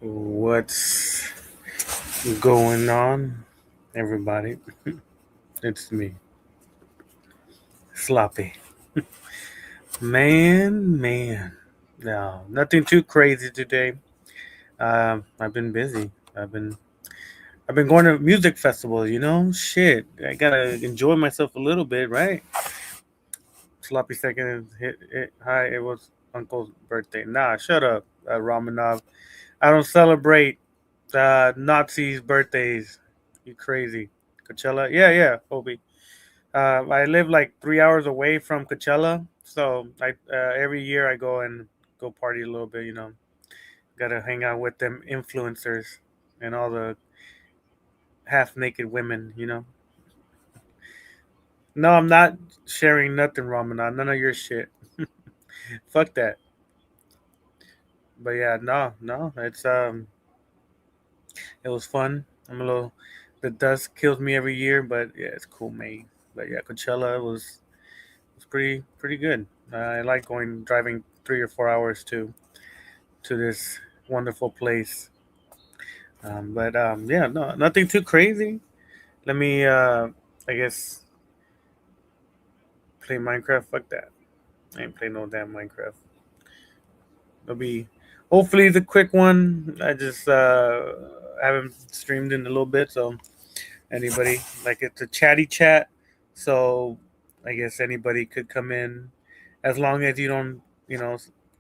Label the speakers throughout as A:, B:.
A: What's going on, everybody? It's me, Sloppy. Man. No, nothing too crazy today. I've been busy. I've been going to music festivals. Shit. I gotta enjoy myself a little bit, right? Sloppy second hit. Hi, it was Uncle's birthday. Nah, shut up, Ramanov. I don't celebrate Nazis' birthdays. You crazy? Coachella? Yeah, Obi. I live like 3 hours away from Coachella, so I every year I go and go party a little bit. Gotta hang out with them influencers and all the half naked women. No, I'm not sharing nothing, Ramana. None of your shit. Fuck that. But yeah, no. It was fun. I'm a little. The dust kills me every year, but yeah, it's cool, man. But yeah, Coachella was pretty good. I like going driving 3 or 4 hours to this wonderful place. But yeah, no, nothing too crazy. Let me, I guess, play Minecraft. Fuck that. I ain't play no damn Minecraft. It'll be hopefully the quick one. I just haven't streamed in a little bit, so anybody like it's a chatty chat. So I guess anybody could come in as long as you don't,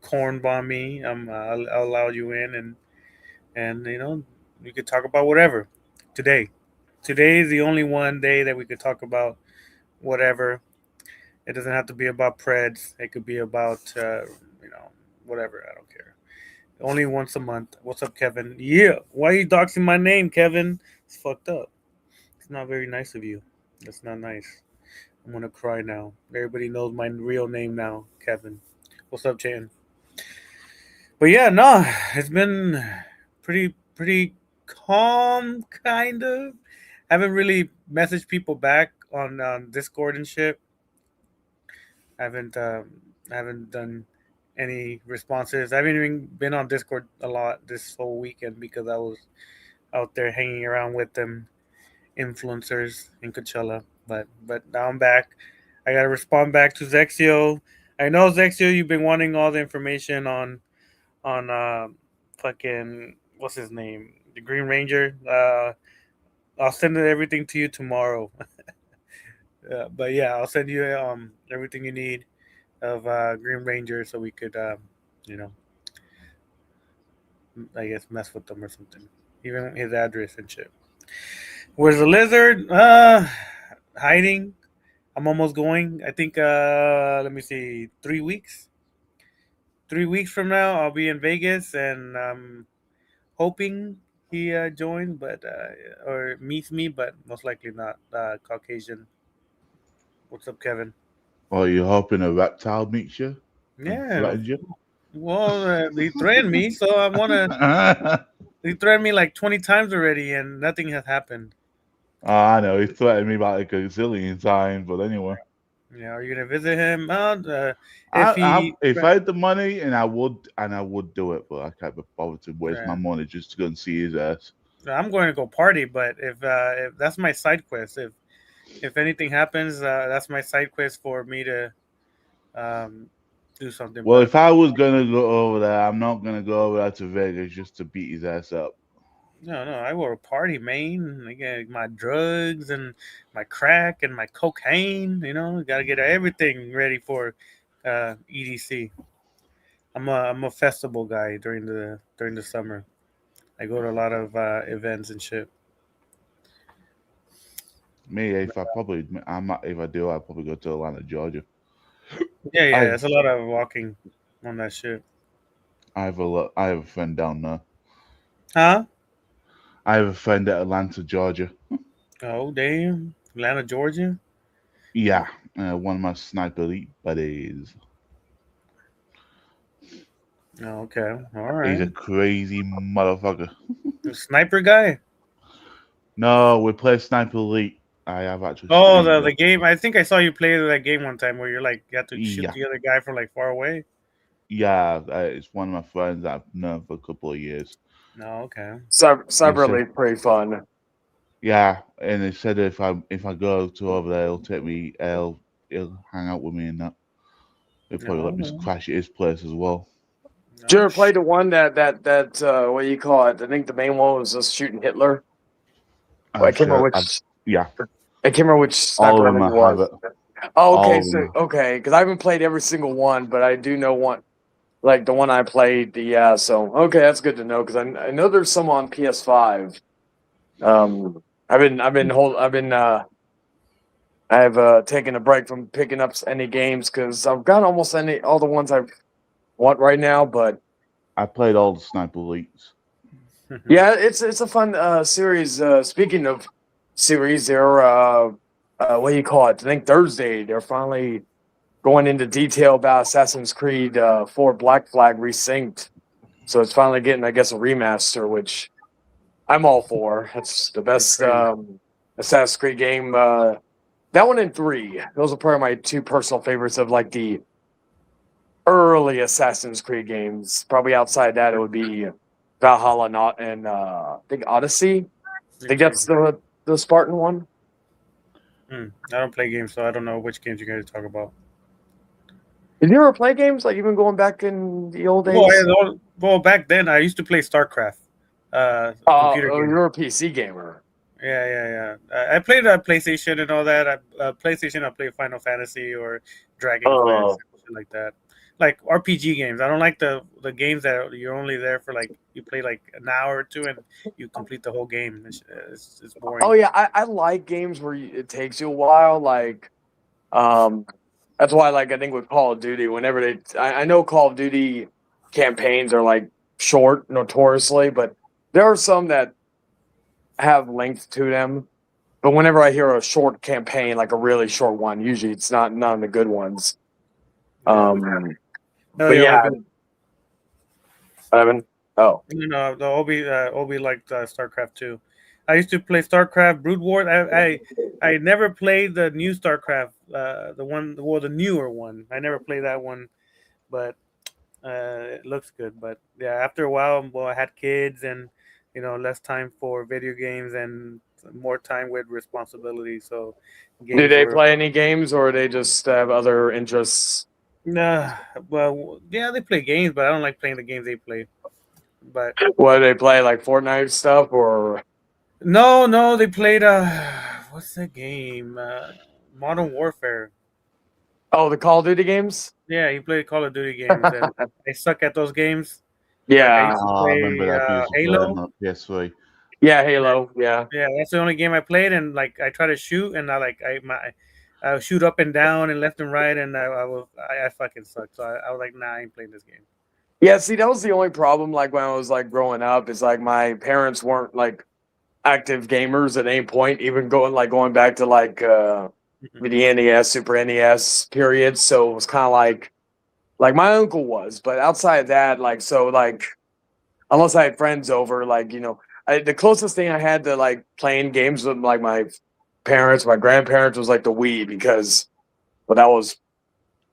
A: corn bomb me. I'll allow you in and we could talk about whatever today. Today is the only one day that we could talk about whatever. It doesn't have to be about Preds. It could be about whatever. I don't care. Only once a month. What's up, Kevin? Yeah. Why are you doxing my name, Kevin? It's fucked up. It's not very nice of you. That's not nice. I'm gonna cry now. Everybody knows my real name now, Kevin. What's up, Chan? But yeah, no, it's been pretty calm, kind of. Haven't really messaged people back on Discord and shit. Haven't done any responses. I haven't even been on Discord a lot this whole weekend because I was out there hanging around with them influencers in Coachella. But now I'm back. I gotta respond back to Zexio. I know Zexio, you've been wanting all the information on fucking what's his name, the Green Ranger. I'll send everything to you tomorrow. But yeah, I'll send you everything you need of Green Ranger so we could you know I guess mess with them or something. Even his address and shit. Where's the lizard? Hiding. I'm almost going. I think. Let me see. 3 weeks. 3 weeks from now, I'll be in Vegas, and I'm hoping he joins, but or meets me, but most likely not. Caucasian. What's up, Kevin?
B: Or you hoping a reptile meets you and
A: Yeah.
B: threatens you?
A: Well, they threatened me, so I wanna. They threatened me like 20 times already, and nothing has happened.
B: I know he threatened me about like a zillion times, but anyway,
A: Yeah, are you gonna visit him? If
B: I
A: he,
B: if I had the money and I would do it, but I can't be bothered to waste my
A: yeah.
B: money just to go and see his ass.
A: I'm going to go party, but if that's my side quest, if anything happens, that's my side quest for me to um, do something.
B: Well,
A: But
B: if I was gonna go over there, I'm not gonna go over there to Vegas just to beat his ass up.
A: no, I will party, man. I get my drugs and my crack and my cocaine. Got to get everything ready for EDC. I'm a festival guy during the summer. I go to a lot of events and shit.
B: Me, if I probably, I might, if I do, I'd probably go to Atlanta, Georgia.
A: Yeah,
B: I've
A: it's a lot of walking on that shit.
B: I have a friend down there.
A: Huh?
B: I have a friend at Atlanta, Georgia.
A: Oh damn, Atlanta, Georgia.
B: Yeah, one of my sniper elite buddies.
A: Oh, okay, all
B: He's
A: right.
B: a crazy motherfucker.
A: The sniper guy.
B: No, we play Sniper Elite. I have actually
A: Oh,
B: streamed
A: the
B: it.
A: game. I think I saw you play that game one time where you're like you have to shoot
B: Yeah,
A: the other guy from like far away.
B: Yeah, it's one of my friends I've known for a couple of years.
A: No, okay.
B: He
C: Cyber
B: said,
C: Elite's pretty fun.
B: yeah, and he said if I go to over there, he'll take me. He'll hang out with me and that. He'll probably let me
A: No,
B: crash at his place as well.
C: Did you
A: no
C: ever play
A: shit.
C: the one that what do you call it? I think the main one was just shooting Hitler. Well, I
B: I'm
C: can't remember
B: sure.
C: which.
B: Yeah,
C: I can't remember which
B: all
C: Sniper
B: of them
C: Elite
B: I
C: it
B: have
C: was.
B: it.
C: Oh,
B: All
C: okay,
B: of
C: so
B: them.
C: okay, because I haven't played every single one, but I do know one, like the one I played. Yeah, so okay, that's good to know because I know there's some on PS5. I've taken a break from picking up any games because I've got almost all the ones I want right now. But
B: I played all the Sniper Elites.
C: yeah, it's a fun series. Speaking of series, they're what do you call it? I think Thursday they're finally going into detail about Assassin's Creed 4 Black Flag Resynced. So it's finally getting, I guess, a remaster, which I'm all for. That's the
A: That's
C: best
A: crazy.
C: Assassin's Creed game. That one and 3. Those are probably my two personal favorites of like the early Assassin's Creed games. Probably outside that, it would be Valhalla, not and I think Odyssey. I
A: You're
C: think that's
A: crazy.
C: the Spartan one.
A: I don't play games, so I don't know which games you guys talk about.
C: Did you ever play games like even going back in the old
A: Well,
C: days?
A: back then I used to play StarCraft, computer
C: Oh,
A: game.
C: you're a PC gamer.
A: Yeah, yeah, yeah. I played PlayStation and all that. PlayStation, I play Final Fantasy or Dragon Quest,
C: Oh,
A: shit like that. Like RPG games. I don't like the games that you're only there for like you play like an hour or two and you complete the whole game. It's
C: oh
A: boring.
C: yeah, I like games where it takes you a while. Like, um, that's why like I think with Call of Duty, whenever I know Call of Duty campaigns are like short notoriously, but there are some that have length to them. But whenever I hear a short campaign, like a really short one, usually it's not none of the good ones.
A: Yeah. No,
C: But
A: yeah,
C: yeah,
A: Obi.
C: Evan. Oh,
A: You know, the Obi liked StarCraft too. I used to play StarCraft Brood War. I never played the new StarCraft, the one, well, the newer one. I never played that one, but it looks good. But yeah, after a while, well, I had kids and less time for video games and more time with responsibility. So
C: do
A: games
C: they
A: were
C: play any games or they just have other interests?
A: nah. Well, yeah, they play games, but I don't like playing the games they play. But
C: What do they play, like Fortnite stuff or
A: no, no, they played what's the game? Modern Warfare.
C: oh the Call of Duty games?
A: Yeah, he played Call of Duty games, and I suck at those games. Like I
C: Yeah,
A: used to
B: Oh, I remember
A: play
B: that we used to play on
A: Halo.
B: the PS3.
C: yeah, Halo, yeah.
A: Yeah, that's the only game I played, and like I try to shoot, and I shoot up and down and left and right, and I fucking suck. So I was like, nah, I ain't playing this game.
C: Yeah, see, that was the only problem. Like when I was like growing up, is like my parents weren't like active gamers at any point, even going back to like the NES, Super NES period. So it was kind of like my uncle was, but outside of that, like so like unless I had friends over, like the closest thing I had to like playing games with like my parents, my grandparents was like the Wii because well that was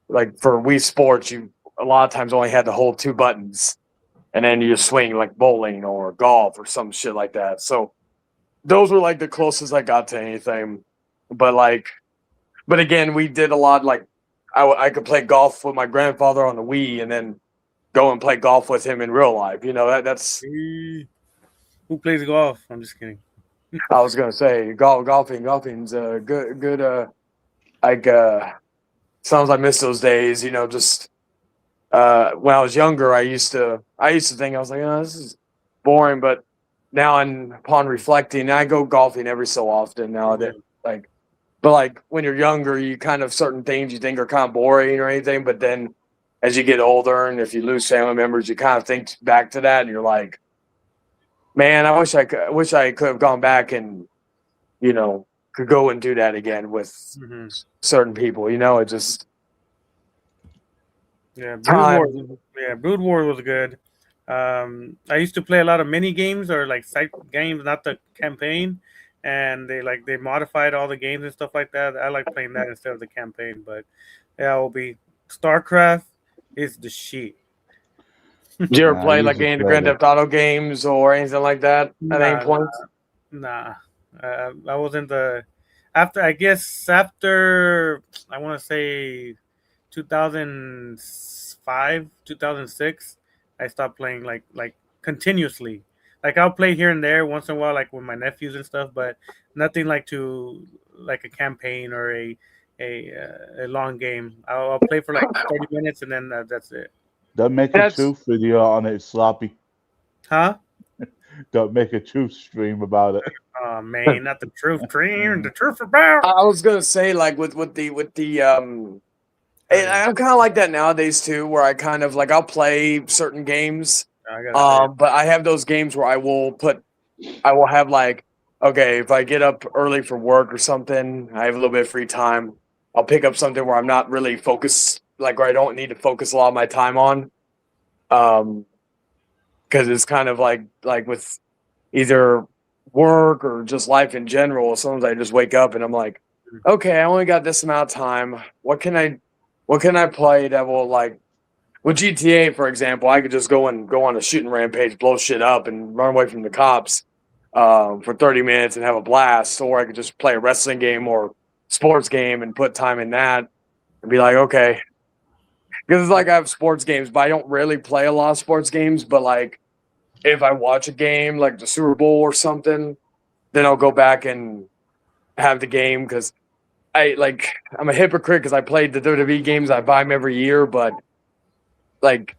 C: like for Wii Sports you a lot of times only had to hold two buttons and then you swing like bowling or golf or some shit like that. So those were like the closest I got to anything. But but again, we did a lot. Like I could play golf with my grandfather on the Wii, and then go and play golf with him in real life. That's
A: Who plays golf? I'm just kidding.
C: I was gonna say golfing's good. Like sounds I miss those days. Just when I was younger, I used to think I was like, oh, this is boring, but now, and upon reflecting, I go golfing every so often now that like, but like when you're younger, you kind of certain things you think are kind of boring or anything, but then as you get older and if you lose family members, you kind of think back to that and you're like, man, I wish I could have gone back and you know could go and do that again with
A: Hmm.
C: certain people. It just
A: Yeah, Brood War.
C: time.
A: Yeah, Brood War was good. I used to play a lot of mini games or like side games, not the campaign. And they modified all the games and stuff like that. I like playing that instead of the campaign. But yeah, will be StarCraft is the shit.
C: Did you ever
B: Nah, I
C: play
B: used
C: like
B: to
C: any of the
B: play
C: Grand
B: them.
C: Theft Auto games or anything like that at any
A: Nah,
C: point?
A: nah. I wasn't the after. I guess after I want to say 2005, 2006. I stopped playing like continuously. Like I'll play here and there once in a while, like with my nephews and stuff, but nothing like to like a campaign or a long game. I'll play for like 30 minutes and then that's it.
B: Don't make a
C: That's
B: truth video on it, Sloppy.
A: Huh?
B: Don't make a truth stream about it.
A: Oh man, not the truth dream, the truth about.
C: I was gonna say like with the and
A: Yeah.
C: I'm kind of like that nowadays too, where I kind of like I'll play certain games,
A: I gotta say it.
C: but I have those games where I will have like, okay, if I get up early for work or something, I have a little bit of free time. I'll pick up something where I'm not really focused, like where I don't need to focus a lot of my time on, um, because it's kind of like with either work or just life in general. Sometimes I just wake up and I'm like, okay, I only got this amount of time. What can I play that will like with GTA, for example, I could just go on a shooting rampage, blow shit up, and run away from the cops for 30 minutes and have a blast. Or I could just play a wrestling game or sports game and put time in that and be like, okay, because it's like I have sports games, but I don't really play a lot of sports games. But like if I watch a game like the Super Bowl or something, then I'll go back and have the game because I'm a hypocrite because I played the WWE games. I buy them every year, but like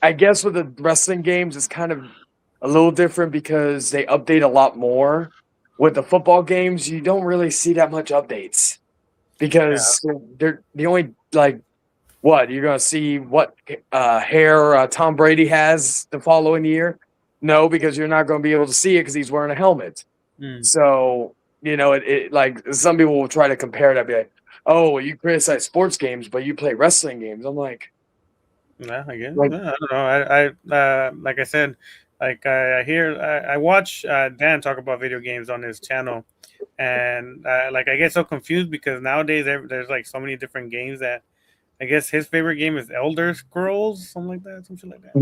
C: I guess with the wrestling games, it's kind of a little different because they update a lot more. With the football games, you don't really see that much updates
A: Yeah.
C: because they're the only like what you're gonna see what hair Tom Brady has the following year. No, because you're not going to be able to see it because he's wearing a helmet.
A: Mm.
C: So it like some people will try to compare that, be like, "Oh, well, you criticize sports games, but you play wrestling games." I'm
A: Yeah, I guess.
C: like,
A: Yeah, I don't know. I like I said, like I watch Dan talk about video games on his channel, and like I get so confused because nowadays there's like so many different games that I guess his favorite game is Elder Scrolls, something like that, something like that.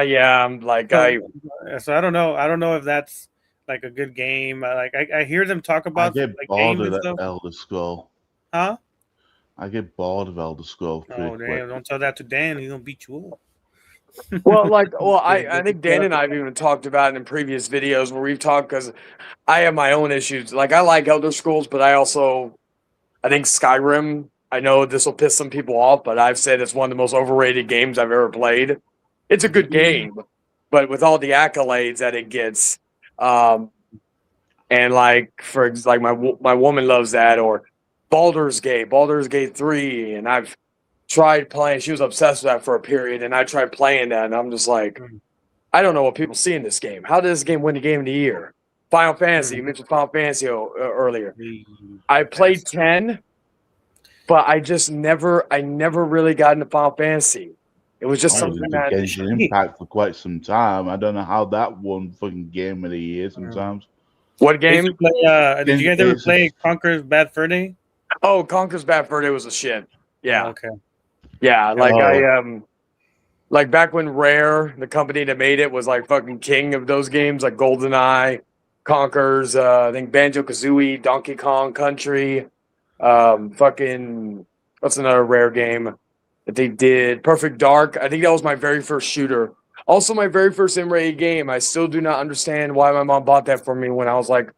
C: yeah, I'm like
A: So, so I don't know. I don't know if that's like a good game. I hear them talk
B: I
A: about
B: get
A: like
B: bored
A: games
B: of
A: and
B: that
A: stuff.
B: Elder Scroll.
A: Huh?
B: I get bored of Elder Scroll pretty
A: Oh
B: quick.
A: damn! Don't tell that to Dan. He's gonna beat you up.
C: I think Dan and I have even talked about it in previous videos where we've talked because I have my own issues. Like I like Elder Scrolls, but I think Skyrim. I know this will piss some people off, but I've said it's one of the most overrated games I've ever played. It's a good game, but with all the accolades that it gets, um, and like like my woman loves that, or Baldur's Gate 3, and I've tried playing. She was obsessed with that for a period, and I tried playing that, and I'm just like, I don't know what people see in this game. How did this game win the game of the year? Final Fantasy. You mentioned Final Fantasy earlier. I played 10, but I never really got into Final Fantasy. It was just
B: I was
C: something
B: into
C: that
B: Genshin Impact for quite some time. I don't know how that won fucking game of the year sometimes.
C: what
A: I used
C: game?
A: to play, did you guys ever
B: It's a-
A: play Conker's Bad Fur Day?
C: Oh, Conker's Bad Fur Day was a shit. Yeah,
A: Okay.
C: yeah. Like
B: Oh.
C: like back when Rare, the company that made it, was like fucking king of those games, like GoldenEye, Conkers, I think Banjo Kazooie, Donkey Kong Country, fucking what's another Rare game that they did? Perfect Dark. I think that was my very first shooter. Also, my very first M-rated game. I still do not understand why my mom bought that for me when I was like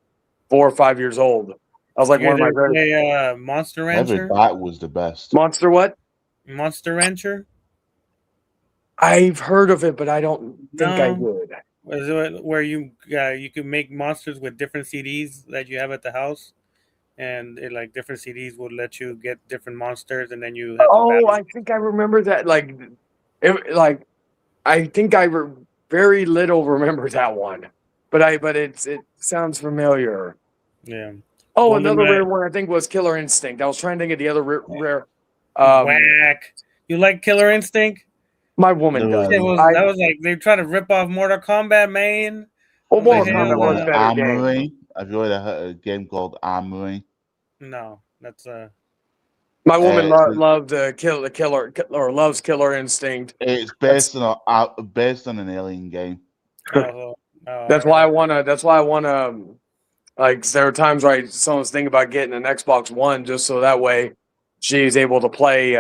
C: 4 or 5 years old. I was like
A: You
C: one
A: guys
C: of my
A: ever
C: very
A: play Monster
B: Every
A: Rancher?
B: bat was the best.
C: Monster. What?
A: Monster Rancher?
C: I've heard of it, but I don't think I
A: No.
C: would.
A: Was it where you could make monsters with different CDs that you have at the house, and like different CDs would let you get different monsters, and then you have to
C: Oh,
A: battle.
C: I think I remember that. Like I think very little remember that one, but it sounds familiar.
A: Yeah.
C: Oh,
A: One of
C: another
A: my
C: rare one I think was Killer Instinct. I was trying to think of the other rare.
A: whack. You like Killer Instinct?
C: My woman does.
A: It was that was like they try to rip off Mortal Kombat, man.
C: Well,
A: What the
C: Mortal
B: There's another
C: Kombat
A: hell?
C: was a
B: one,
C: better game.
B: Armory. Have you ever heard of a game called Armory?
A: No, that's
C: My woman
B: Uh,
C: loved Killer or loves Killer Instinct.
B: it's
C: That's
B: based on an Alien game.
A: Oh, oh,
C: that's why I wanna. That's why I wanna. Like there are times where someone's thinking about getting an Xbox One just so that way she's able to play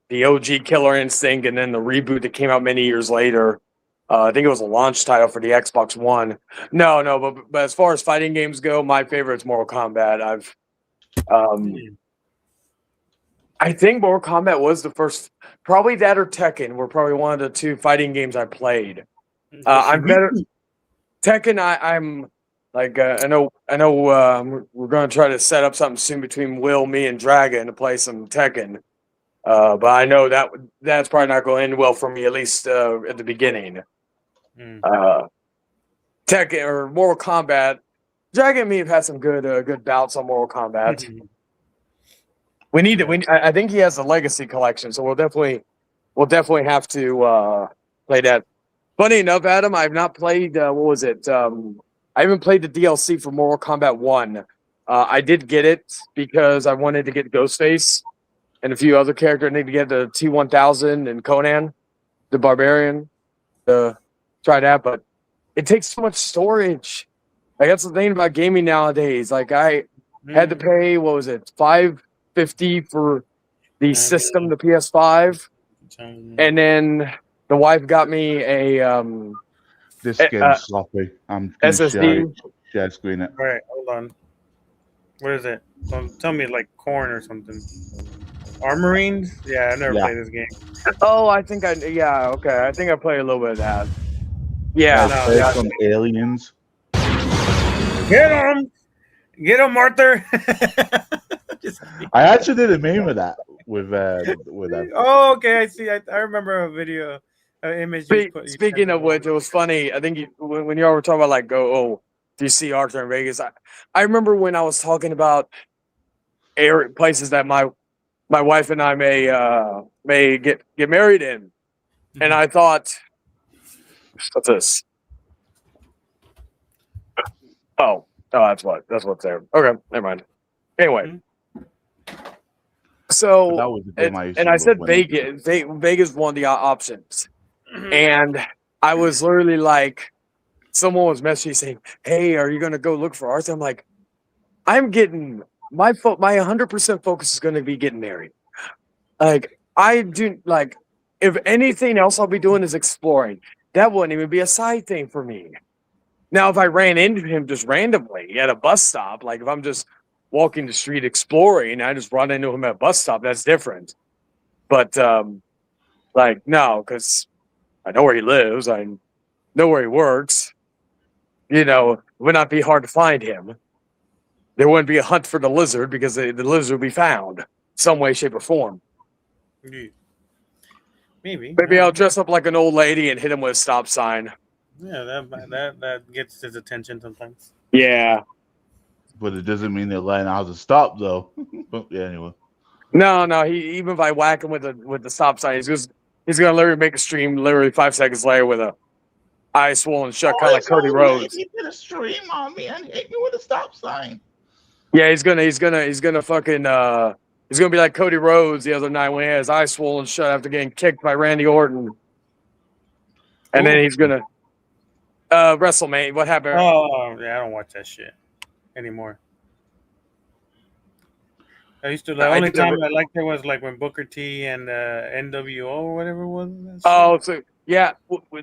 C: the OG Killer Instinct and then the reboot that came out many years later. I think it was a launch title for the Xbox One. No, but as far as fighting games go, my favorite is Mortal Kombat. I think Mortal Kombat was the first, probably that or Tekken were probably one of the two fighting games I played. I'm better Tekken. I'm like I know we're going to try to set up something soon between Will, me, and Dragon to play some Tekken. But I know that's probably not going to end well for me, at least at the beginning. Tekken or Mortal Kombat. Dragon and me have had some good bouts on Mortal Kombat. We need to. I think he has a Legacy collection, so we'll definitely have to play that. Funny enough, Adam, I've not played. What was it? I haven't played the DLC for Mortal Kombat 1. I did get it because I wanted to get Ghostface and a few other characters. I need to get the T-1000 and Conan, the Barbarian, to try that. But it takes so much storage. Like that's the thing about gaming nowadays. Like I had to pay, what was it, $550 for the system, the PS5, and then the wife got me a
B: This game's sloppy. I'm gonna
C: SSD.
B: share screen it.
A: All right, hold on. What is it? Tell me like corn or something. Armorines? Yeah, I never played this game.
C: Oh, I think I okay. I think I played a little bit of that. Yeah,
B: Based on aliens.
A: Get him, Arthur.
B: I actually did a meme of that with that.
A: Oh, okay, I see. I remember a video, image.
C: Speaking of which, it was funny. I think when y'all were talking about like, do you see Arthur in Vegas? I remember when I was talking about places that my wife and I may get married in, and I thought, what's this? Oh, that's what's there. Okay, never mind. Anyway, so and I said Vegas. Vegas one of the options, and I was literally like, someone was messaging saying, "Hey, are you going to go look for Arthur?" I'm like, I'm getting my 100% focus is going to be getting married. Like I do, like if anything else I'll be doing is exploring. That wouldn't even be a side thing for me. Now, if I ran into him just randomly at a bus stop, like if I'm just walking the street exploring, I just run into him at a bus stop, that's different. But like no, because I know where he lives, I know where he works. You know, it would not be hard to find him. There wouldn't be a hunt for the lizard because the lizard would be found some way, shape, or form. Maybe I'll dress up like an old lady and hit him with a stop sign.
A: Yeah, that gets his attention sometimes.
C: Yeah.
B: But it doesn't mean they're learning how to stop, though. But yeah, anyway.
C: No. Even if I whack him with the stop sign, he's gonna literally make a stream literally 5 seconds later with a eye swollen shut, kind of like Cody Rhodes.
B: He did a stream on me and hit me with a stop sign.
C: Yeah, he's gonna fucking he's gonna be like Cody Rhodes the other night when he had his eye swollen shut after getting kicked by Randy Orton, and then he's gonna WrestleMania. What happened?
A: Oh yeah, I don't watch that shit anymore. I used to. The only time I liked it was like when Booker T and NWO or whatever it was.
C: Oh, so yeah.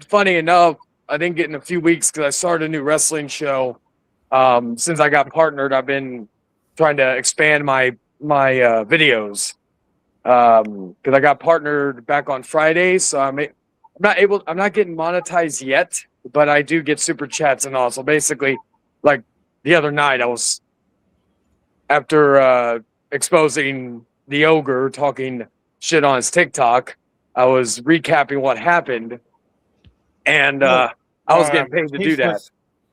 C: Funny enough, I didn't get in a few weeks because I started a new wrestling show. Since I got partnered, I've been trying to expand my videos because I got partnered back on Fridays, so I'm not getting monetized yet, but I do get super chats and all. So basically, like the other night, I was after exposing the ogre talking shit on his TikTok, I was recapping what happened, and I was getting paid to do that.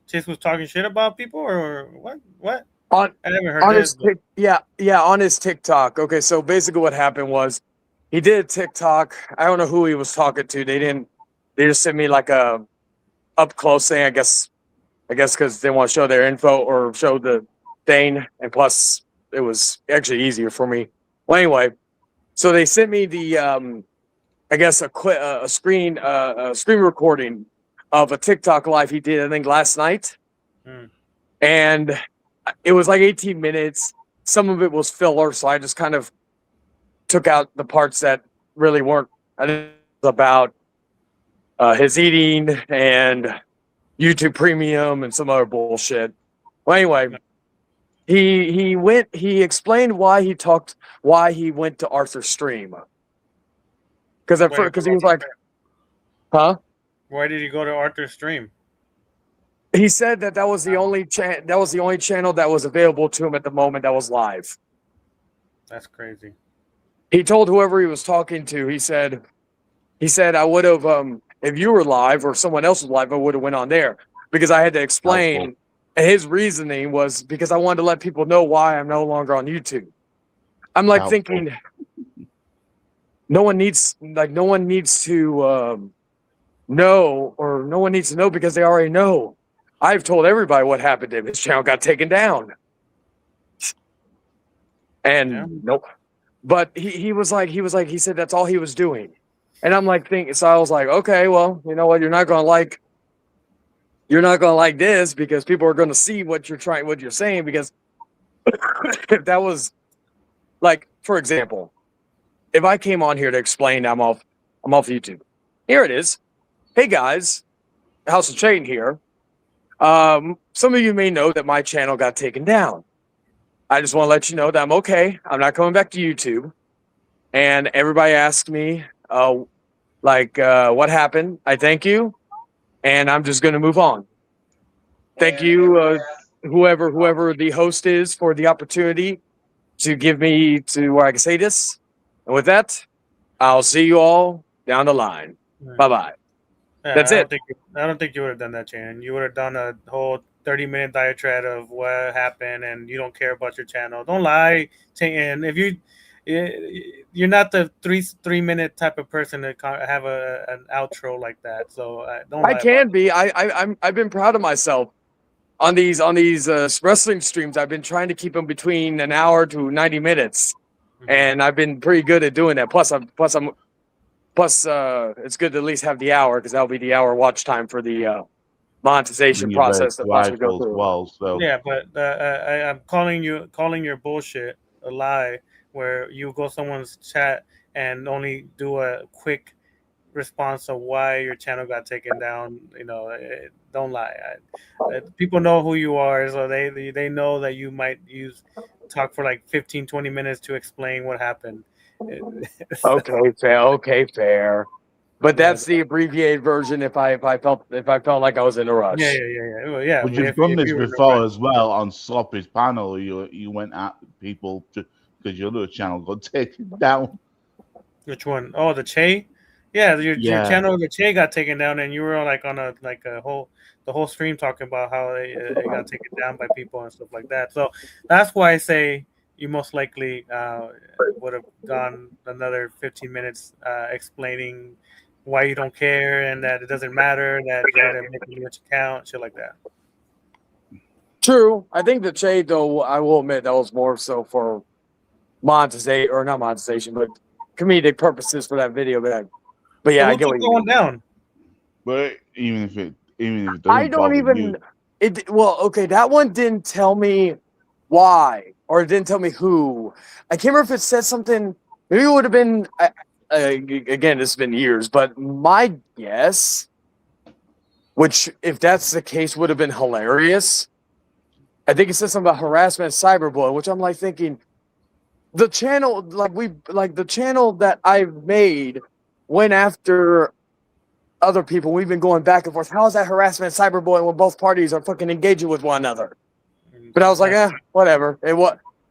A: Chase was talking shit about people, or what? What?
C: I
A: never heard this.
C: On his TikTok. Okay, so basically what happened was he did a TikTok. I don't know who he was talking to. They just sent me like a up close thing. I guess because they want to show their info or show the thing, and plus it was actually easier for me. Well, anyway, So they sent me the I guess a screen recording of a TikTok live he did, I think last night.
A: Hmm.
C: And it was like 18 minutes. Some of it was filler, so I just kind of took out the parts that really weren't about his eating and YouTube Premium and some other bullshit. Well, anyway, he explained why he went to Arthur's stream. Because he was like, huh?
A: Why did he go to Arthur's stream?
C: He said that was the only channel that was available to him at the moment that was live.
A: That's crazy.
C: He told whoever he was talking to, he said I would have if you were live or someone else was live, I would have went on there because I had to explain.
B: Helpful.
C: And his reasoning was because I wanted to let people know why I'm no longer on YouTube. I'm like thinking no one needs to know because they already know. I've told everybody what happened to him. His channel got taken down. And nope. But he said that's all he was doing. And I'm like thinking, so I was like, okay, well, you know what? You're not gonna like this because people are gonna see what you're saying, because if that was like, for example, if I came on here to explain I'm off YouTube. Here it is. Hey guys, House of Chain here. Some of you may know that my channel got taken down. I just want to let you know that I'm okay. I'm not coming back to YouTube. And everybody asked me, what happened? I thank you, and I'm just going to move on. Thank you, whoever the host is, for the opportunity to give me to where I can say this. And with that, I'll see you all down the line. Bye bye. That's it.
A: I don't think you would have done that, Chan. You would have done a whole 30-minute diatribe of what happened, and you don't care about your channel. Don't lie, Chan. If you're not the 3-minute type of person to have an outro like that, so don't.
C: I can be. I've been proud of myself on these wrestling streams. I've been trying to keep them between an hour to 90 minutes, and I've been pretty good at doing that. Plus, it's good to at least have the hour, because that'll be the hour watch time for the monetization process that we go through.
B: Well, so.
A: Yeah, but I'm calling your bullshit a lie, where you go someone's chat and only do a quick response of why your channel got taken down. Don't lie. People know who you are, so they know that you might talk for like 15-20 minutes to explain what happened.
C: Okay, fair. But that's the abbreviated version. If I felt like I was in a rush.
A: Yeah. Well, yeah.
B: But you've done this before as well on Sloppy's panel. You went at people because your other channel got taken down.
A: Which one? Oh, the Che. Yeah, your channel, the Che, got taken down, and you were like on the whole stream talking about how it got taken down by people and stuff like that. So that's why I say you most likely would have gone another 15 minutes explaining why you don't care and that it doesn't matter, that you're going to make a new account, shit like that.
C: True. I think the Che, though, I will admit that was more so for monetization, or not monetization, but comedic purposes for that video. But yeah, I get what
A: going down.
B: But even if it doesn't,
C: I don't even. Okay, that one didn't tell me why, or it didn't tell me who. I can't remember if it said something. Maybe it would have been. Again, it's been years, but my guess, which if that's the case, would have been hilarious. I think it said something about harassment, cyberbullying, which I'm like thinking, the channel, the channel that I've made went after other people. We've been going back and forth. How is that harassment, cyberbullying, when both parties are fucking engaging with one another? But I was like, whatever.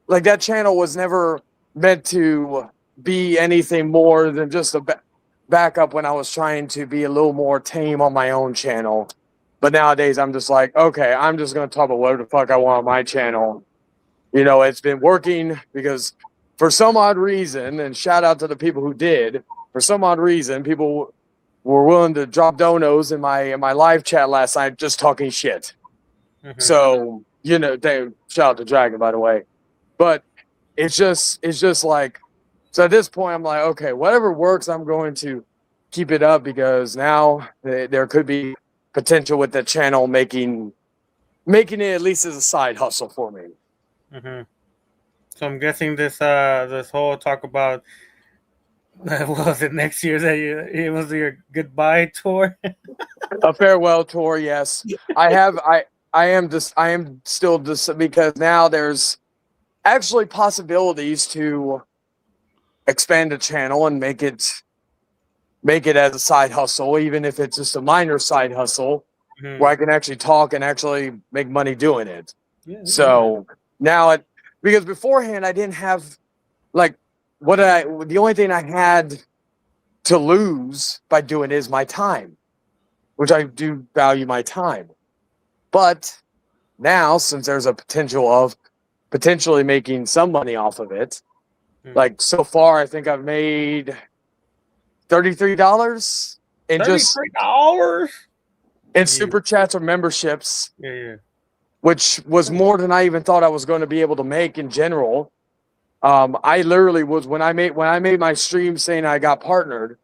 C: That channel was never meant to be anything more than just a backup when I was trying to be a little more tame on my own channel. But nowadays, I'm just like, okay, I'm just going to talk about whatever the fuck I want on my channel. It's been working because for some odd reason, and shout out to the people who did, for some odd reason, people were willing to drop donos in my live chat last night just talking shit. Mm-hmm. So, shout out to Dragon, by the way. But it's just like, So at this point, I'm like, okay, whatever works, I'm going to keep it up because now there could be potential with the channel making it at least as a side hustle for me.
A: Mm-hmm. So I'm guessing this whole talk about what was it next year that it was your goodbye tour.
C: A farewell tour, yes. I am still just because now there's actually possibilities to expand the channel and make it as a side hustle, even if it's just a minor side hustle where I can actually talk and actually make money doing it.
A: Yeah,
C: So now because beforehand I didn't have like the only thing I had to lose by doing it is my time, which I do value my time. But now, since there's a potential of potentially making some money off of it, like so far, I think I've made $33 in just
A: $33
C: in super chats or memberships.
A: Yeah.
C: Which was more than I even thought I was going to be able to make in general. I literally was when I made my stream saying I got partnered,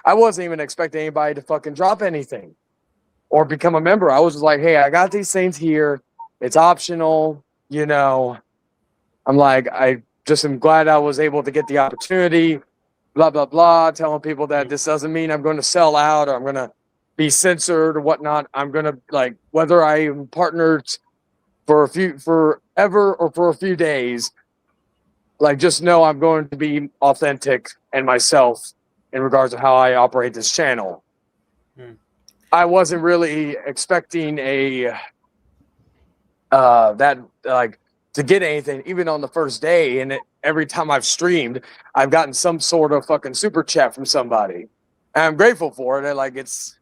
C: I wasn't even expecting anybody to fucking drop anything or become a member. I was just like, hey, I got these things here. It's optional, you know. I'm like, I just am glad I was able to get the opportunity, blah, blah, blah, telling people that this doesn't mean I'm going to sell out or I'm going to be censored or whatnot. I'm going to, like, whether I am partnered forever or for a few days, like, just know I'm going to be authentic and myself in regards to how I operate this channel. I wasn't really expecting to get anything, even on the first day. And every time I've streamed, I've gotten some sort of fucking super chat from somebody. And I'm grateful for it. Like, it's,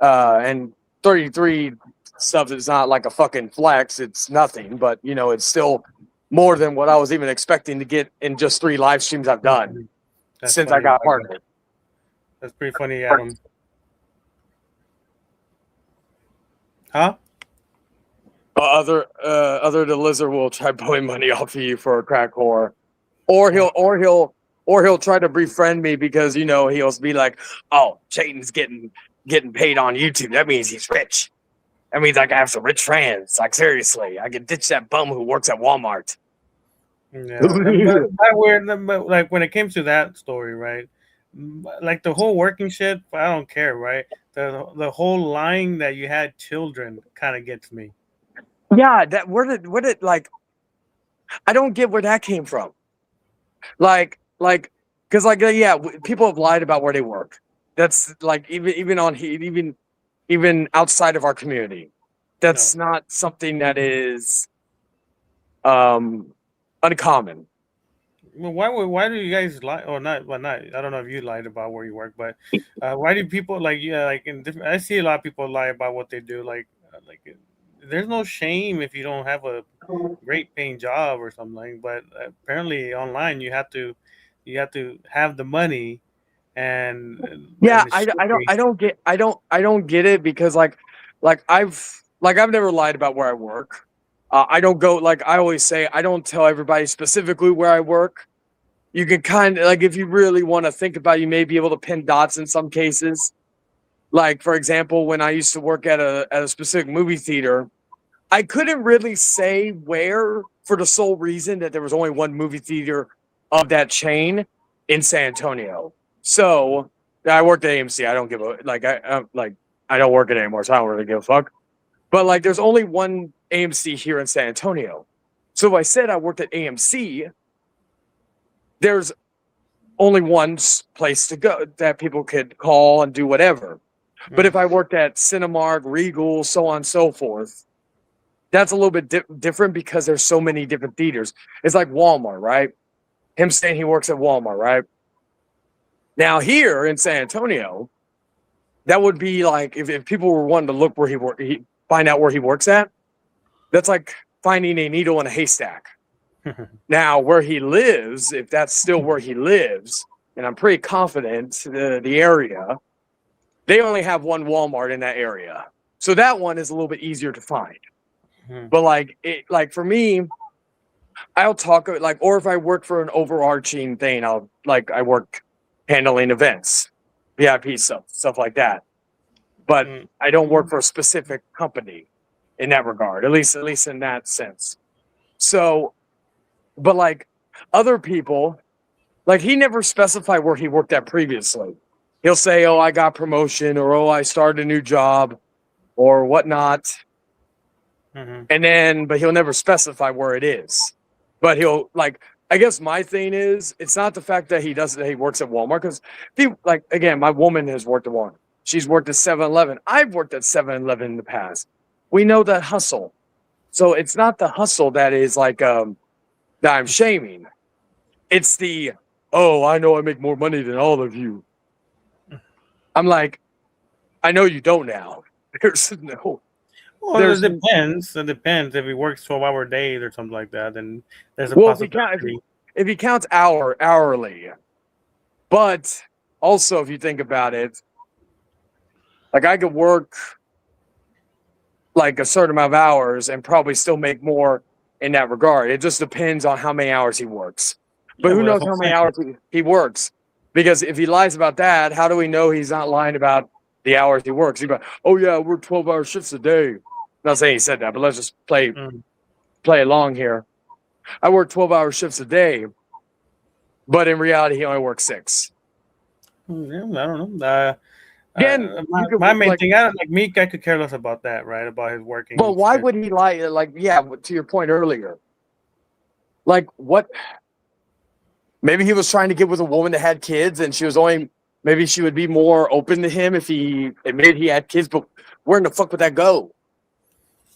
C: and 33 stuff is not like a fucking flex. It's nothing, but you know, it's still more than what I was even expecting to get in just 3 live streams I've done since I got partnered.
A: That's pretty funny, Adam. Huh?
C: Other the lizard will try pulling money off of you for a crack whore, or he'll try to befriend me because you know he'll be like, oh, Chayton's getting paid on YouTube. That means he's rich. That means I can have some rich friends. Like, seriously, I can ditch that bum who works at Walmart.
A: Yeah, but like when it came to that story, right? Like the whole working shit, I don't care, right? The whole lying that you had children kind of gets me.
C: Yeah, that where did like, I don't get where that came from. Like, because like yeah, people have lied about where they work. That's like even outside of our community. That's not something that is uncommon.
A: Well, why do you guys lie or not? Well, not I don't know if you lied about where you work, but why do people like like in different? I see a lot of people lie about what they do. Like there's no shame if you don't have a great paying job or something. But apparently online you have to have the money and
C: Yeah,
A: and
C: I don't get it because like I've never lied about where I work. I don't go, like I always say, I don't tell everybody specifically where I work. You can kind of, like, if you really want to think about it, you may be able to pin dots in some cases. Like, for example, when I used to work at a specific movie theater, I couldn't really say where for the sole reason that there was only one movie theater of that chain in San Antonio. So I worked at AMC. I don't give a I don't work it anymore, so I don't really give a fuck. But like, there's only one AMC here in San Antonio. So if I said I worked at AMC, there's only one place to go that people could call and do whatever. But if I worked at Cinemark, Regal, so on and so forth, that's a little bit different because there's so many different theaters. It's like Walmart, right? Him saying he works at Walmart, right? Now here in San Antonio, that would be like if people were wanting to look where find out where he works at. That's like finding a needle in a haystack. Now, where he lives, if that's still where he lives, and I'm pretty confident the area, they only have one Walmart in that area. So that one is a little bit easier to find. But like for me, I'll talk like, or if I work for an overarching thing, I work handling events, VIP stuff like that. But
A: Mm.
C: I don't work for a specific company in that regard, at least in that sense. So, but like other people, like he never specified where he worked at previously. He'll say, "Oh, I got promotion," or "Oh, I started a new job," or whatnot,
A: Mm-hmm.
C: and then, but he'll never specify where it is. But he'll like. I guess my thing is, it's not the fact that he works at Walmart, because he, like, again, my woman has worked at Walmart. She's worked at 7-Eleven. I've worked at 7-Eleven in the past. We know that hustle. So it's not the hustle that is like that I'm shaming. It's the, oh, I know I make more money than all of you. I'm like, I know you don't now. There's no,
A: Well,
C: there's
A: it depends. It depends. If he works 12-hour days or something like that, then there's a
C: well,
A: possibility.
C: if he counts hourly, but also if you think about it, like I could work like a certain amount of hours and probably still make more in that regard. It just depends on how many hours he works. But
A: Yeah,
C: who
A: well, that's
C: knows
A: what
C: how
A: I'm
C: many
A: saying.
C: hours he works? Because if he lies about that, how do we know he's not lying about the hours he works? He's like, oh yeah, I work 12-hour shifts a day. Not saying he said that, but let's just play along here. I work 12-hour shifts a day, but in reality, he only works 6.
A: Yeah, I don't know.
C: Again, you could
A: My main
C: like,
A: thing, I don't like Meek. I could care less about that, right? About his working
C: but why
A: schedule.
C: would he lie? Like, yeah, to your point earlier, like what? Maybe he was trying to get with a woman that had kids, and she was only, maybe she would be more open to him if he admitted he had kids. But where in the fuck would that go?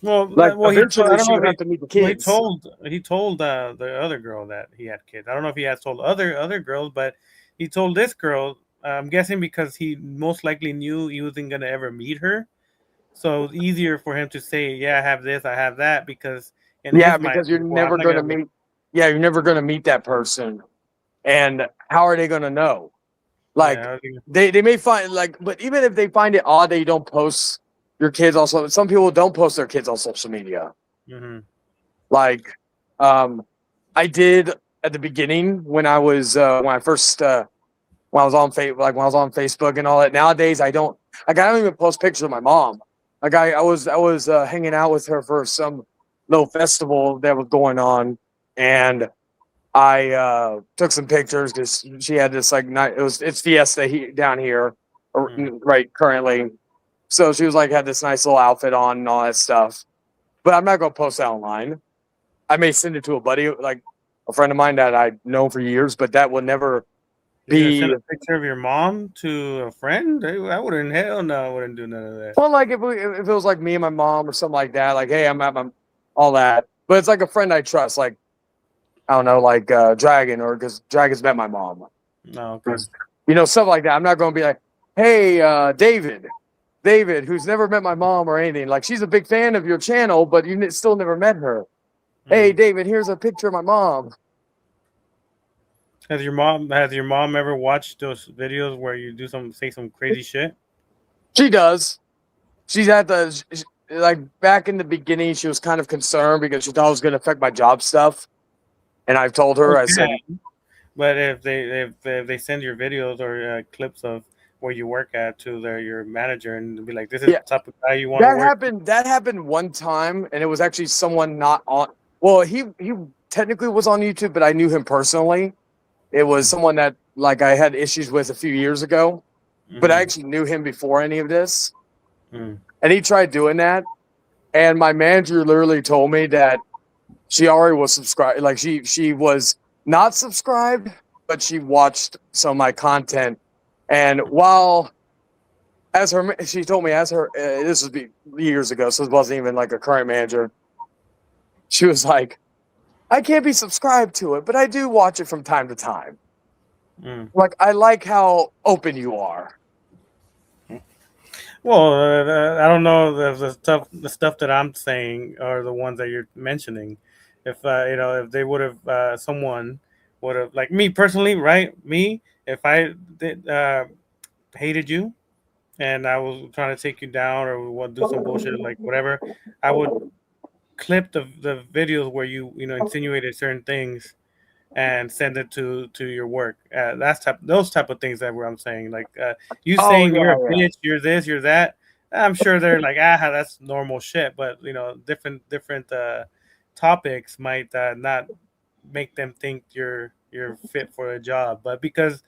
C: Like,
A: Well, I
C: eventually,
A: don't
C: she
A: know
C: would
A: if
C: have to meet the
A: well,
C: kids.
A: he told the other girl that he had kids. I don't know if he has told other girls, but he told this girl. I'm guessing because he most likely knew he wasn't gonna ever meet her, so it's easier for him to say, "Yeah, I have this, I have that," because in
C: Yeah,
A: his mind,
C: because you're
A: well, I'm
C: never
A: not
C: going to
A: gonna.
C: meet. Yeah, you're never going to meet that person, and how are they going to know?
A: Yeah,
C: Like, they may find like, but even if they find it odd that you don't post your kids, also some people don't post their kids on social media.
A: mm-hmm.
C: Like, I did at the beginning when I was when I first when I was on when I was on Facebook and all that. Nowadays, I don't like. I don't even post pictures of my mom. Like I was hanging out with her for some little festival that was going on, and I took some pictures because she had this like night. It's Fiesta down here, right currently. So she was like had this nice little outfit on and all that stuff. But I'm not gonna post that online. I may send it to a buddy, like a friend of mine that I've known for years, but that would never
A: You're gonna send
C: be.
A: a picture of your mom to a friend? I wouldn't. Hell no, I wouldn't do none of that.
C: Well, like if it was like me and my mom or something like that, like hey, I'm at my all that. But it's like a friend I trust, like I don't know, like Dragon, or because Dragon's met my mom.
A: No, okay.
C: Stuff like that. I'm not going to be like, hey, David, who's never met my mom or anything. Like she's a big fan of your channel, but you still never met her. Hey, David, here's a picture of my mom.
A: Has your mom ever watched those videos where you say some crazy shit?
C: She does. She's at like back in the beginning, she was kind of concerned because she thought it was going to affect my job stuff. And I've told her, I said,
A: but if they send your videos or clips of where you work at to your manager and be like, this is the type of guy you want to work with.
C: That happened one time, and it was actually someone not on. Well, he technically was on YouTube, but I knew him personally. It was someone that like I had issues with a few years ago, but I actually knew him before any of this. And he tried doing that, and my manager literally told me that she already was subscribed. Like she was not subscribed, but she watched some of my content. And she told me this was years ago, so it wasn't even like a current manager. She was like, I can't be subscribed to it, but I do watch it from time to time. Like I like how open you are.
A: Well, I don't know if the stuff that I'm saying are the ones that you're mentioning. If if they would have someone would have like me personally, right? Me, if I did hated you and I was trying to take you down or do some bullshit like whatever, I would clip the videos where you know insinuated certain things and send it to your work. Those type of things that where I'm saying like you
C: Oh
A: saying you're a
C: yeah,
A: bitch, you're this, you're that. I'm sure they're like that's normal shit, but you know different topics might not make them think you're fit for a job, but because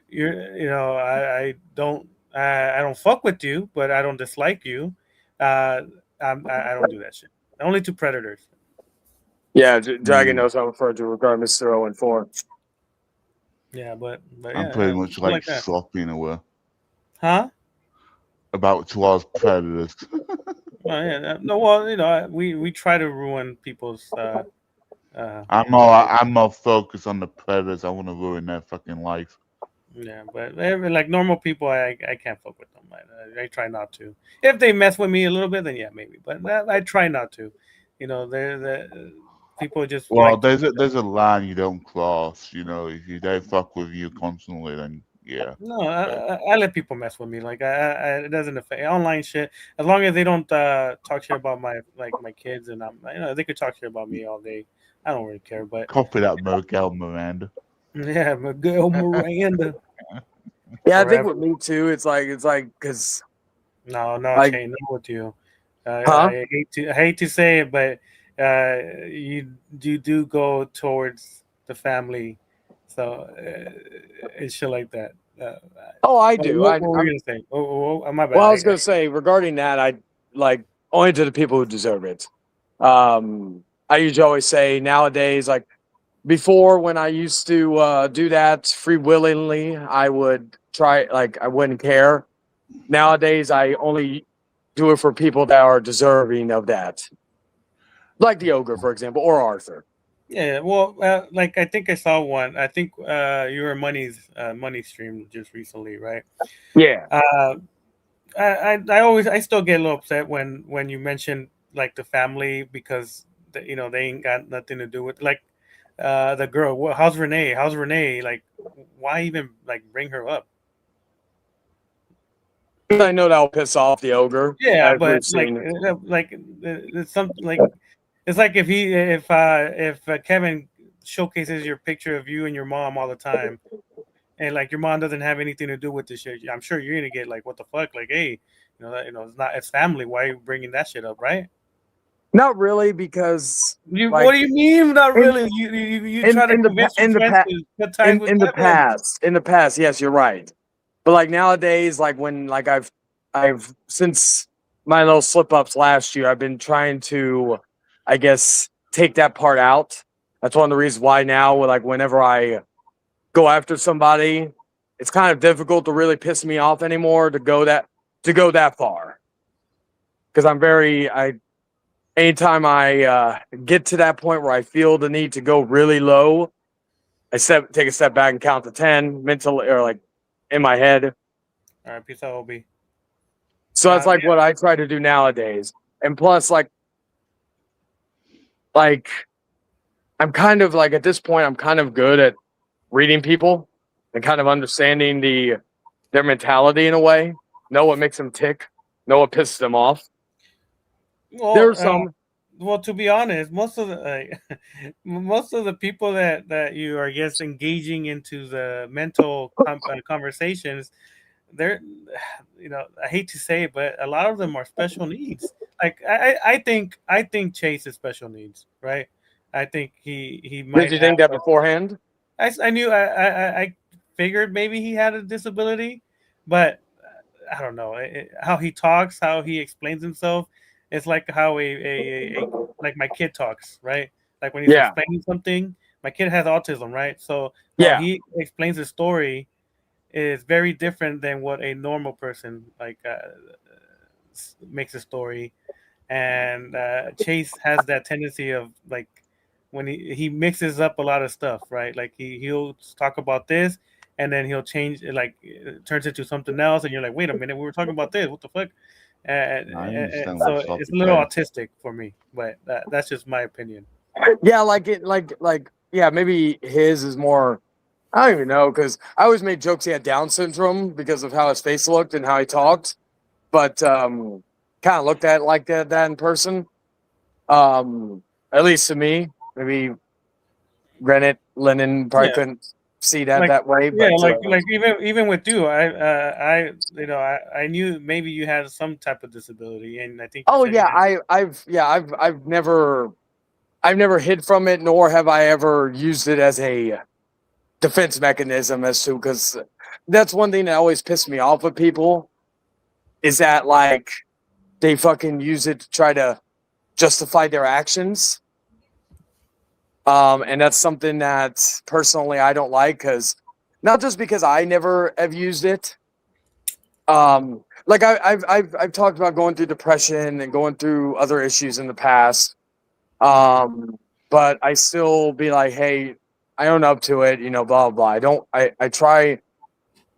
A: you know I don't fuck with you, but I don't dislike you. Uh, I don't do that shit. Only to predators.
C: yeah. Dragon
B: Mm.
C: knows how to refer to regard Mr. 0 and 4.
A: Yeah, but
B: I'm
A: yeah,
B: pretty much
A: people
B: like
A: like that,
B: sloppy in a way
A: huh?
B: about towards predators.
A: Well, yeah, no, well, you know, we try to ruin people's
B: I'm more focused on the predators. I want to ruin their fucking life.
A: yeah, but like normal people, I can't fuck with them. I try not to. If they mess with me a little bit, then yeah, maybe. But I try not to. You know, they're the people just
B: Well,
A: like to.
B: there's a line you don't cross. You know, if you they fuck with you constantly, then yeah.
A: No, I let people mess with me. Like it doesn't affect online shit. As long as they don't talk shit about my kids, and you know they could talk shit about me all day. I don't really care. But
B: Copy that, Miguel Miranda.
A: yeah, Miguel Miranda
C: Yeah, I think
A: forever.
C: with me too. It's like because
A: No,
C: like,
A: Chain, not with you.
C: huh?
A: I hate to say it, but you do go towards the family, so it's shit like that.
C: Oh, I do.
A: What were
C: I'm
A: you gonna say? My bad.
C: Well, I was gonna say regarding that, I like only to the people who deserve it. I usually always say nowadays, like before when I used to do that free willingly, I would try like I wouldn't care. Nowadays, I only do it for people that are deserving of that, like the ogre, for example, or Arthur.
A: Yeah, well, like I think I saw one. I think you were money stream just recently, right?
C: Yeah.
A: Uh, I always I still get a little upset when you mention like the family because you know they ain't got nothing to do with like the girl. Well, how's Renee? How's Renee? Like, why even like bring her up?
C: I know that'll piss off the ogre,
A: Yeah,
C: as
A: but
C: we've seen.
A: it's some like it's like if Kevin showcases your picture of you and your mom all the time, and like your mom doesn't have anything to do with this shit, I'm sure you're gonna get like, what the fuck? Like, hey, it's family. Why are you bringing that shit up, right?
C: Not really, because
A: What
C: like
A: do you mean? Not
C: in
A: really. You try to
C: in the
A: convince your
C: in the
A: friends
C: past.
A: to cut ties with Kevin.
C: In the past, yes, you're right. But like nowadays, like when like I've since my little slip ups last year, I've been trying to, I guess, take that part out. That's one of the reasons why now, like whenever I go after somebody, it's kind of difficult to really piss me off anymore to go that far, because I'm very I anytime I get to that point where I feel the need to go really low, take a step back and count to 10 mentally or like in my head.
A: All right, peace out, Obi.
C: So that's like
A: Yeah,
C: what I try to do nowadays. And plus, like I'm kind of like at this point, I'm kind of good at reading people and kind of understanding their mentality in a way. Know what makes them tick. Know what pisses them off.
A: well,
C: There's some.
A: well, to be honest, most of the most of the people that you are, I guess, engaging into the mental conversations, they're, I hate to say it, but a lot of them are special needs. Like I think Chase is special needs, right? I think he
C: Did
A: might
C: you
A: have.
C: think that beforehand?
A: I knew I figured maybe he had a disability, but I don't know how he talks, how he explains himself. It's like how like my kid talks, right? Like when he's
C: Yeah.
A: explaining something, my kid has autism, right? So how
C: Yeah.
A: he explains a story is very different than what a normal person like makes a story. And Chase has that tendency of like when he mixes up a lot of stuff, right? Like he'll talk about this, and then he'll change it, like it turns into something else, and you're like, wait a minute, we were talking about this. What the fuck?
B: I understand what
A: So it's
B: sloppy
A: a little
B: saying.
A: autistic for me, but that's just my opinion.
C: Yeah, like yeah, maybe his is more. I don't even know, because I always made jokes he had Down syndrome because of how his face looked and how he talked, but kind of looked at it like that in person. At least to me, maybe Granite Lennon probably
A: Yeah,
C: couldn't see that
A: like
C: that way,
A: yeah,
C: but
A: like even with you, I knew maybe you had some type of disability, and I think you
C: oh
A: said you
C: yeah,
A: had.
C: I've never hid from it, nor have I ever used it as a defense mechanism as to because that's one thing that always pissed me off with people is that like they fucking use it to try to justify their actions. And that's something that personally I don't like because not just because I never have used it. Like I've talked about going through depression and going through other issues in the past. But I still be like, hey, I own up to it, you know, blah blah. I try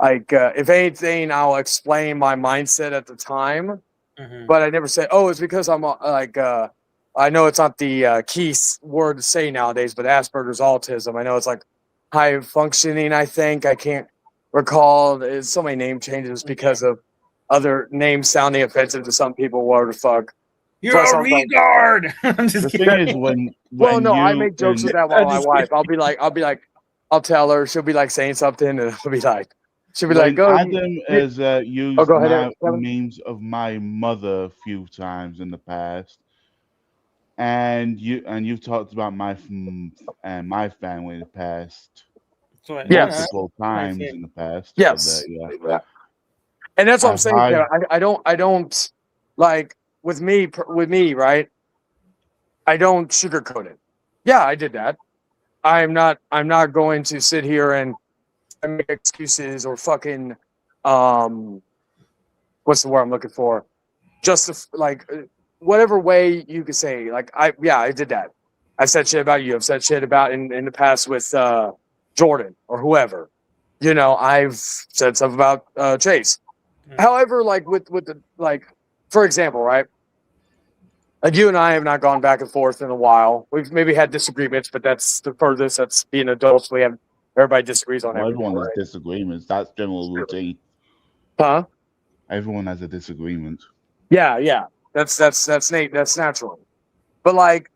C: like if anything, I'll explain my mindset at the time,
A: Mhm.
C: but I never say, oh, it's because I'm like I know it's not the key word to say nowadays, but Asperger's autism. I know it's like high functioning. I think I can't recall. There's so many name changes
A: Yeah.
C: because of other names sounding offensive to some people. What the fuck?
A: You're
C: Plus,
A: a
C: I'm like,
A: regard. I'm just
B: The thing is,
A: kidding.
C: well,
B: when
C: no, I
B: you
C: make jokes with
B: and
C: that
A: I'm
C: with my
A: just
C: wife.
A: kidding.
C: I'll tell her. She'll be like saying something, and I'll be like, she'll be like,
B: when
C: oh,
B: Adam
C: you,
B: has
C: oh,
B: used
C: go ahead,
B: my
C: Kevin.
B: names of my mother a few times in the past, and you've talked about my family in the past
A: So yeah,
C: Yes,
B: multiple
A: I
B: times
A: say.
B: in the past. So that
C: yes,
B: yeah,
C: yeah. And that's what I'm
B: I've
C: saying,
B: had
C: Kevin. I don't like with me, right? I don't sugarcoat it. Yeah, I did that. I'm not going to sit here and make excuses or fucking um what's the word I'm looking for? Just like whatever way you could say. Like I did that. I said shit about you. I've said shit about in the past with Jordan or whoever. You know, I've said stuff about Chase.
A: Mm.
C: However, like with the like, for example, right? Like you and I have not gone back and forth in a while. We've maybe had disagreements, but that's the furthest. That's being adults. We have everybody disagrees on
B: well,
C: everything,
B: everyone has
C: right?
B: disagreements. That's general routine.
C: Huh?
B: Everyone has a disagreement.
C: Yeah, yeah. That's natural. But like,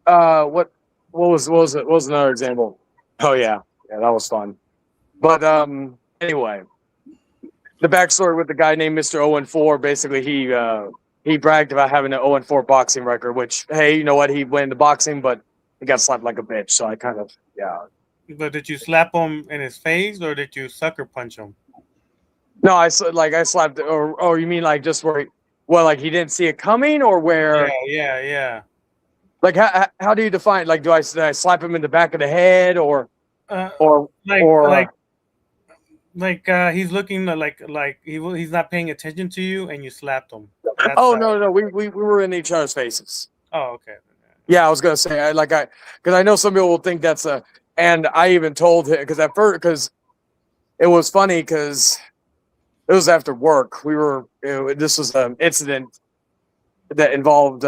C: what was another example? Oh yeah, that was fun. But anyway, the backstory with the guy named Mr. 0-4. Basically, he bragged about having an 0-4 boxing record. Which hey, you know what? He went into boxing, but he got slapped like a bitch. So I kind of yeah.
A: But did you slap him in his face or did you sucker punch him?
C: No, I slapped. Or you mean like just where? Well, like he didn't see it coming, or
A: Yeah,
C: where?
A: yeah, yeah.
C: Like how do you define? Like do I slap him in the back of the head,
A: Uh,
C: or
A: like
C: or
A: like he's looking like he's not paying attention to you and you slapped him. That's
C: oh no, we were in each other's faces.
A: oh okay.
C: Yeah, I was gonna say because I know some people will think that's a, and I even told him because at first because it was funny because it was after work. This was an incident that involved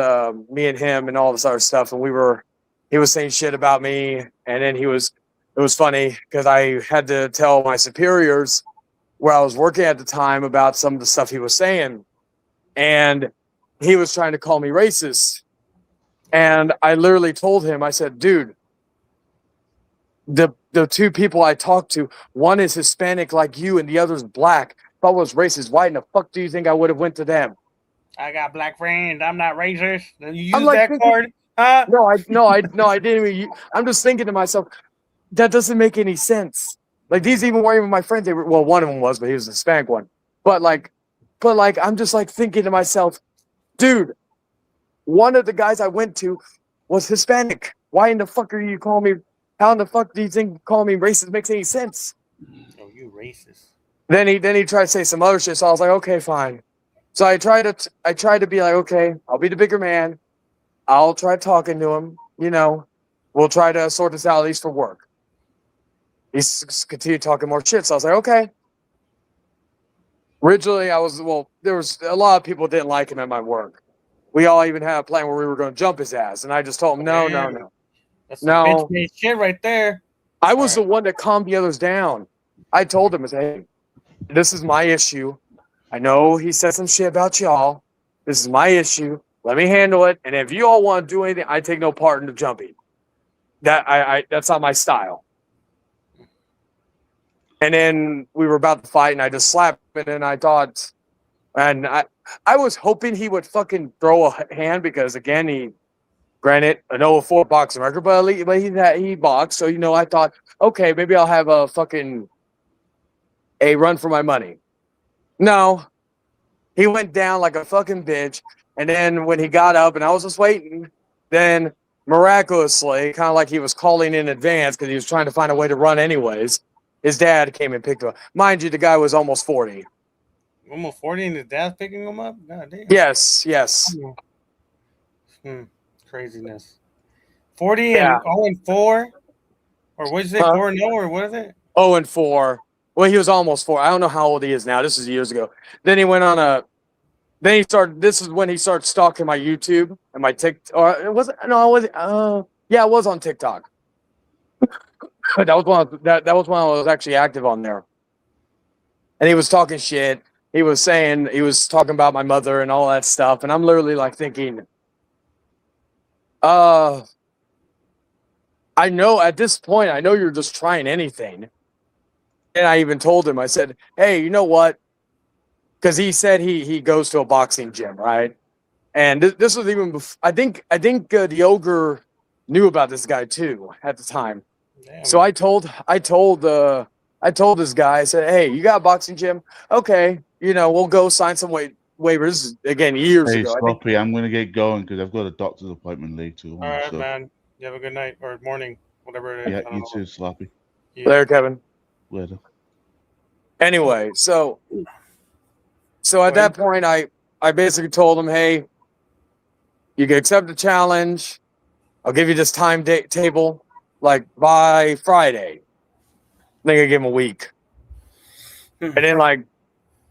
C: me and him and all this other stuff, and he was saying shit about me, and then it was funny because I had to tell my superiors where I was working at the time about some of the stuff he was saying, and he was trying to call me racist. And I literally told him, I said, dude, the two people I talked to, one is Hispanic like you and the other's black. If I was racist, why in the fuck do you think I would have went to them?
A: I got black friends. I'm not racist. You
C: I'm
A: use
C: like
A: that
C: thinking,
A: card, huh?
C: no, I didn't even. I'm just thinking to myself, that doesn't make any sense. Like these even weren't even my friends. They were well, one of them was, but he was the Hispanic one. But like, I'm just like thinking to myself, dude, one of the guys I went to was Hispanic. Why in the fuck are you calling me? How in the fuck do you think calling me racist makes any sense?
A: Oh, you racist.
C: Then he tried to say some other shit. So I was like, okay, fine. So I tried to be like, okay, I'll be the bigger man. I'll try talking to him. You know, we'll try to sort this out at least for work. He's continued talking more shit. So I was like, okay. Originally, there was a lot of people didn't like him at my work. We all even had a plan where we were going to jump his ass, and I just told him,
A: Damn, that's some bitch
C: no.
A: made shit right there.
C: I
A: All
C: was
A: right.
C: the one that calmed the others down. I told him, hey, this is my issue. I know he said some shit about y'all. This is my issue. Let me handle it. And if you all want to do anything, I take no part in the jumping. That's not my style. And then we were about to fight, and I just slapped it, and I thought, and I was hoping he would fucking throw a hand because, again, granted, an 0-4 boxing record, but he boxed, so, I thought, okay, maybe I'll have a run for my money. No, he went down like a fucking bitch, and then when he got up, and I was just waiting, then miraculously, kind of like he was calling in advance because he was trying to find a way to run anyways, his dad came and picked him up. Mind you, the guy was almost 40.
A: Almost 40 and his dad's picking him up? God damn.
C: Yes.
A: Craziness. 40 and 0-4? Or what did you say, 4-0, or what is it?
C: 0-4. Well, he was almost 4. I don't know how old he is now. This is years ago. Then he went on this is when he started stalking my YouTube and my TikTok. Or it wasn't, no, it wasn't. Yeah, it was on TikTok. that was when I was actually active on there. And he was talking shit. He was talking about my mother and all that stuff. And I'm literally like thinking, I know at this point, I know you're just trying anything. And I even told him, I said, hey, you know what? Because he said he goes to a boxing gym, right? And this was even before, I think the ogre knew about this guy too at the time. Damn. So I told this guy, I said, hey, you got a boxing gym? Okay, we'll go sign some waivers again years ago.
B: Sloppy, I'm going to get going because I've got a doctor's appointment later.
A: All right, man. You have a good night or morning, whatever it is.
B: Yeah, you too, Sloppy.
C: Yeah. Later, Kevin.
B: Later.
C: Anyway, so at that point, I basically told him, hey, you can accept the challenge. I'll give you this table, like, by Friday. I think I gave him a week. And then, like,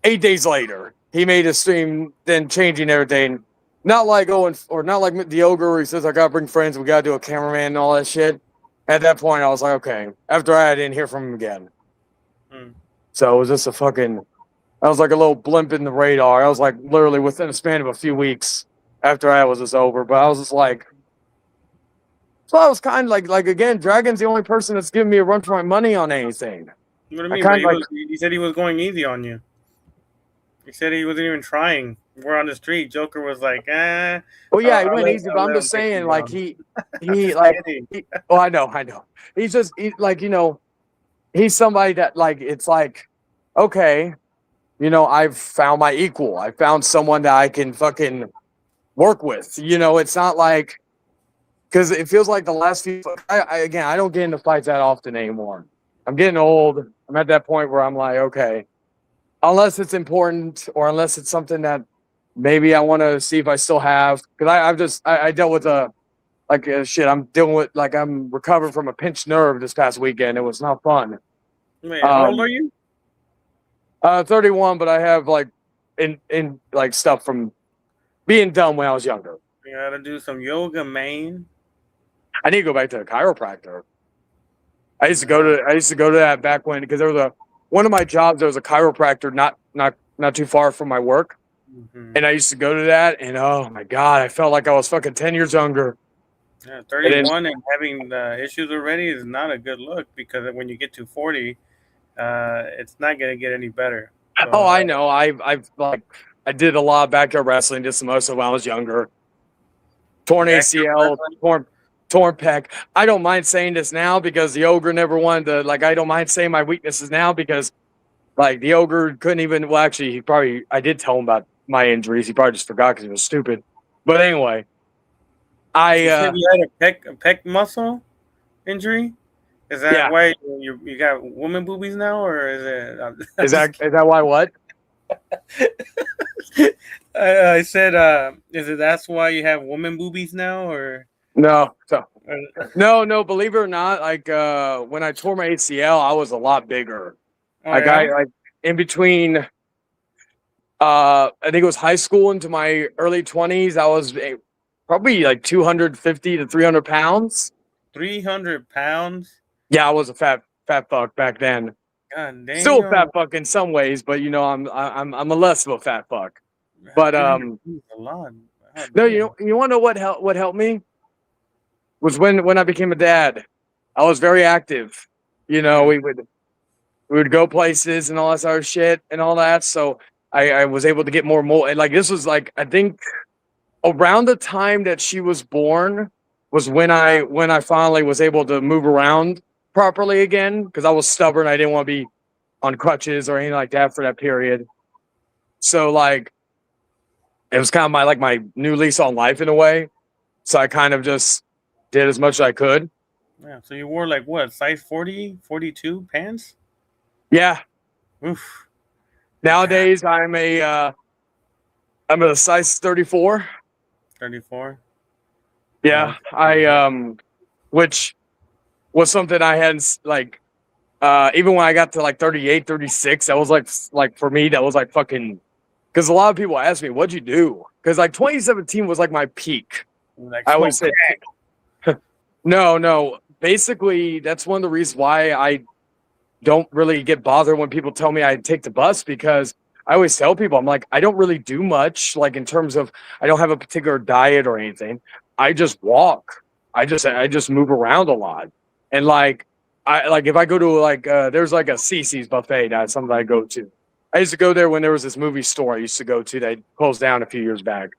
C: 8 days later, he made a stream, then changing everything. Not like not like the ogre where he says, I got to bring friends, we got to do a cameraman and all that shit. At that point, I was like, okay. After I didn't hear from him again. So it was just I was like a little blimp in the radar. I was like literally within a span of a few weeks after I was just over. But I was just like, so I was kind of like again, Dragon's the only person that's giving me a run for my money on anything.
A: What do you mean? He said he was going easy on you. He said he wasn't even trying. We're on the street. Joker was like, eh.
C: Well, yeah, he went easy, but I'm just saying, like, he like, I know. He's just, he's somebody that, like, it's like, okay, I've found my equal. I found someone that I can fucking work with. It's not like, because it feels like the last few, I don't get into fights that often anymore. I'm getting old. I'm at that point where I'm like, okay, unless it's important or unless it's something that maybe I want to see if I still have, because I dealt with shit. I'm dealing with, like, I'm recovering from a pinched nerve this past weekend. It was not fun.
A: Wait, how old are you?
C: 31, but I have like in like stuff from being dumb when I was younger.
A: You gotta do some yoga, man.
C: I need to go back to a chiropractor. I used to go to that back when, because there was one of my jobs, there was a chiropractor not too far from my work. Mm-hmm. And I used to go to that, and oh my God, I felt like I was fucking 10 years younger.
A: Yeah, 31 and having issues already is not a good look, because when you get to 40, it's not going to get any better. So,
C: I know. I did a lot of backyard wrestling, did some most of when I was younger. Torn ACL, torn pec. I don't mind saying this now because the ogre never wanted to, like, I don't mind saying my weaknesses now because, like, the ogre couldn't even, well, actually, I did tell him about my injuries. He probably just forgot because he was stupid. But anyway,
A: you said you had a pec muscle injury? Is that why you got woman boobies now, or is it?
C: Is that why what?
A: I said, is it that's why you have woman boobies now, or
C: no? No. Believe it or not, like when I tore my ACL, I was a lot bigger. I like in between. I think it was high school into my early 20s. I was probably like 250 to 300 pounds.
A: 300 pounds. Yeah,
C: I was a fat fuck back then.
A: God damn.
C: Still a fat fuck in some ways, but I'm a less of a fat fuck. But
A: a lot.
C: No, you want to know what helped me was when I became a dad. I was very active. You know, we would go places and all that sort of shit and all that. So I was able to get more. Like this was like I think around the time that she was born was when I finally was able to move around properly again because I was stubborn. I didn't want to be on crutches or anything like that for that period. So like it was kind of my new lease on life in a way. So I kind of just did as much as I could.
A: Yeah. So you wore like what, size 40, 42 pants?
C: Yeah.
A: Oof.
C: Nowadays I'm a size 34.
A: 34.
C: Yeah. Which was something I hadn't like even when I got to like 38, 36, that was like for me, that was like fucking because a lot of people ask me, what'd you do? Because like 2017 was like my peak.
A: Like
C: I always said no. Basically, that's one of the reasons why I don't really get bothered when people tell me I take the bus because I always tell people, I'm like, I don't really do much, like in terms of I don't have a particular diet or anything. I just walk. I just move around a lot. And like if I go to like there's like a Cece's buffet, that's something I go to. I used to go there when there was this movie store I used to go to that closed down a few years back.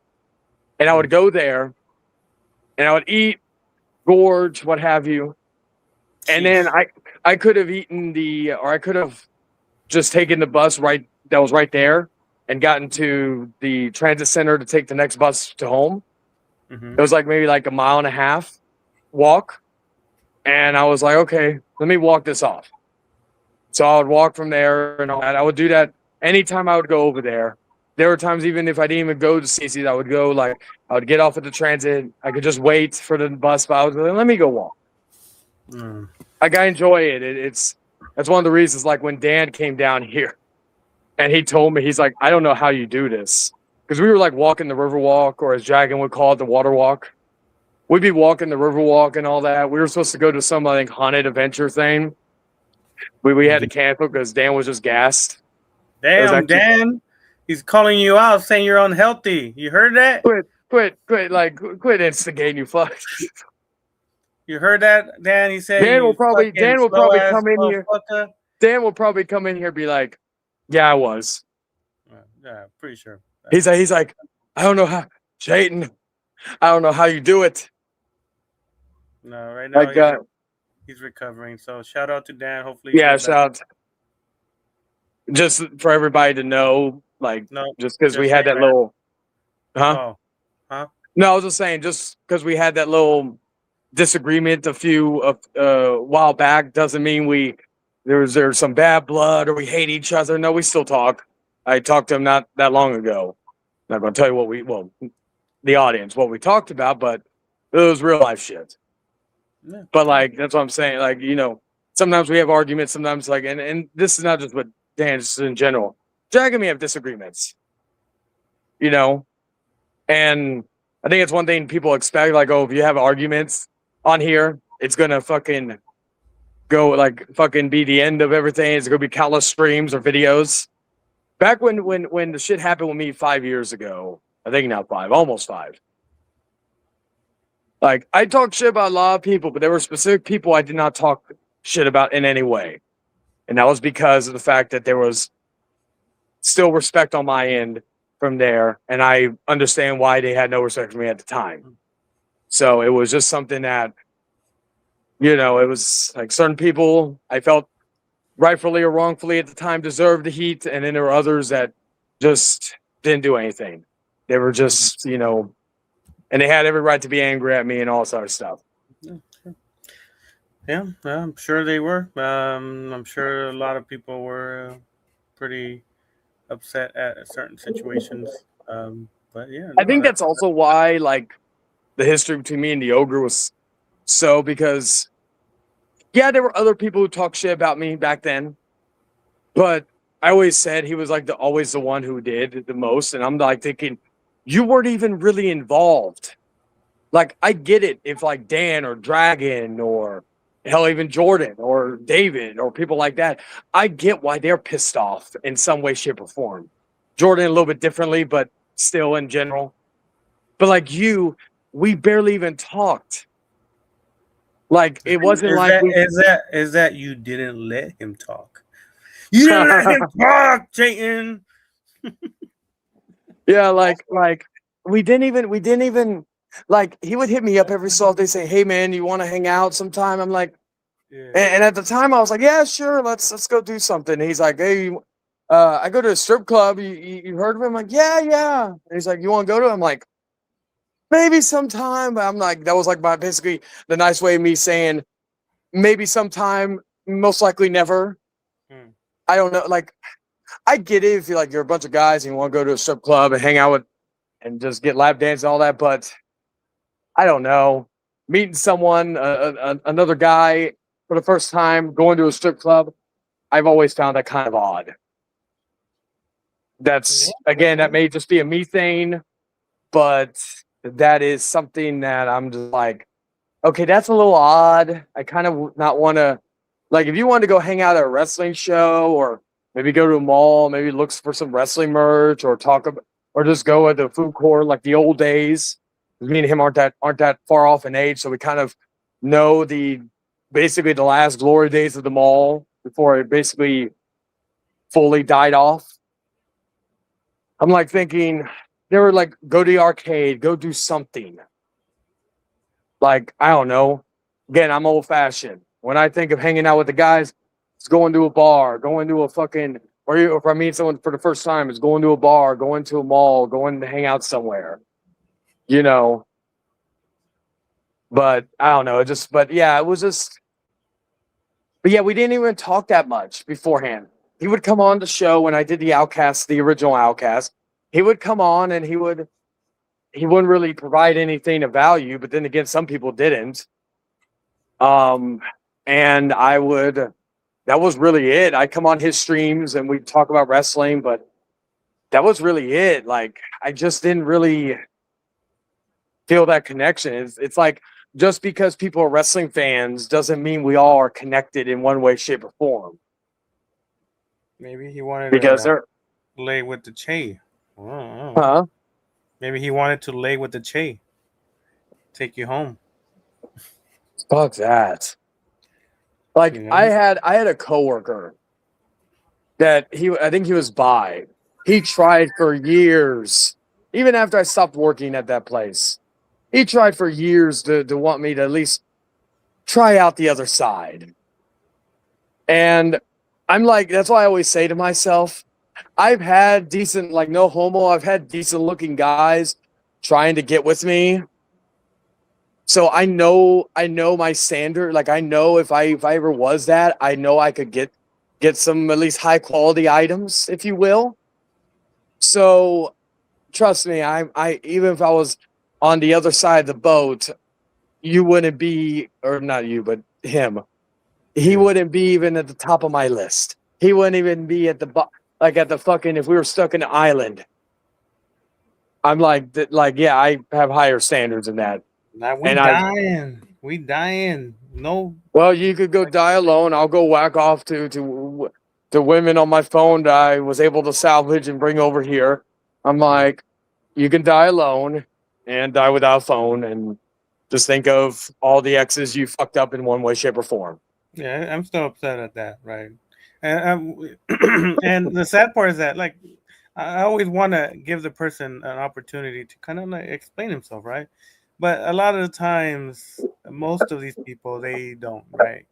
C: And I would go there and I would eat, gorge, what have you. And then I could have I could have just taken the bus that was right there and gotten to the transit center to take the next bus to home.
A: Mm-hmm.
C: It was like maybe like a mile and a half walk. And I was like, okay, let me walk this off. So I would walk from there and all that. I would do that anytime I would go over there. There were times even if I didn't even go to Cece's, I would go I would get off at the transit. I could just wait for the bus, but I was like, let me go walk. Like I enjoy it. That's one of the reasons. Like when Dan came down here, and he told me he's like, I don't know how you do this because we were like walking the river walk, or as Dragon would call it, the water walk. We'd be walking the river walk and all that. We were supposed to go to some I think haunted adventure thing. We had to cancel because Dan was just gassed.
A: Damn, Dan, he's calling you out, saying you're unhealthy. You heard that?
C: Quit instigating, you fuck.
A: You heard that, Dan? He said
C: Dan will probably come in here. Dan will probably come in here and be like, yeah, I was.
A: Yeah, pretty sure.
C: He's like, I don't know how, Jayton, I don't know how you do it.
A: No, right now he's recovering. So shout out to Dan. Hopefully,
C: shout out. Just for everybody to know, just because we had that little, huh?
A: Oh, huh?
C: No, I was just saying, just because we had that little disagreement a while back doesn't mean there's some bad blood or we hate each other. No, we still talk. I talked to him not that long ago. I'm not going to tell you the audience, what we talked about, but it was real life shit. Yeah. But that's what I'm saying. Sometimes we have arguments, sometimes and this is not just with Dan, just in general. Jack and me have disagreements, and I think it's one thing people expect, if you have arguments on here, it's going to fucking go fucking be the end of everything. It's going to be countless streams or videos. Back when the shit happened with me 5 years ago, I think now almost 5. I talked shit about a lot of people, but there were specific people I did not talk shit about in any way. And that was because of the fact that there was still respect on my end from there. And I understand why they had no respect for me at the time. So it was just something that, it was certain people I felt rightfully or wrongfully at the time deserved the heat. And then there were others that just didn't do anything. They were just, and they had every right to be angry at me and all sort of stuff.
A: Yeah, I'm sure they were. I'm sure a lot of people were pretty upset at certain situations. But yeah,
C: I think that's also why, the history between me and the ogre was so because, yeah, there were other people who talked shit about me back then, but I always said he was always the one who did the most, and I'm thinking, you weren't even really involved. I get it if Dan or Dragon or hell, even Jordan or David or people like that, I get why they're pissed off in some way, shape, or form. Jordan a little bit differently, but still in general. But like you, we barely even talked. Like it wasn't
A: Is
C: like
A: that
C: we.
A: is that you didn't let him talk? You didn't let him talk, Jayton.
C: Yeah, like we didn't even like he would hit me up every so often say, "Hey man, you want to hang out sometime?" I'm like,
A: Yeah.
C: and at the time I was like, "Yeah, sure, let's go do something." And he's like, "Hey, I go to a strip club. You heard of him?" I'm like, "Yeah, yeah." And he's like, "You want to go to?" I'm like, "Maybe sometime." But I'm like, that was like my basically the nice way of me saying maybe sometime, most likely never.
A: Hmm.
C: I don't know. Like I get it if you're a bunch of guys and you want to go to a strip club and hang out with and just get lap dance and all that, but I don't know. Meeting someone, another guy for the first time, going to a strip club, I've always found that kind of odd.
A: Yeah.
C: That's again, that may just be a me thing, but that is something that I'm just like, okay, that's a little odd. I kind of not want to, like, if you want to go hang out at a wrestling show or maybe go to a mall, maybe look for some wrestling merch or talk about, or just go at the food court like the old days. Me and him aren't that far off in age, so we kind of know the basically the last glory days of the mall before it basically fully died off. I'm like thinking they were like, go to the arcade, go do something. Like, I don't know. Again, I'm old fashioned. When I think of hanging out with the guys, it's going to a bar, going to a fucking, or if I meet someone for the first time, it's going to a bar, going to a mall, going to hang out somewhere, you know. But I don't know. But yeah, it was just, but yeah, we didn't even talk that much beforehand. He would come on the show when I did the Outcast, the original Outcast. He would come on and he wouldn't really provide anything of value, but then again, some people didn't. Um, and I would, that was really it. I'd come on his streams and we'd talk about wrestling, but that was really it. Like, I just didn't really feel that connection. It's like just because people are wrestling fans doesn't mean we all are connected in one way, shape, or form.
A: Maybe he wanted
C: Because
A: to
C: they're,
A: lay with the Che. I don't know.
C: huh?
A: Maybe he wanted to lay with the Che. Take you home.
C: Fuck that.
A: You
C: Like
A: know.
C: I had a coworker that I think he was bi. He tried for years, even after I stopped working at that place. He tried for years to want me to at least try out the other side. And I'm like, that's why I always say to myself, I've had decent, like no homo, I've had decent looking guys trying to get with me. So I know my standard. Like I know if I ever was that, I know I could get some at least high quality items, if you will. So trust me, I even if I was on the other side of the boat, you wouldn't be, or not you, but him. He
A: Yeah.
C: wouldn't be even at the top of my list. He wouldn't even be at like at the fucking if we were stuck in an island. I'm like yeah, I have higher standards than that.
A: Now we
C: And I
A: dying. We dying. No.
C: well, you could go die alone. I'll go whack off to women on my phone that I was able to salvage and bring over here. I'm like, you can die alone and die without a phone and just think of all the exes you fucked up in one way, shape, or form.
A: Yeah, I'm still upset at that. Right. And and the sad part is that like I always want to give the person an opportunity to kind of like explain himself, right? But a lot of the times, most of these people they don't, right?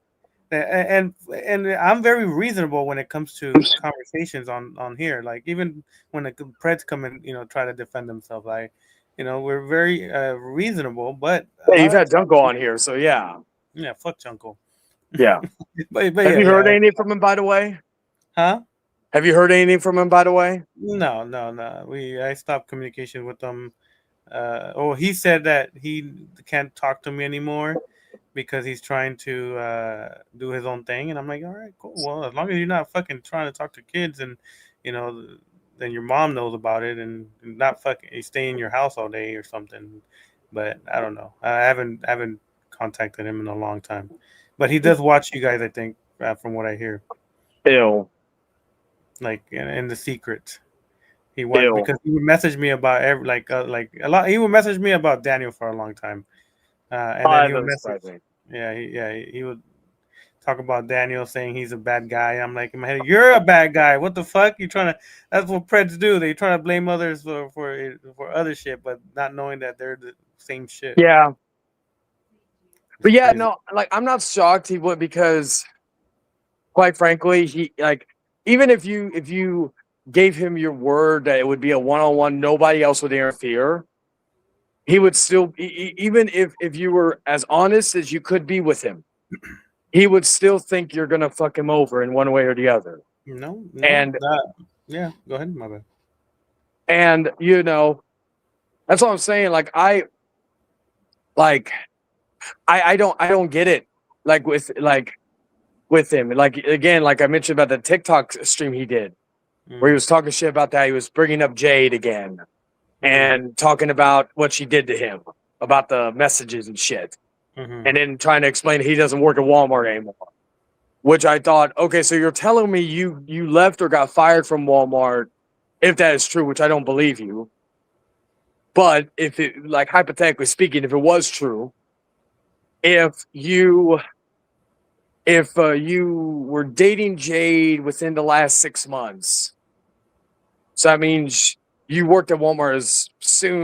A: And I'm very reasonable when it comes to conversations on here. Like even when the Preds come and try to defend themselves, like we're very reasonable. But a
C: Hey,
A: lot
C: you've
A: of
C: had Junko on here, so yeah.
A: yeah, fuck Junko.
C: Yeah.
A: But
C: Have
A: yeah,
C: you heard
A: yeah,
C: anything from him, by the way?
A: huh?
C: Have you heard anything from him, by the way?
A: No, no, no. I stopped communication with them. Oh, he said that he can't talk to me anymore because he's trying to do his own thing, and I'm like, all right, cool. Well, as long as you're not fucking trying to talk to kids, and you know, then your mom knows about it, and not fucking stay in your house all day or something. But I don't know. I haven't contacted him in a long time, but he does watch you guys. I think from what I hear,
C: Ew.
A: like in the secret. He was
C: Ew.
A: because he would message me about like a lot. He would message me about Daniel for a long time, and then he would
C: That's
A: message.
C: surprising.
A: He would talk about Daniel saying he's a bad guy. I'm like in my head, you're a bad guy. What the fuck? You trying to? That's what Preds do. They try to blame others for other shit, but not knowing that they're the same shit.
C: Yeah. But
A: It's
C: yeah,
A: crazy.
C: no, like I'm not shocked he would, because quite frankly, he like, even if you gave him your word that it would be a one-on-one, nobody else would interfere, he would still, even if you were as honest as you could be with him, he would still think you're gonna fuck him over in one way or the other.
A: No,
C: And
A: yeah. Go ahead, my bad.
C: and that's what I'm saying. Like I don't get it. Like with him, like again, like I mentioned about the TikTok stream he did, where he was talking shit about that. He was bringing up Jade again and talking about what she did to him, about the messages and shit, and then trying to explain he doesn't work at Walmart anymore. Which I thought, okay, so you're telling me you left or got fired from Walmart, if that is true, which I don't believe you. But if it, like hypothetically speaking, if it was true, if you were dating Jade within the last 6 months, so that means you worked at Walmart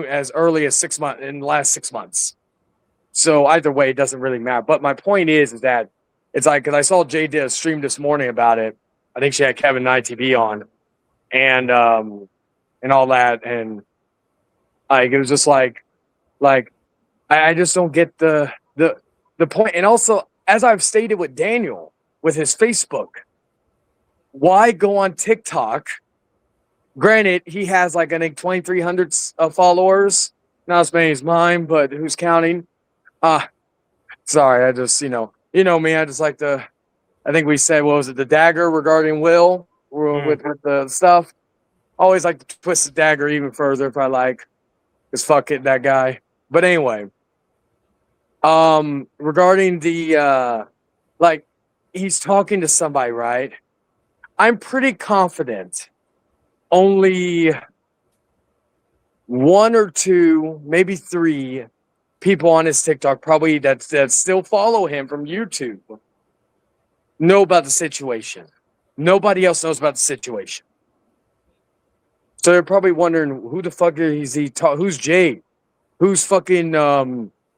C: as early as 6 months in the last 6 months. So either way, it doesn't really matter. But my point is that it's like, because I saw Jade did a stream this morning about it. I think she had Kevin and ITV on, and all that, and like it was just like I just don't get the point. And also, as I've stated with Daniel with his Facebook, why go on TikTok? Granted, he has like I think 2,300 followers, not as many as mine, but who's counting? Sorry, I just me. I just like to. I think we said, what was it, the dagger regarding Will with the stuff. Always like to twist the dagger even further if I like, because fuck it, that guy. But anyway, regarding the like, he's talking to somebody, right? I'm pretty confident only one or two, maybe three people on his TikTok probably that still follow him from YouTube know about the situation. Nobody else knows about the situation. So they're probably wondering who the fuck is he? Who's Jade? Who's fucking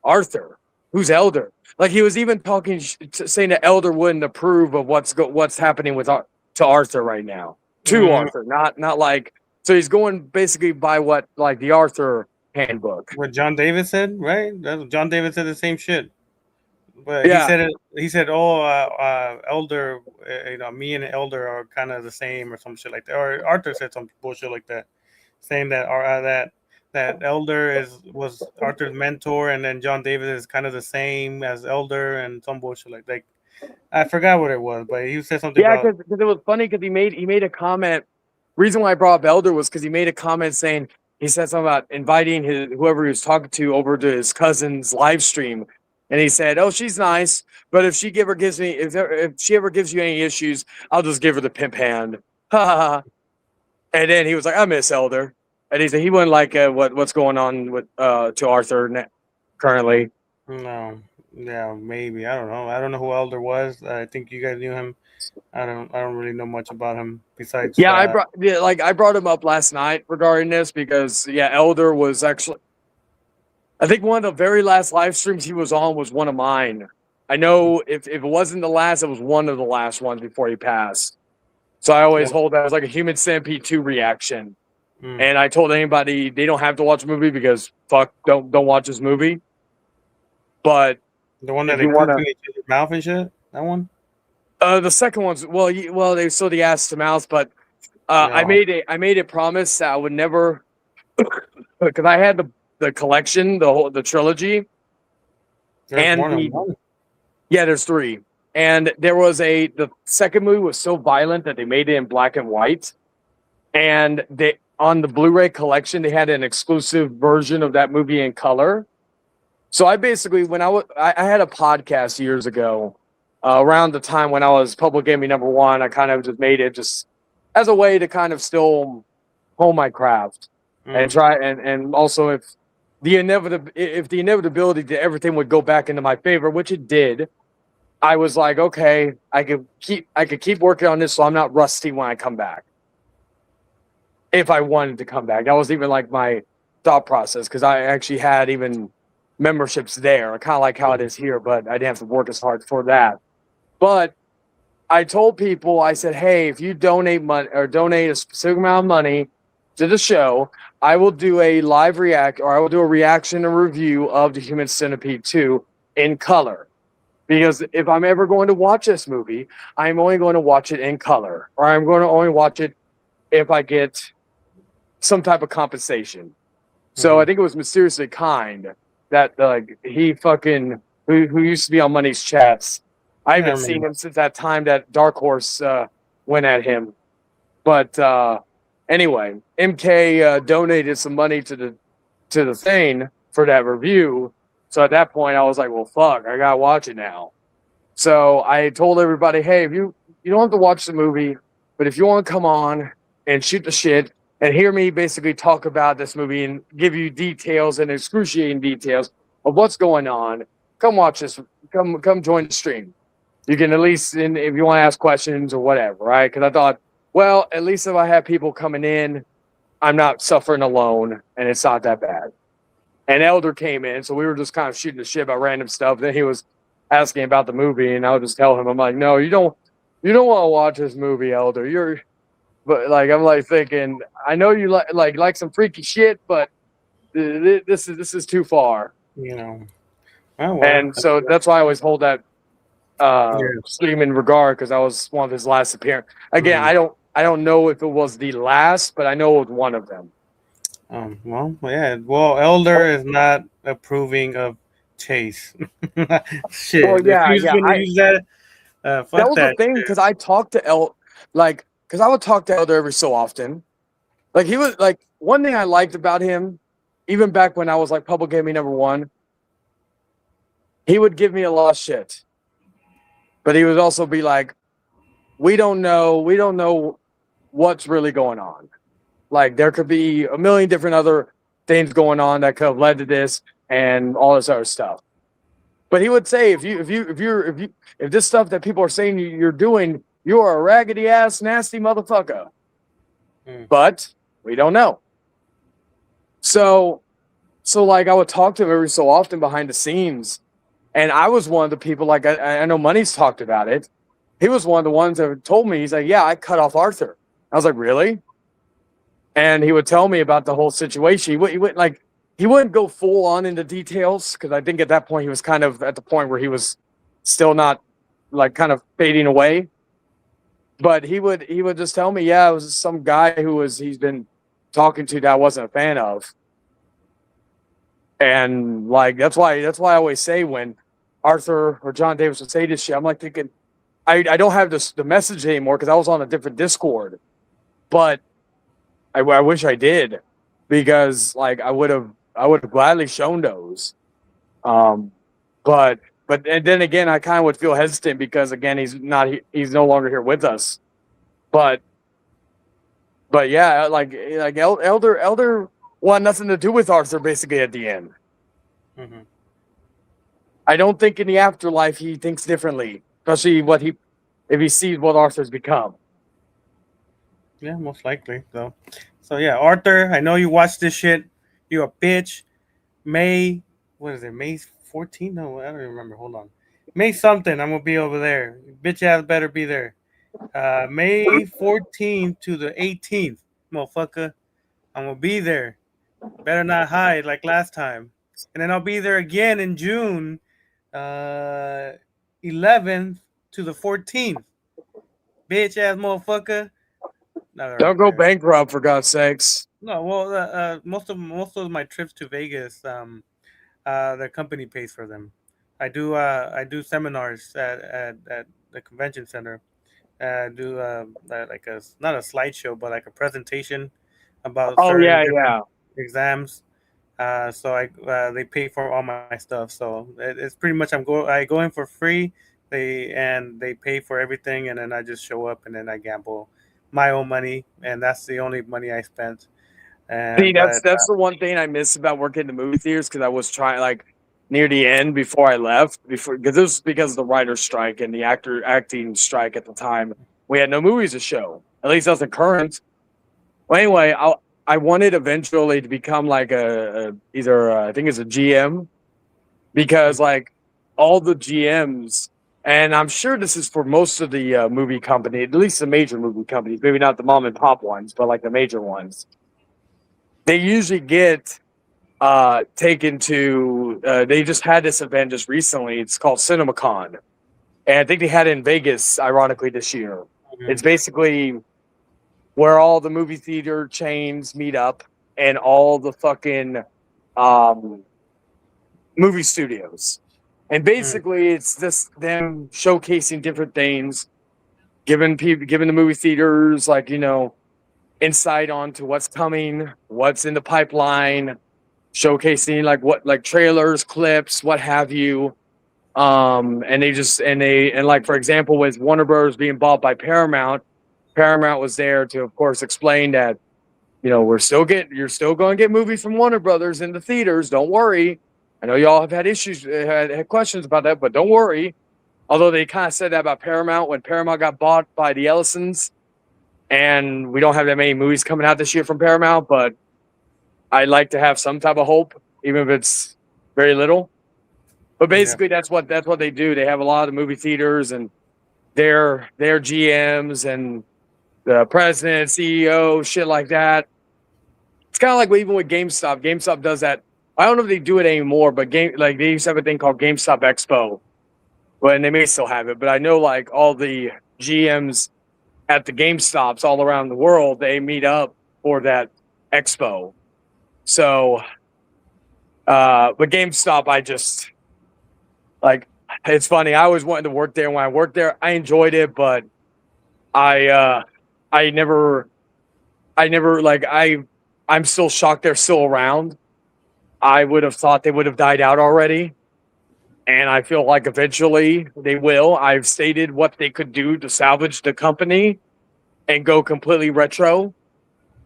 C: Arthur? Who's Elder? Like he was even talking, saying that Elder wouldn't approve of what's happening with to Arthur right now. To Arthur, not like. So he's going basically by what like the Arthur handbook.
A: What John David said, right? John David said the same shit. But
C: Yeah.
A: he said, "Oh, Elder, me and Elder are kind of the same, or some shit like that." Or Arthur said some bullshit like that, saying that that Elder was Arthur's mentor, and then John David is kind of the same as Elder, and some bullshit like I forgot what it was, but he said something about.
C: Because it was funny because he made a comment. Reason why I brought up Elder was because he made a comment saying he said something about inviting whoever he was talking to over to his cousin's live stream. And he said, "Oh, she's nice, but if she ever gives you any issues, I'll just give her the pimp hand." And then he was like, "I miss Elder," and he said he wouldn't like what's going on with to Arthur currently.
A: No, yeah, maybe I don't know. I don't know who Elder was. I think you guys knew him. I don't really know much about him besides.
C: Yeah, I brought him up last night regarding this because Elder was actually. I think one of the very last live streams he was on was one of mine. I know if it wasn't the last, it was one of the last ones before he passed. So I always hold that as like a Human Centipede 2 reaction. And I told anybody they don't have to watch the movie because fuck, don't watch this movie. But
A: the one that they put in your mouth and shit, that one.
C: The second one's they still the ass to mouth, but I made a promise that I would never, because I had the collection, the trilogy.
A: There's more than one.
C: Yeah, there's 3. And there was the second movie was so violent that they made it in black and white. And on the Blu-ray collection, they had an exclusive version of that movie in color. So I basically, when I had a podcast years ago, around the time when I was Public Enemy #1, I kind of just made it just as a way to kind of still hone my craft and try and also if the inevitability that everything would go back into my favor, which it did, I was like, okay, I could keep working on this so I'm not rusty when I come back. If I wanted to come back, that was even like my thought process because I actually had even memberships there, kind of like how it is here, but I didn't have to work as hard for that. But I told people, I said, hey, if you donate money or donate a specific amount of money to the show, I will do a live react or I will do a reaction and review of the Human Centipede 2 in color. Because if I'm ever going to watch this movie, I'm only going to watch it in color, or I'm going to only watch it if I get some type of compensation. So I think it was Mysteriously Kind that he fucking who used to be on Money's chats. I haven't seen him since that time that Dark Horse went at him. But anyway, MK donated some money to the thing for that review. So at that point, I was like, well, fuck, I gotta watch it now. So I told everybody, hey, if you don't have to watch the movie, but if you want to come on and shoot the shit and hear me basically talk about this movie and give you details and excruciating details of what's going on, come watch this. Come join the stream. You can at least, if you want to ask questions or whatever, right? Because I thought, well, at least if I have people coming in, I'm not suffering alone, and it's not that bad. And Elder came in, so we were just kind of shooting the shit about random stuff. Then he was asking about the movie, and I would just tell him, I'm like, no, you don't want to watch this movie, Elder. But like, I'm like thinking, I know you like some freaky shit, but this is too far.
A: Oh, well,
C: and so that's why I always hold that stream in regard because I was one of his last appearance. Again, I don't know if it was the last, but I know it was one of them.
A: Well, Elder is not approving of Chase. Shit.
C: Well, yeah,
A: if he's gonna use that, fuck
C: that was the thing because I talked to because I would talk to Elder every so often. Like he was like one thing I liked about him, even back when I was like Public Enemy #1, he would give me a lot of shit. But he would also be like, we don't know what's really going on. Like there could be a million different other things going on that could have led to this and all this other stuff. But he would say, if this stuff that people are saying you're doing, you are a raggedy ass nasty motherfucker. But we don't know. So like I would talk to him every so often behind the scenes. And I was one of the people, like I know Money's talked about it. He was one of the ones that told me, he's like, yeah, I cut off Arthur. I was like, really? And he would tell me about the whole situation. He wouldn't go full on into details because I think at that point he was kind of at the point where he was still not like kind of fading away. But he would just tell me, yeah, it was some guy he's been talking to that I wasn't a fan of. And like that's why I always say when Arthur or John Davis would say this shit, I'm like thinking, I don't have the message anymore because I was on a different Discord, but I wish I did because like I would have gladly shown those. But and then again, I kind of would feel hesitant because again, he's no longer here with us. But yeah, like Elder wanted nothing to do with Arthur basically at the end.
A: Mm-hmm.
C: I don't think in the afterlife he thinks differently, especially if he sees what Arthur's become.
A: Yeah, most likely. So yeah, Arthur, I know you watched this shit. You a bitch. May 14th? No, I don't even remember. Hold on. May something. I'm gonna be over there. Bitch ass better be there. May 14th to the 18th, motherfucker. I'm gonna be there. Better not hide like last time. And then I'll be there again in June 11th to the 14th. Bitch ass motherfucker.
C: Don't go bankrupt for God's sakes.
A: No, well, most of my trips to Vegas, the company pays for them. I do seminars at the convention center. Do like not a slideshow, but like a presentation about certain exams. So they pay for all my stuff. So it's pretty much I go in for free. They pay for everything, and then I just show up and then I gamble my own money, and that's the only money I spent.
C: See,
A: And
C: that's
A: but
C: that's the one thing I miss about working in the movie theaters because I was trying like near the end before I left before because this was because of the writer's strike and the acting strike at the time. We had no movies to show. At least that's the current. Well, anyway, I wanted eventually to become like a either I think it's a GM because like all the GMs, and I'm sure this is for most of the movie company, at least the major movie companies, maybe not the mom and pop ones, but like the major ones. They usually get taken to. They just had this event just recently. It's called CinemaCon, and I think they had it in Vegas, ironically, this year. It's basically where all the movie theater chains meet up and all the fucking um, movie studios. And basically, it's just them showcasing different things, giving the movie theaters like insight onto what's coming, what's in the pipeline, showcasing like trailers, clips, what have you. And like for example, with Warner Bros. Being bought by Paramount, Paramount was there to, of course, explain that you're still going to get movies from Warner Brothers in the theaters. Don't worry. I know y'all have had issues, had questions about that, but don't worry. Although they kind of said that about Paramount when Paramount got bought by the Ellisons, and we don't have that many movies coming out this year from Paramount, but I like to have some type of hope, even if it's very little. But basically, that's what they do. They have a lot of movie theaters and their GMs and the president, CEO, shit like that. It's kind of like even with GameStop. GameStop does that. I don't know if they do it anymore, but they used to have a thing called GameStop Expo. Well, and they may still have it, but I know like all the GMs at the GameStops all around the world, they meet up for that expo. So, but GameStop, I just like. It's funny. I always wanted to work there. When I worked there, I enjoyed it, but I never like I'm still shocked they're still around. I would have thought they would have died out already. And I feel like eventually they will. I've stated what they could do to salvage the company and go completely retro.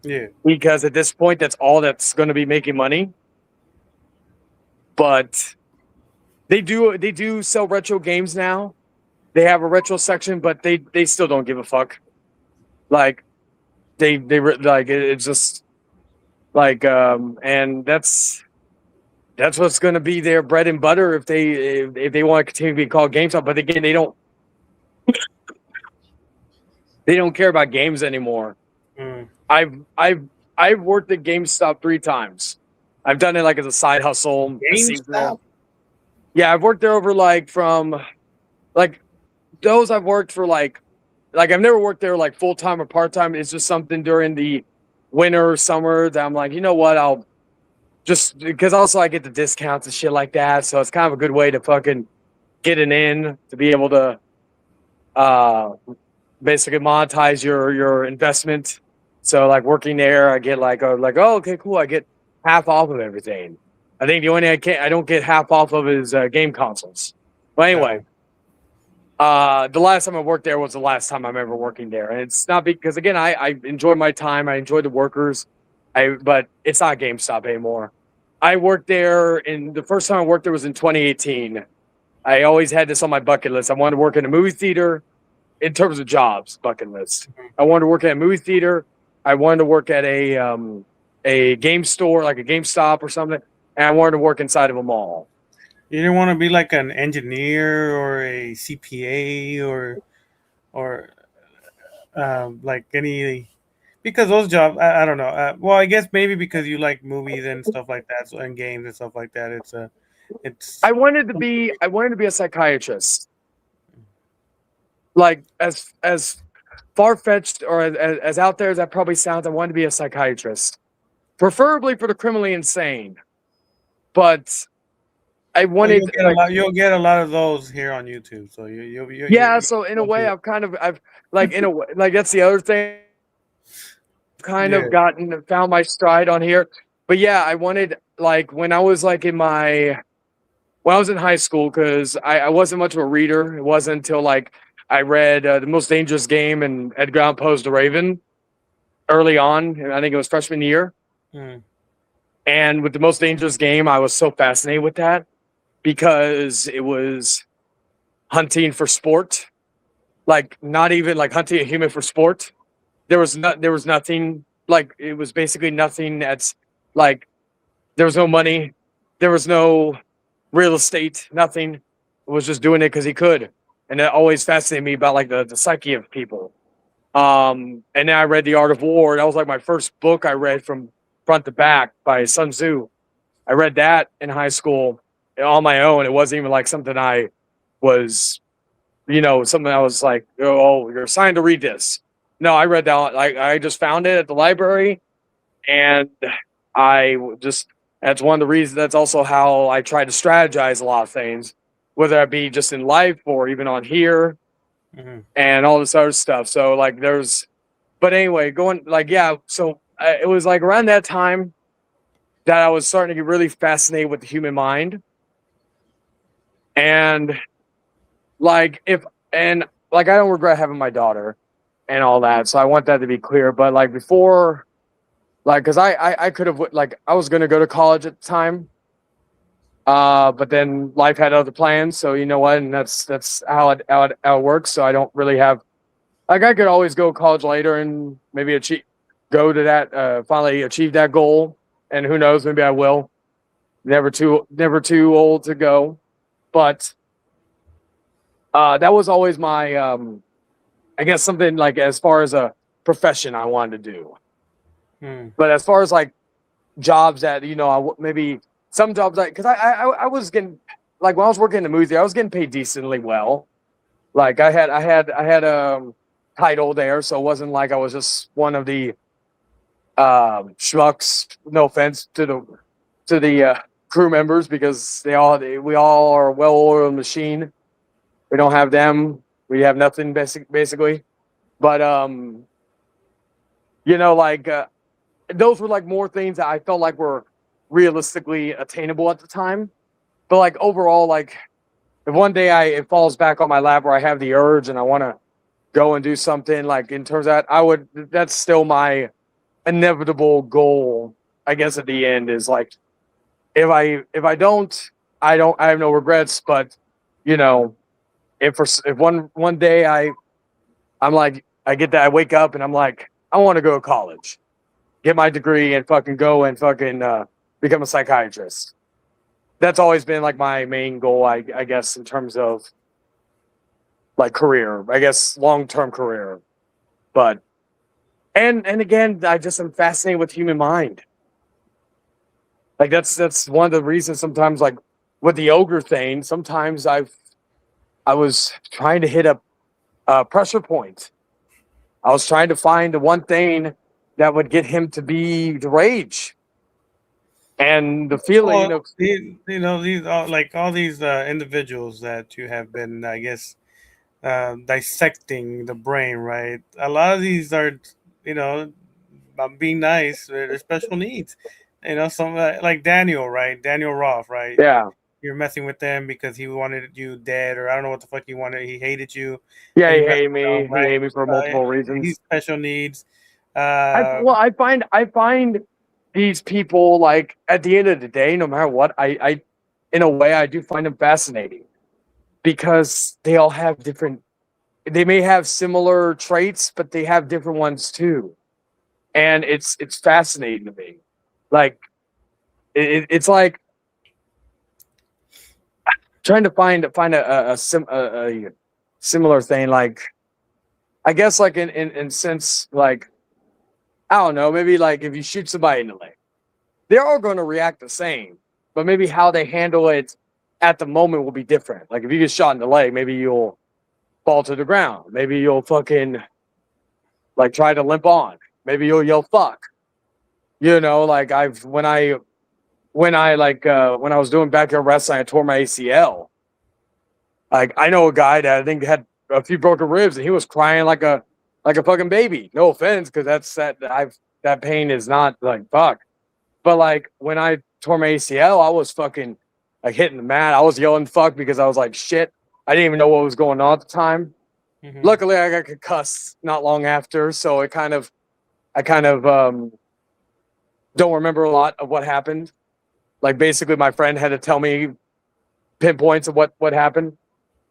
A: Yeah.
C: Because at this point, that's all that's going to be making money. But they do sell retro games now. They have a retro section, but they still don't give a fuck. Like they like it's just like and that's what's going to be their bread and butter if they want to continue to be called GameStop. But again, they don't care about games anymore. I've worked at GameStop 3 times. I've done it like as a side hustle.
A: GameStop?
C: Yeah, I've worked there over like from like those I've worked for like I've never worked there like full time or part time. It's just something during the winter or summer that I'm like, you know what, I'll just because also I get the discounts and shit like that. So it's kind of a good way to fucking get it in to be able to basically monetize your investment. So like working there, I get like oh okay cool, I get half off of everything. I think the only thing I don't get half off of is game consoles. But anyway, the last time I worked there was the last time I'm ever working there, and it's not because again I enjoy my time, I enjoy the workers, but it's not GameStop anymore. I worked there, and the first time I worked there was in 2018. I always had this on my bucket list. I wanted to work in a movie theater. In terms of jobs, bucket list. I wanted to work at a movie theater. I wanted to work at a game store, like a GameStop or something, and I wanted to work inside of a mall.
A: You didn't want to be like an engineer or a CPA or like any because those jobs I don't know. Well, I guess maybe because you like movies and stuff like that, so, and games and stuff like that. It's.
C: I wanted to be a psychiatrist. Like as far fetched or as out there as that probably sounds, I wanted to be a psychiatrist, preferably for the criminally insane. But I wanted
A: you'll get a lot of those here on YouTube. So
C: so in a way, I've like in a way like that's the other thing. Kind of found my stride on here. But yeah, I wanted like when I was like when I was in high school, because I wasn't much of a reader. It wasn't until like I read The Most Dangerous Game and Edgar Allan Poe's The Raven early on. And I think it was freshman year.
A: Mm.
C: And with The Most Dangerous Game, I was so fascinated with that because it was hunting for sport, like not even like hunting a human for sport. There was nothing, like it was basically nothing that's like there was no money, there was no real estate, nothing. It was just doing it because he could. And that always fascinated me about like the psyche of people. And then I read The Art of War. That was like my first book I read from front to back by Sun Tzu. I read that in high school on my own. It wasn't even like something I was, something I was like, oh, you're assigned to read this. No, I read that. Like I just found it at the library, and that's one of the reasons. That's also how I try to strategize a lot of things, whether it be just in life or even on here and all this other stuff. So like but anyway, going like, yeah. So it was like around that time that I was starting to get really fascinated with the human mind. And like, I don't regret having my daughter and all that. So I want that to be clear. But like before, like, cause I could have, like, I was going to go to college at the time. But then life had other plans. So you know what? And that's how it works. So I don't really have, like, I could always go to college later and maybe finally achieve that goal. And who knows, maybe I will. Never too old to go. But that was always my, I guess something like as far as a profession I wanted to do. But as far as like jobs that, maybe some jobs because I was getting, like when I was working in the movie theater, I was getting paid decently well. Like I had title there, so it wasn't like I was just one of the schmucks. No offense to the crew members, because we all are a well-oiled machine. We don't have them. We have nothing basically. But those were like more things that I felt like were realistically attainable at the time. But like overall, like if one day it falls back on my lap where I have the urge and I want to go and do something, like in terms of that, that's still my inevitable goal, I guess, at the end, is like if I don't, I have no regrets. But if one day I'm like, I wake up and I'm like, I want to go to college, get my degree, and fucking go and fucking become a psychiatrist. That's always been like my main goal, I guess, in terms of like career, I guess, long-term career. But and again, I just am fascinated with human mind. Like that's one of the reasons sometimes, like with the ogre thing, sometimes I was trying to hit a pressure point. I was trying to find the one thing that would get him to be the rage. And the feeling of
A: these all these individuals that you have been, I guess, dissecting the brain, right? A lot of these are, about being nice, they're special needs. Some like Daniel, right? Daniel Roth, right?
C: yeah.
A: You're messing with them because he wanted you dead, or I don't know what the fuck he wanted. He hated you.
C: Yeah,
A: And
C: he
A: you messed
C: hated
A: with
C: me.
A: him,
C: He
A: right?
C: hated me for multiple reasons.
A: He's special needs.
C: I find these people, like, at the end of the day, no matter what, I in a way I do find them fascinating, because they all have different. They may have similar traits, but they have different ones too, and it's fascinating to me. Like it's like trying to find a similar thing. Like I guess like in sense, like I don't know, maybe like if you shoot somebody in the leg, they're all going to react the same, but maybe how they handle it at the moment will be different. Like if you get shot in the leg, maybe you'll fall to the ground. Maybe you'll fucking like try to limp on. Maybe you'll yell fuck. Like when I was doing backyard wrestling, I tore my ACL. Like I know a guy that I think had a few broken ribs, and he was crying like a fucking baby. No offense, because that pain is not like fuck. But like when I tore my ACL, I was fucking like hitting the mat. I was yelling fuck because I was like shit. I didn't even know what was going on at the time.
A: Mhm.
C: Luckily, I got concussed not long after, so I kind of don't remember a lot of what happened. Like basically, my friend had to tell me pinpoints of what happened.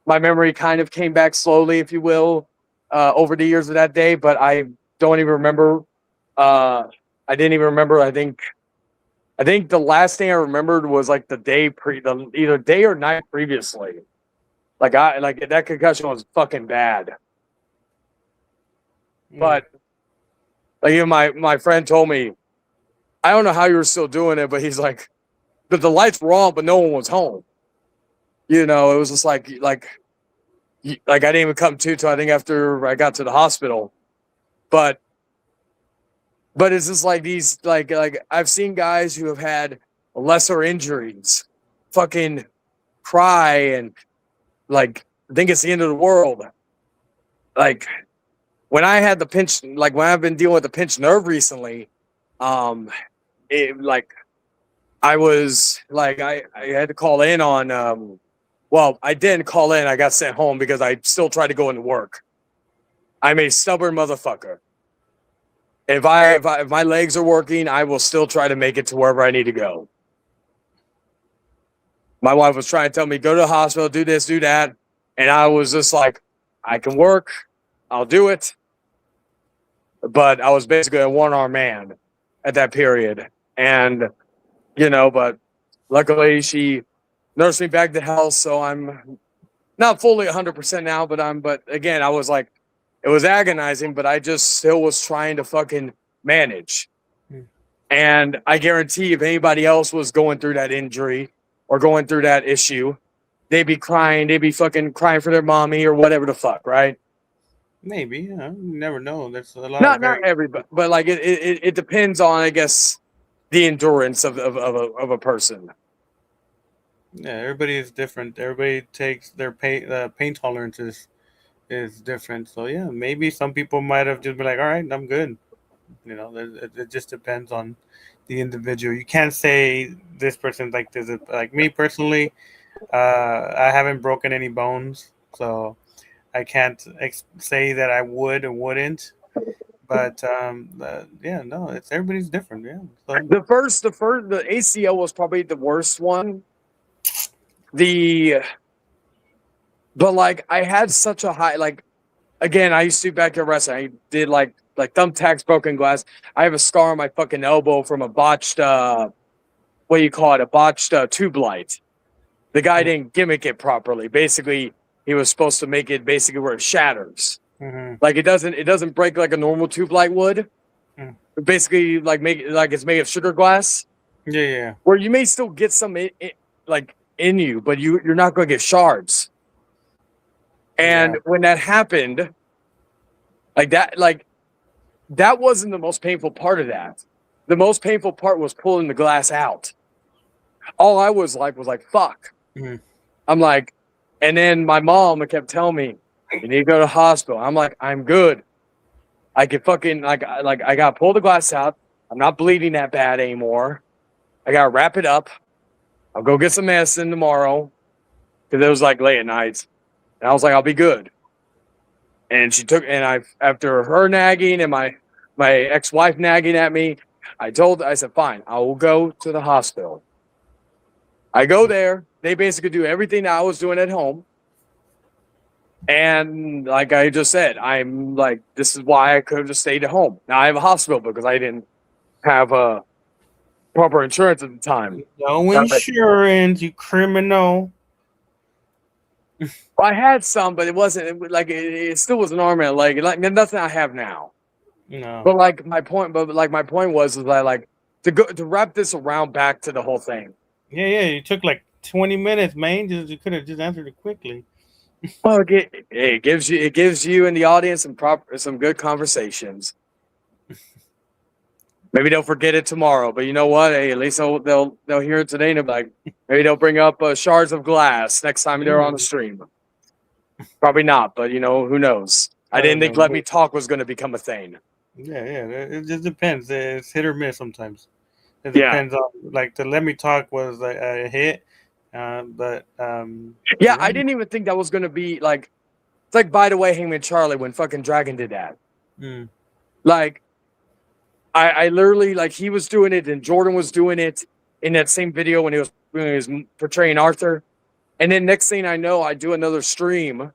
C: My memory kind of came back slowly, if you will, over the years of that day, but I don't even remember. I didn't even remember. I think the last thing I remembered was like the either day or night previously. Like that concussion was fucking bad. But like even my friend told me, I don't know how you were still doing it, but he's like, but the lights were on, but no one was home. You know, it was just like I didn't even come to till I think after I got to the hospital. But it's just like these like I've seen guys who have had lesser injuries fucking cry and like think it's the end of the world. Like when I had the pinch, like when I've been dealing with the pinched nerve recently, like I was like I had to call in on well, I didn't call in, I got sent home because I still tried to go into work. I'm a stubborn motherfucker. If my legs are working, I will still try to make it to wherever I need to go. My wife was trying to tell me, go to the hospital, do this, do that. And I was just like, I can work, I'll do it. But I was basically a one-armed man at that period. And, but luckily she nursed me back to health. So I'm not fully 100% now, but again, I was like, it was agonizing, but I just still was trying to fucking manage. And I guarantee if anybody else was going through that injury or going through that issue, they'd be crying. They'd be fucking crying for their mommy or whatever the fuck, right?
A: Maybe, you never know. That's a lot of
C: Not everybody, but like it depends on, I guess, the endurance of a person.
A: Yeah, everybody is different. Everybody takes their pain tolerance is different. So yeah, maybe some people might have just been like, all right, I'm good. It just depends on the individual. You can't say this person's like this. Like me personally, I haven't broken any bones, so I can't say that I would or wouldn't. But yeah, no, it's everybody's different. Yeah. So,
C: The ACL was probably the worst one. But like I had such a high, like, again, I used to do backyard wrestling. I did like thumbtacks, broken glass. I have a scar on my fucking elbow from a botched what do you call it? A botched tube light. The guy didn't gimmick it properly. Basically, he was supposed to make it basically where it shatters.
A: mm-hmm.
C: Like it doesn't break like a normal tube light would. Basically, like make it like it's made of sugar glass.
A: Yeah.
C: Where you may still get some like in you, but you're not going to get shards. And when that happened, that wasn't the most painful part of that. The most painful part was pulling the glass out. All I was like, fuck.
A: Mm-hmm.
C: I'm like, and then my mom kept telling me, you need to go to the hospital. I'm like, I'm good. I can fucking like I gotta pull the glass out. I'm not bleeding that bad anymore. I gotta wrap it up. I'll go get some medicine tomorrow. Because it was like late at night. And I was like, I'll be good. And after her nagging and my ex-wife nagging at me, I said, fine, I will go to the hospital. I go there. They basically do everything I was doing at home. And like I just said, I'm like, this is why I could have just stayed at home. Now I have a hospital because I didn't have a proper insurance at the time.
A: No insurance, you criminal.
C: I had some, but it wasn't like it still was an arm and a leg. Like nothing I have now.
A: No.
C: But my point was that like to wrap this around back to the whole thing.
A: Yeah. You took like 20 minutes, man. You could have just answered it quickly.
C: Well, it gives you and the audience some good conversations. Maybe they'll forget it tomorrow, but you know what? Hey, at least they'll hear it today and they'll be like, maybe they'll bring up shards of glass next time they're on the stream. Probably not, but who knows? I didn't think Let Me Talk was going to become a thing.
A: Yeah. It just depends. It's hit or miss sometimes. It depends on like the Let Me Talk was a hit, but
C: I didn't even think that was going to be like. It's like, by the way, Hangman Charlie, when fucking Dragon did that.
A: Mm.
C: Like, I literally, like, he was doing it and Jordan was doing it in that same video when he was portraying Arthur. And then next thing I know, I do another stream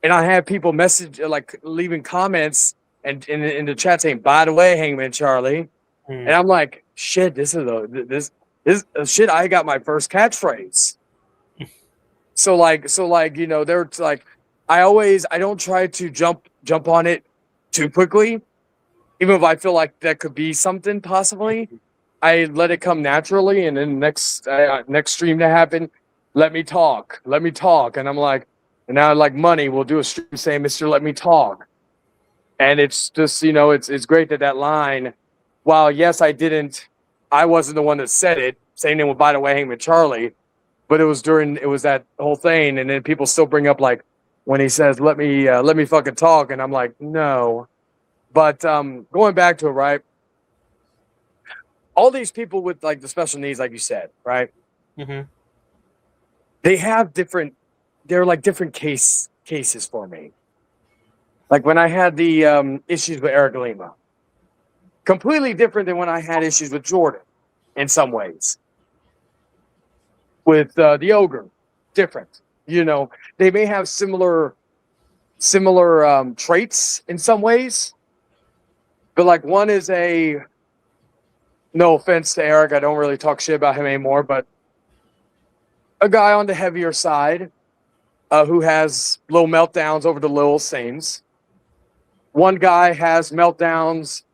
C: and I have people message, like, leaving comments and in the chat saying, by the way, Hangman Charlie. And I'm like, shit, this shit, I got my first catchphrase. So like, you know, they're like, I don't try to jump on it too quickly. Even if I feel like that could be something possibly, I let it come naturally. And then next stream to happen, let me talk. And I'm like, and now like Money will do a stream saying, Mr. Let me talk. And it's just, you know, it's great that line, while yes, I wasn't the one that said it, same thing with, by the way, Hangman Charlie, but it was that whole thing. And then people still bring up like when he says, let me fucking talk. And I'm like, no. But going back to it, right? All these people with like the special needs, like you said, right?
A: Mm-hmm.
C: They have they're like different cases for me. Like when I had the issues with Eric Lima, completely different than when I had issues with Jordan in some ways. With the Ogre, different. You know, they may have similar traits in some ways, but like one is no offense to Eric, I don't really talk shit about him anymore, but a guy on the heavier side who has little meltdowns over the little things. One guy has meltdowns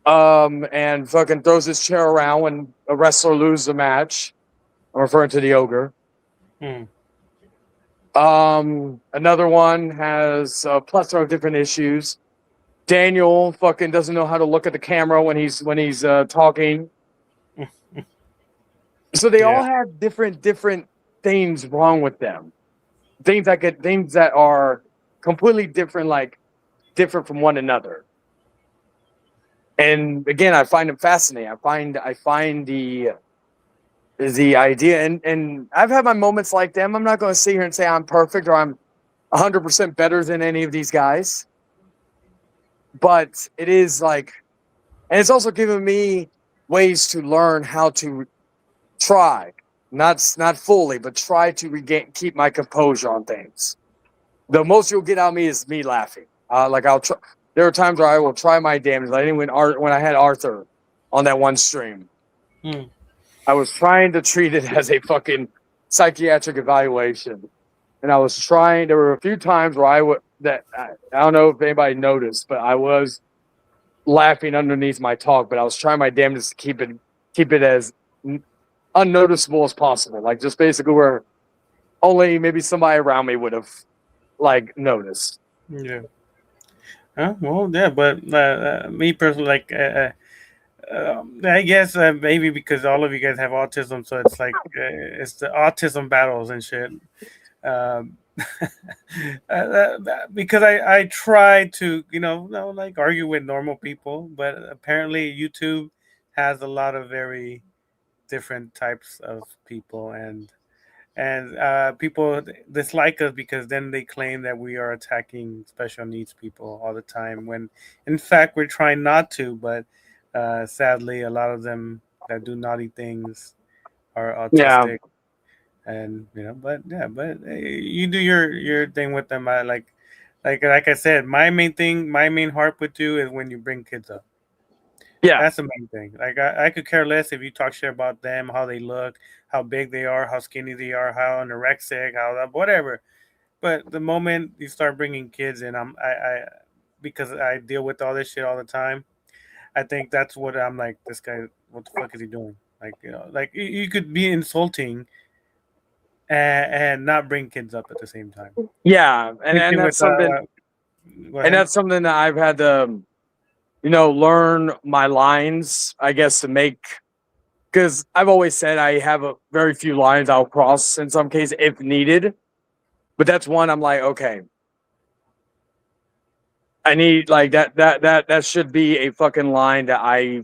C: and fucking throws his chair around when a wrestler loses a match. I'm referring to the Ogre. Another one has a plethora of different issues. Daniel fucking doesn't know how to look at the camera when he's talking. So they all have different things wrong with them. Things that are completely different, like different from one another. And again, I find them fascinating. I find the idea, and I've had my moments like them. I'm not going to sit here and say I'm perfect or I'm 100% better than any of these guys. But it is like, and it's also given me ways to learn how to try, not fully, but try to keep my composure on things. The most you'll get out of me is me laughing. Like I'll try. There are times where I will try my damnedest. I didn't when I had Arthur on that one stream. I was trying to treat it as a fucking psychiatric evaluation, and I was trying. There were a few times where I don't know if anybody noticed, but I was laughing underneath my talk. But I was trying my damnedest to keep it as unnoticeable as possible. Like just basically where only maybe somebody around me would have like noticed.
A: Yeah. Well, yeah, but me personally, like, I guess maybe because all of you guys have autism, so it's like it's the autism battles and shit. Because I try to, like argue with normal people, but apparently YouTube has a lot of very different types of people, and people dislike us because then they claim that we are attacking special needs people all the time, when in fact we're trying not to, but sadly a lot of them that do naughty things are autistic. And but you do your thing with them. Like I said, my main heart with you is when you bring kids up.
C: Yeah,
A: that's the main thing. Like I could care less if you talk shit about them, how they look, how big they are, how skinny they are, how anorexic, how whatever. But the moment you start bringing kids in, I because I deal with all this shit all the time. I think that's what I'm like. This guy, what the fuck is he doing? Like like you could be insulting and not bring kids up at the same time.
C: Yeah, and that's something. And that's something that I've had to, learn my lines, I guess, to make. Because I've always said I have a very few lines I'll cross in some cases if needed. But that's one I'm like, okay, I need like that should be a fucking line that I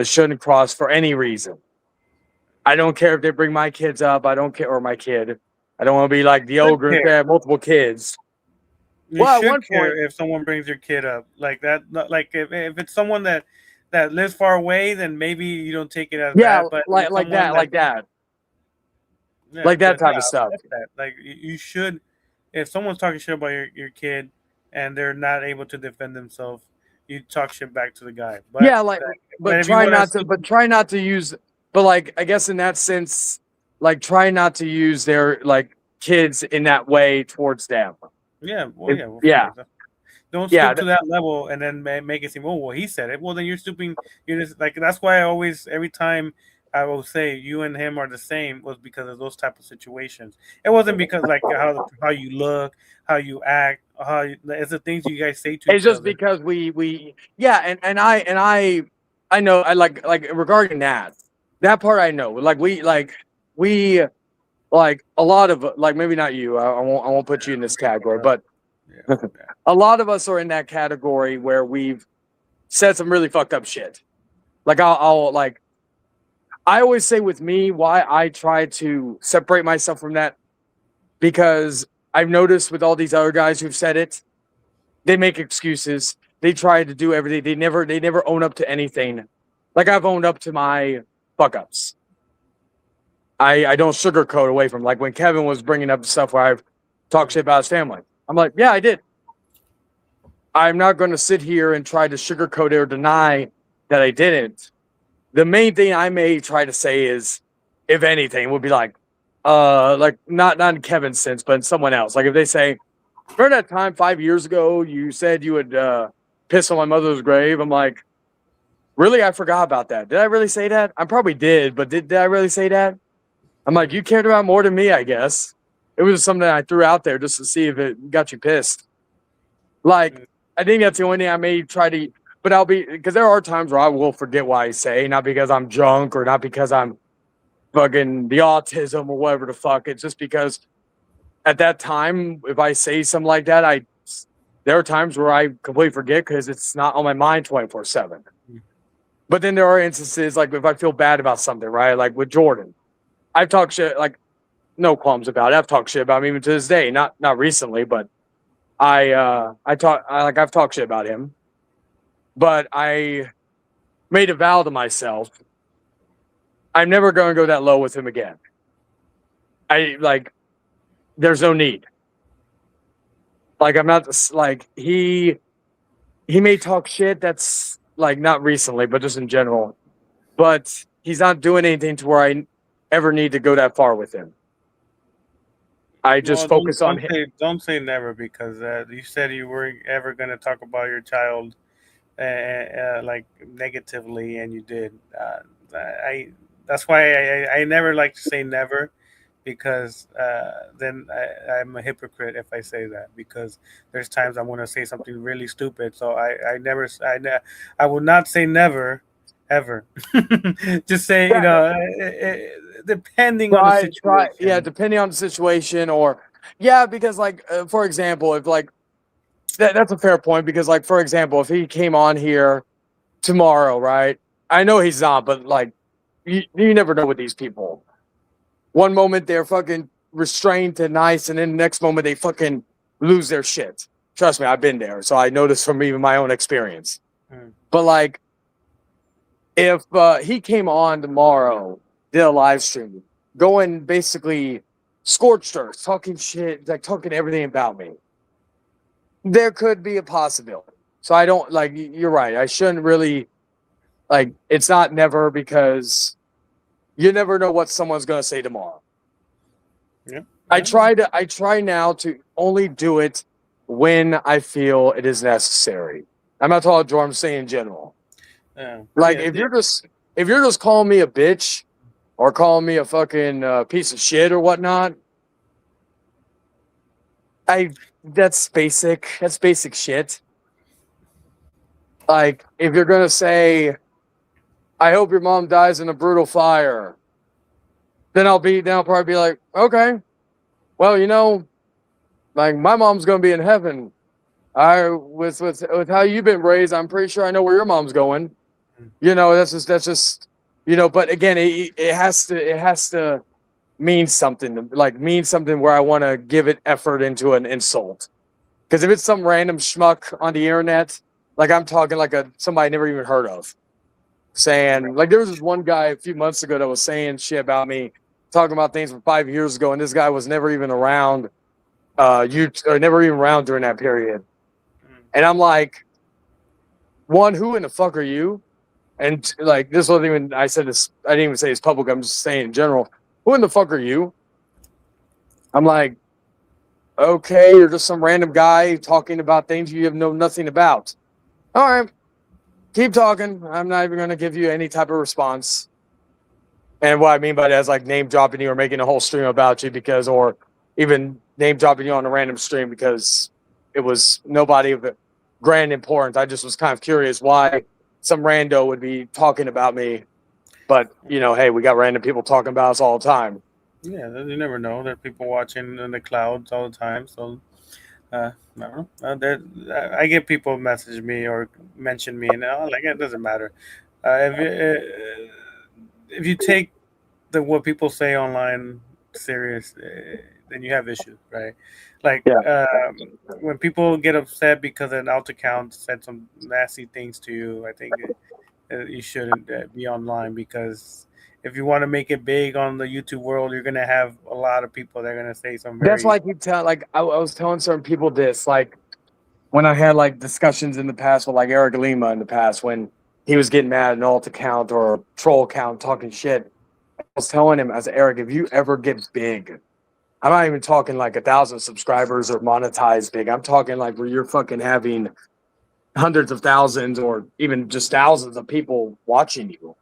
C: shouldn't cross for any reason. I don't care if they bring my kids up. I don't care, or my kid. I don't want to be like the
A: Should
C: ogre that
A: care.
C: had multiple kids.
A: You
C: Well, at
A: should
C: one point,
A: care if someone brings your kid up like that. Like if it's someone that lives far away, then maybe you don't take it as
C: yeah,
A: bad. But if it's someone that yeah,
C: like that
A: but
C: type
A: yeah,
C: of stuff.
A: that's that. Like you should, if someone's talking shit about your kid and they're not able to defend themselves, you talk shit back to the guy.
C: Yeah,
A: But
C: but
A: if you want
C: try not to use, but like, I guess in that sense, like, try not to use their like kids in that way towards them.
A: yeah, well, yeah, of
C: Yeah,
A: course. Don't
C: yeah,
A: stoop to that level and then make it seem, oh, well, he said it. Well, then you're stooping. You're just like that's why I always every time I will say you and him are the same was because of those type of situations. It wasn't because like how you look, how you act, it's the things you guys say to
C: it's
A: each
C: just
A: other.
C: because yeah, I know I like regarding that part I know we like a lot of like maybe not you I won't put you in this category, but
A: Yeah,
C: a lot of us are in that category where we've said some really fucked up shit. Like I'll like I always say with me why I try to separate myself from that, because I've noticed with all these other guys who've said it, they make excuses. They try to do everything. They never own up to anything. Like I've owned up to my fuck ups. I don't sugarcoat away from, like when Kevin was bringing up stuff where I've talked shit about his family. I'm like, yeah, I did. I'm not going to sit here and try to sugarcoat it or deny that I didn't. The main thing I may try to say is, if anything, would be like not in Kevin's sense, but in someone else. Like if they say, remember that time 5 years ago you said you would piss on my mother's grave? I'm like, really? I forgot about that. Did I really say that? I probably did, but did I really say that? I'm like, you cared about more than me, I guess. It was something I threw out there just to see if it got you pissed. Like, I think that's the only thing I may try to, but I'll be, because there are times where I will forget what I say, not because I'm drunk or not because I'm fucking the autism or whatever the fuck. It's just because at that time, if I say something like that, there are times where I completely forget because it's not on my mind 24/7. But then there are instances like if I feel bad about something, right? Like with Jordan, I've talked shit, like no qualms about it. I've talked shit about him even to this day. Not recently, but I've talked shit about him. But I made a vow to myself, I'm never going to go that low with him again. There's no need. Like I'm not like he may talk shit. That's like not recently, but just in general. But he's not doing anything to where I ever need to go that far with him. I just focus on him.
A: Don't say never because you said you weren't ever going to talk about your child like negatively, and you did. I That's why I never like to say never because then I'm a hypocrite if I say that because there's times I want to say something really stupid. So I will not say never ever. Just say depending on the situation.
C: Yeah, depending on the situation, or yeah, because like for example, if like that's a fair point because like for example, if he came on here tomorrow, right? I know he's not, but like you never know with these people. One moment they're fucking restrained and nice, and then the next moment they fucking lose their shit. Trust me, I've been there, so I noticed from even my own experience. But like, if he came on tomorrow, did a live stream, going basically scorched earth, talking shit, like talking everything about me, there could be a possibility. So I don't like. You're right. I shouldn't really like. It's not never because you never know what someone's gonna say tomorrow.
A: Yeah.
C: I try now to only do it when I feel it is necessary. I'm not talking Jordan, I'm saying in general. Like if you're just calling me a bitch or calling me a fucking piece of shit or whatnot, that's basic shit. Like if you're gonna say, I hope your mom dies in a brutal fire, then I'll probably be like, okay, well, like my mom's gonna be in heaven. With how you've been raised, I'm pretty sure I know where your mom's going. That's just but again, it has to means something, where I want to give it effort into an insult. Because if it's some random schmuck on the internet, like I'm talking like somebody I never even heard of, saying like there was this one guy a few months ago that was saying shit about me, talking about things from 5 years ago, and this guy was never even around, never even around during that period. And I'm like, one, who in the fuck are you? And like this wasn't even, I said this, I didn't even say it's public. I'm just saying in general, who in the fuck are you? I'm like, okay, you're just some random guy talking about things you have know nothing about. All right, keep talking. I'm not even going to give you any type of response. And what I mean by that is like name dropping you or making a whole stream about you because, or even name dropping you on a random stream because it was nobody of grand importance. I just was kind of curious why some rando would be talking about me. But, you know, hey, we got random people talking about us all the time.
A: Yeah, you never know. There are people watching in the clouds all the time. So, I don't know. I get people message me or mention me, and like it doesn't matter. If you take what people say online serious, then you have issues, right? Like when people get upset because an alt account said some nasty things to you, I think you shouldn't be online because if you want to make it big on the YouTube world, you're gonna have a lot of people that are gonna say some very.
C: That's why I keep telling. Like I was telling certain people this, like when I had like discussions in the past with like Eric Lima in the past when he was getting mad at an alt account or a troll account talking shit. I was telling him, as Eric, if you ever get big, I'm not even talking like 1,000 subscribers or monetized big. I'm talking like where you're fucking having hundreds of thousands or even just thousands of people watching you.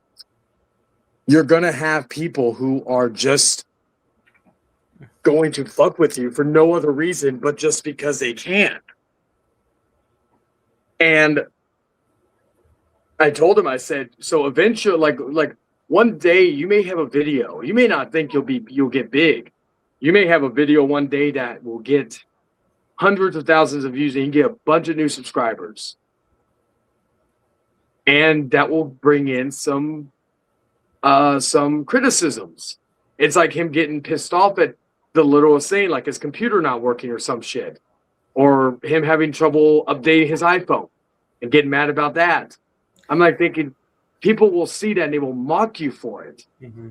C: You're going to have people who are just going to fuck with you for no other reason but just because they can. And I told him, I said, so eventually, like one day you may have a video. You may not think you'll get big. You may have a video one day that will get hundreds of thousands of views and you get a bunch of new subscribers. And that will bring in some criticisms. It's like him getting pissed off at the littlest thing, like his computer not working or some shit. Or him having trouble updating his iPhone and getting mad about that. I'm like thinking people will see that and they will mock you for it.
A: Mm-hmm.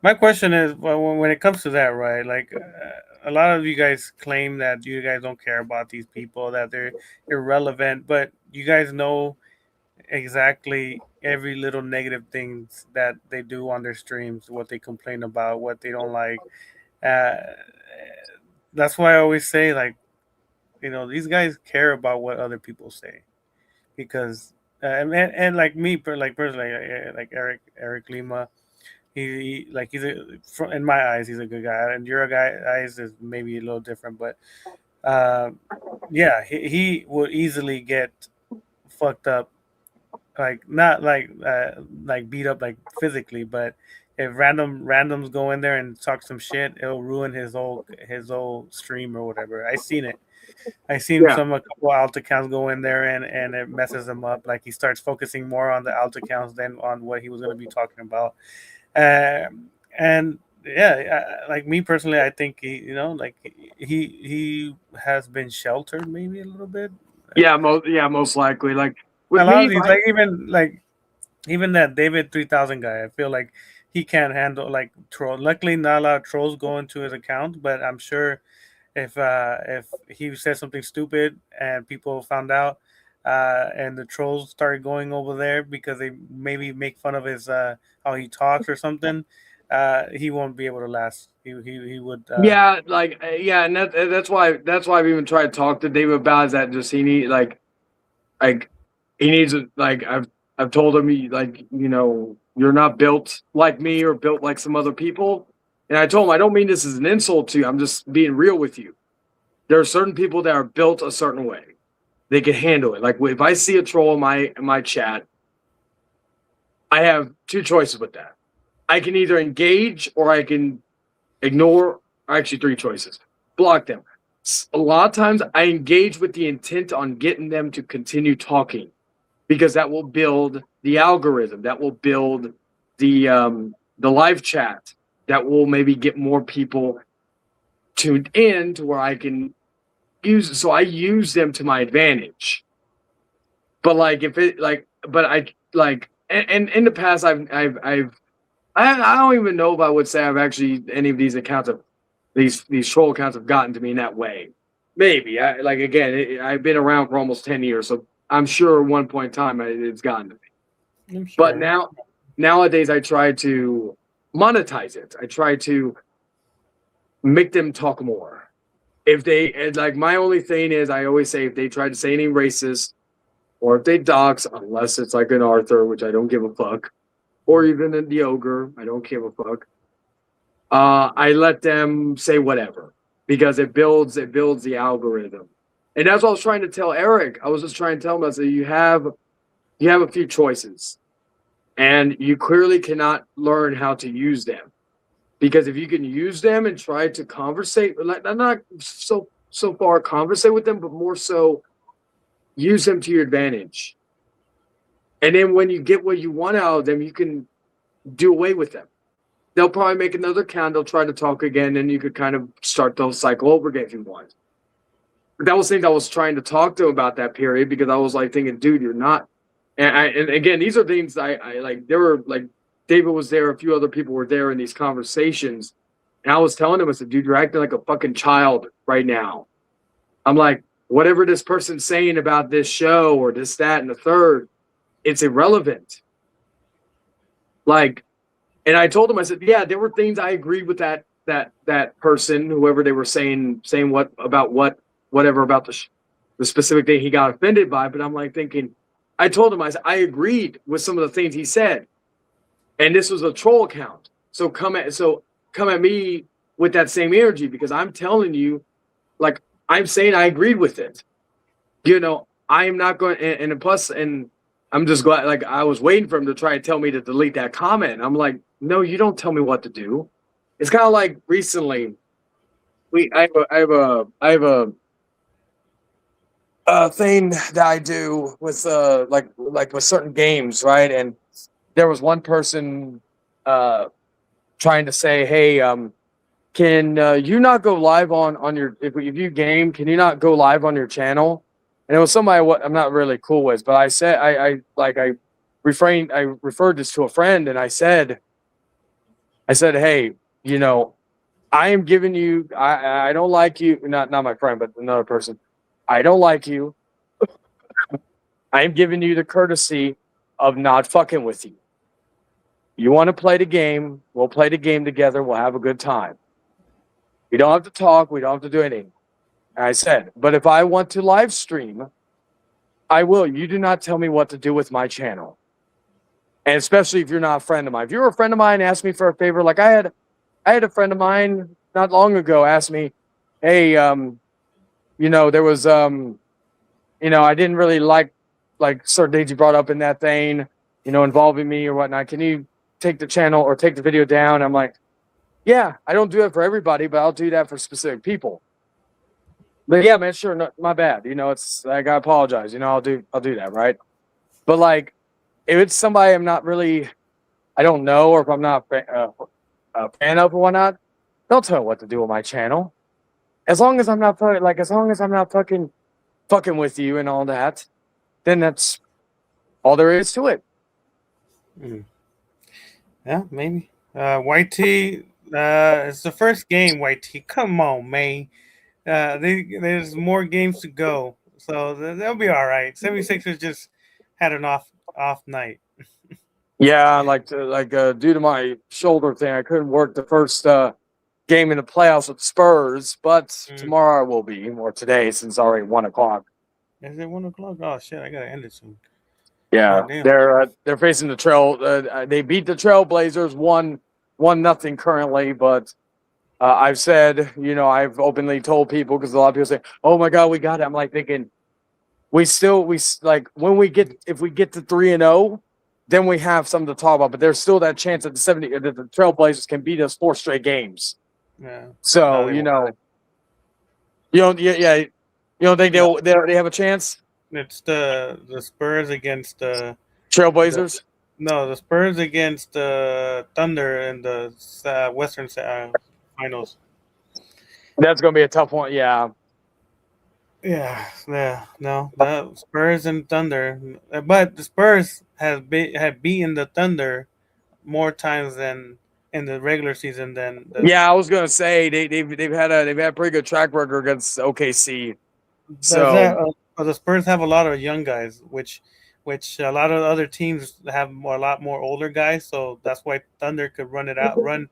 A: My question is, well, when it comes to that, right? Like a lot of you guys claim that you guys don't care about these people, that they're irrelevant, but you guys know exactly every little negative things that they do on their streams, what they complain about, what they don't like. Uh, that's why I always say, like, you know, these guys care about what other people say because and like me, like personally, like Eric Lima, he's in my eyes he's a good guy, and your eyes is maybe a little different, but yeah, he would easily get fucked up, like not like beat up like physically, but if randoms go in there and talk some shit, it'll ruin his whole stream or whatever. I seen a couple alt accounts go in there and it messes him up. Like he starts focusing more on the alt accounts than on what he was going to be talking about. And yeah, like me personally, I think he has been sheltered maybe a little bit.
C: Yeah, most likely. Like with
A: a lot
C: me,
A: of these, even that David 3000 guy, I feel like he can't handle like troll. Luckily, not a lot of trolls go into his account, but I'm sure if he said something stupid and people found out, and the trolls started going over there because they maybe make fun of his how he talks or something, he won't be able to last. He would.
C: And that's why I've even tried to talk to David about is that just he needs he needs I've told him you're not built like me or built like some other people. And I told him, I don't mean this as an insult to you. I'm just being real with you. There are certain people that are built a certain way. They can handle it. Like if I see a troll in my chat, I have two choices with that. I can either engage or I can ignore. Actually, three choices. Block them. A lot of times I engage with the intent on getting them to continue talking because that will build the algorithm. That will build the live chat. that will maybe get more people tuned in to where I can use. So I use them to my advantage. But like if it like, but I like, and in the past I don't even know if I would say I've actually any of these accounts of these troll accounts have gotten to me in that way. Maybe I like again. I've been around for almost 10 years, so I'm sure at one point in time it's gotten to me.
A: I'm sure.
C: But nowadays, I try to monetize it. I try to make them talk more. If they like, my only thing is I always say if they try to say any racist or if they dox, unless it's like an Arthur, which I don't give a fuck, or even in the ogre, I don't give a fuck. I let them say whatever because it builds the algorithm, and that's what I was trying to tell Eric. I was just trying to tell him that you have a few choices, and you clearly cannot learn how to use them because if you can use them and try to conversate, like not so far conversate with them, but more so use them to your advantage. And then when you get what you want out of them, you can do away with them. They'll probably make another account. They'll try to talk again, and you could kind of start the cycle over again if you want. But that was things I was trying to talk to him about that period because I was like thinking, dude, you're not. And again, these are things I like. There were like David was there, a few other people were there in these conversations, and I was telling him, I said, dude, you're acting like a fucking child right now. I'm like, whatever this person's saying about this show or this, that, and the third, it's irrelevant. Like, and I told him, I said, yeah, there were things I agreed with that person, whoever they were saying whatever about the specific thing he got offended by. But I'm like thinking, I told him, I said, I agreed with some of the things he said, and this was a troll account. So come at me with that same energy because I'm telling you, like I'm saying, I agreed with it. You know, I am not going, and plus, and I'm just glad. Like I was waiting for him to try and tell me to delete that comment. I'm like, no, you don't tell me what to do. It's kind of like recently, I have a thing that I do with like with certain games, right? And there was one person trying to say, hey, can you not go live on your if you game? Can you not go live on your channel? And it was somebody I'm not really cool with, but I said I referred this to a friend, and I said, hey, you know, I am giving you, I don't like you, not my friend, but another person. I don't like you. I am giving you the courtesy of not fucking with you. You want to play the game, we'll play the game together, we'll have a good time. We don't have to talk, we don't have to do anything. And I said, but if I want to live stream, I will. You do not tell me what to do with my channel. And especially if you're not a friend of mine. If you're a friend of mine, ask me for a favor. Like I had a friend of mine not long ago ask me, hey, you know, there was you know, I didn't really like certain things you brought up in that thing, you know, involving me or whatnot. Can you take the channel or take the video down? I'm like, yeah, I don't do it for everybody, but I'll do that for specific people. But yeah, man, sure, no, my bad. You know, it's like I apologize. You know, I'll do that, right? But like, if it's somebody I'm not really, I don't know, or if I'm not a fan of or whatnot, don't tell me what to do with my channel. As long as I'm not fucking with you and all that, then that's all there is to it.
A: Yeah, maybe. YT, it's the first game. YT, come on, man. There's more games to go, so they'll be all right. 76ers just had an off night.
C: Yeah, due to my shoulder thing, I couldn't work the first game in the playoffs with Spurs, but tomorrow I will be, or today since it's already 1:00.
A: Is it 1:00? Oh shit, I gotta end it soon.
C: Yeah, they're facing the Trail. They beat the Trailblazers 1-0 currently, but I've said, you know, I've openly told people because a lot of people say, "Oh my God, we got it." I'm like thinking, we like when if we get to 3-0, then we have something to talk about. But there's still that chance that the Trailblazers can beat us 4 straight games.
A: Yeah.
C: So you don't think they have a chance?
A: It's the Spurs against the
C: Trailblazers.
A: No, the Spurs against the Thunder in the Western Finals.
C: That's going to be a tough one. Yeah.
A: Yeah, no, the Spurs and Thunder, but the Spurs have beaten the Thunder more times than in the regular season than the.
C: Yeah, I was going to say they've had a pretty good track record against OKC.
A: Does
C: So,
A: that the Spurs have a lot of young guys, which a lot of other teams have a lot more older guys, so that's why Thunder could run it out, run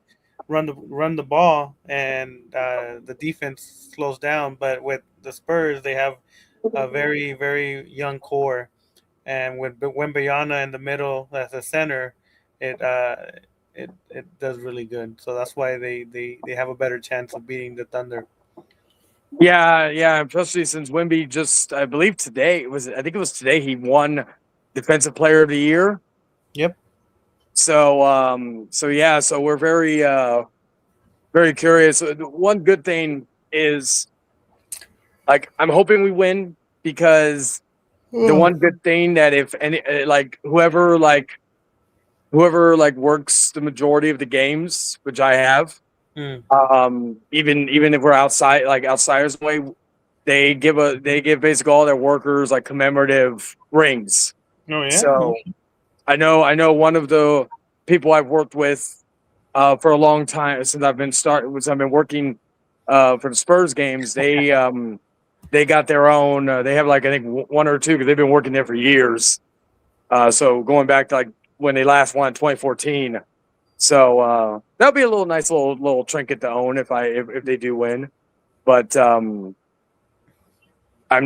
A: the ball, and the defense slows down. But with the Spurs, they have a very young core, and with Wembanyama in the middle as a center, it it does really good. So that's why they have a better chance of beating the Thunder.
C: yeah, especially since Wimby just, I believe I think it was today he won Defensive Player of the Year.
A: Yep.
C: So we're very curious. One good thing is, like, I'm hoping we win because the one good thing that if any whoever works the majority of the games, which I have,
A: Mm.
C: even if we're outsiders away, they give basically all their workers like commemorative rings.
A: Oh yeah.
C: So I know one of the people I've worked with for a long time since I've been working for the Spurs games. They got their own. They have like I think one or two because they've been working there for years. So going back to like when they last won in 2014. So that'll be a nice little trinket to own if they do win. But I'm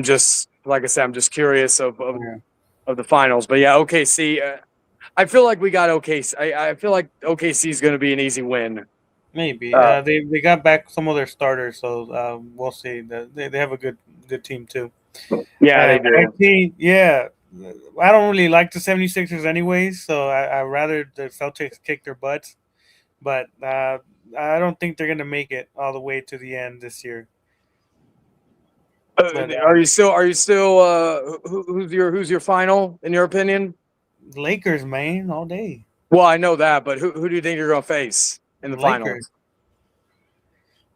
C: just like I said, I'm just curious of the finals. But yeah, OKC. I feel like we got OKC. I feel like OKC is going to be an easy win.
A: Maybe
C: Uh,
A: they got back some of their starters, so we'll see. They have a good team too.
C: Yeah, they do.
A: Yeah, I don't really like the 76ers anyways, so I rather the Celtics kick their butts. But I don't think they're gonna make it all the way to the end this year. But
C: Who's your final in your opinion?
A: Lakers, man, all day.
C: Well, I know that, but who do you think you're going to face in the
A: Lakers.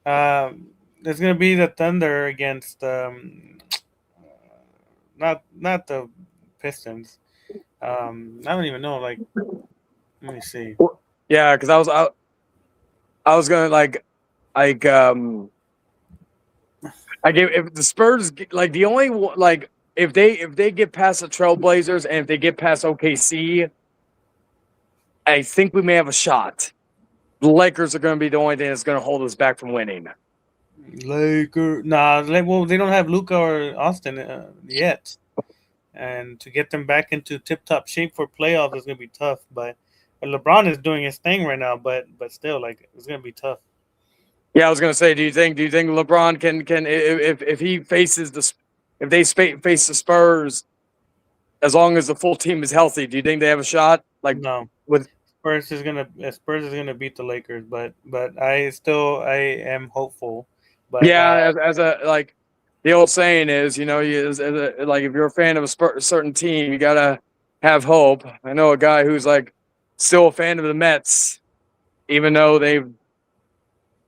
C: finals?
A: There's gonna be the Thunder against not the Pistons. I don't even know. Like, let me see.
C: Yeah, because I was gonna I gave if the Spurs like the only like if they get past the Trailblazers and if they get past OKC, I think we may have a shot. The Lakers are going to be the only thing that's going to hold us back from winning.
A: Lakers. Nah, well, they don't have Luca or Austin yet, and to get them back into tip-top shape for playoffs is gonna be tough. But LeBron is doing his thing right now. But still, like it's gonna be tough.
C: Yeah, I was going to say, do you think LeBron can if he faces if they face the Spurs, as long as the full team is healthy, do you think they have a shot? Like
A: No,
C: with
A: Spurs is gonna beat the Lakers. But I am hopeful. But
C: yeah, as a like the old saying is, like if you're a fan of a certain team, you gotta have hope. I know a guy who's like still a fan of the Mets, even though they've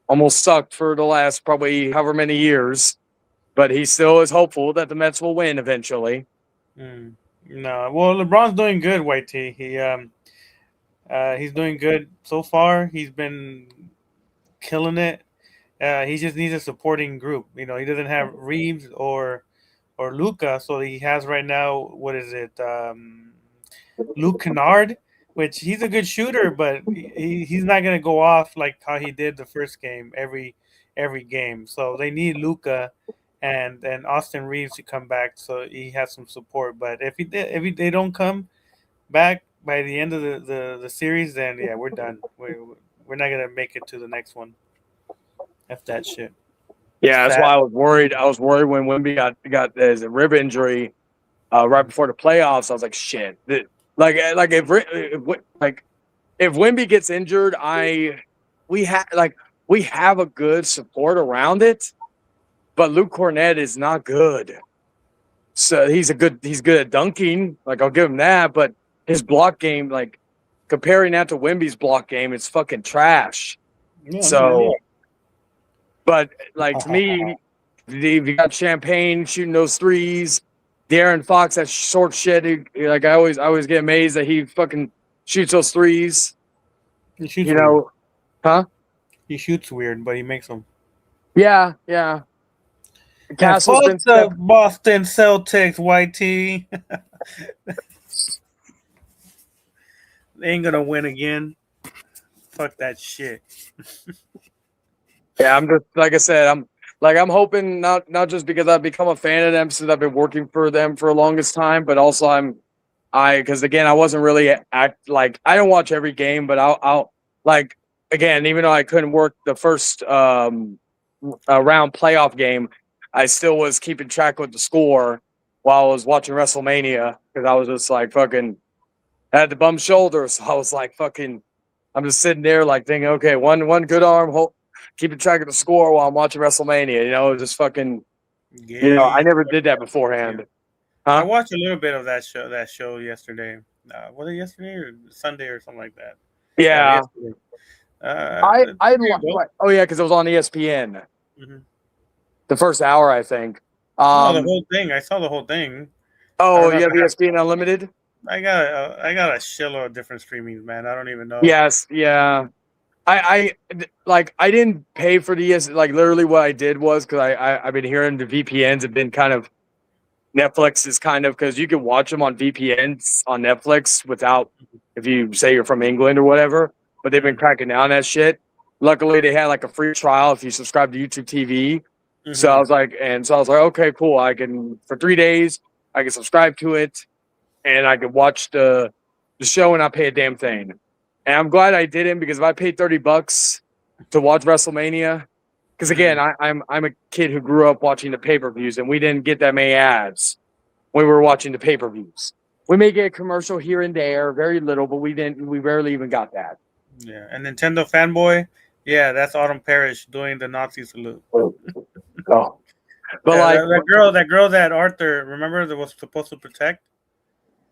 C: almost sucked for the last probably however many years, but he still is hopeful that the Mets will win eventually.
A: no, well, LeBron's doing good. White T. He's doing good so far. He's been killing it. He just needs a supporting group. He doesn't have Reeves or Luca, so he has right now. What is it? Luke Kennard, which he's a good shooter, but he's not gonna go off like how he did the first game every game. So they need Luca and Austin Reeves to come back, so he has some support. But if they don't come back by the end of the series, then yeah, we're done. We're not gonna make it to the next one. F that shit.
C: Yeah, that's
A: Fat.
C: why I was worried. I was worried when Wemby got his rib injury right before the playoffs. I was like, shit. If Wemby gets injured, we have a good support around it, but Luke Cornett is not good. So he's good at dunking. Like I'll give him that, but his block game, like comparing that to Wemby's block game, it's fucking trash.
A: Yeah,
C: So, but like to me, if you got Champagne shooting those threes, De'Aaron Fox, that short shit. Like I always get amazed that he fucking shoots those threes.
A: he shoots
C: You
A: weird.
C: know, huh?
A: He shoots weird, but he makes them.
C: Yeah. Castle's been
A: the Boston Celtics, YT. They ain't gonna win again. Fuck that shit.
C: Yeah, I'm just like I said, I'm hoping not just because I've become a fan of them since I've been working for them for the longest time, but also because again I wasn't really I don't watch every game, but I'll like again even though I couldn't work the first round playoff game, I still was keeping track with the score while I was watching WrestleMania because I was just like fucking had the bum shoulder, so I was like fucking I'm just sitting there like thinking okay one good arm keeping track of the score while I'm watching WrestleMania, just fucking I never did that beforehand. Huh?
A: I watched a little bit of that show yesterday. Was it yesterday or Sunday or something like that?
C: Yeah. Oh yeah, because it was on ESPN.
A: Mm-hmm.
C: The first hour, I think.
A: The whole thing. I saw the whole thing.
C: Oh, you have ESPN Unlimited?
A: I got a shitload of different streamings, man. I don't even know.
C: Yes, yeah. I didn't pay for the literally what I did was because I've been hearing the VPNs have been kind of Netflix is kind of because you can watch them on VPNs on Netflix without if you say you're from England or whatever, but they've been cracking down that shit. Luckily, they had like a free trial if you subscribe to YouTube TV. Mm-hmm. So I was like, okay, cool. I can for 3 days I can subscribe to it, and I could watch the show and not pay a damn thing. And I'm glad I didn't because if I paid $30 to watch WrestleMania, because again, I'm a kid who grew up watching the pay-per-views, and we didn't get that many ads when we were watching the pay-per-views. We may get a commercial here and there, very little, but we rarely even got that.
A: Yeah, and Nintendo fanboy, yeah, that's Autumn Parrish doing the Nazi salute.
C: Oh,
A: but yeah, that girl that Arthur, remember that was supposed to protect.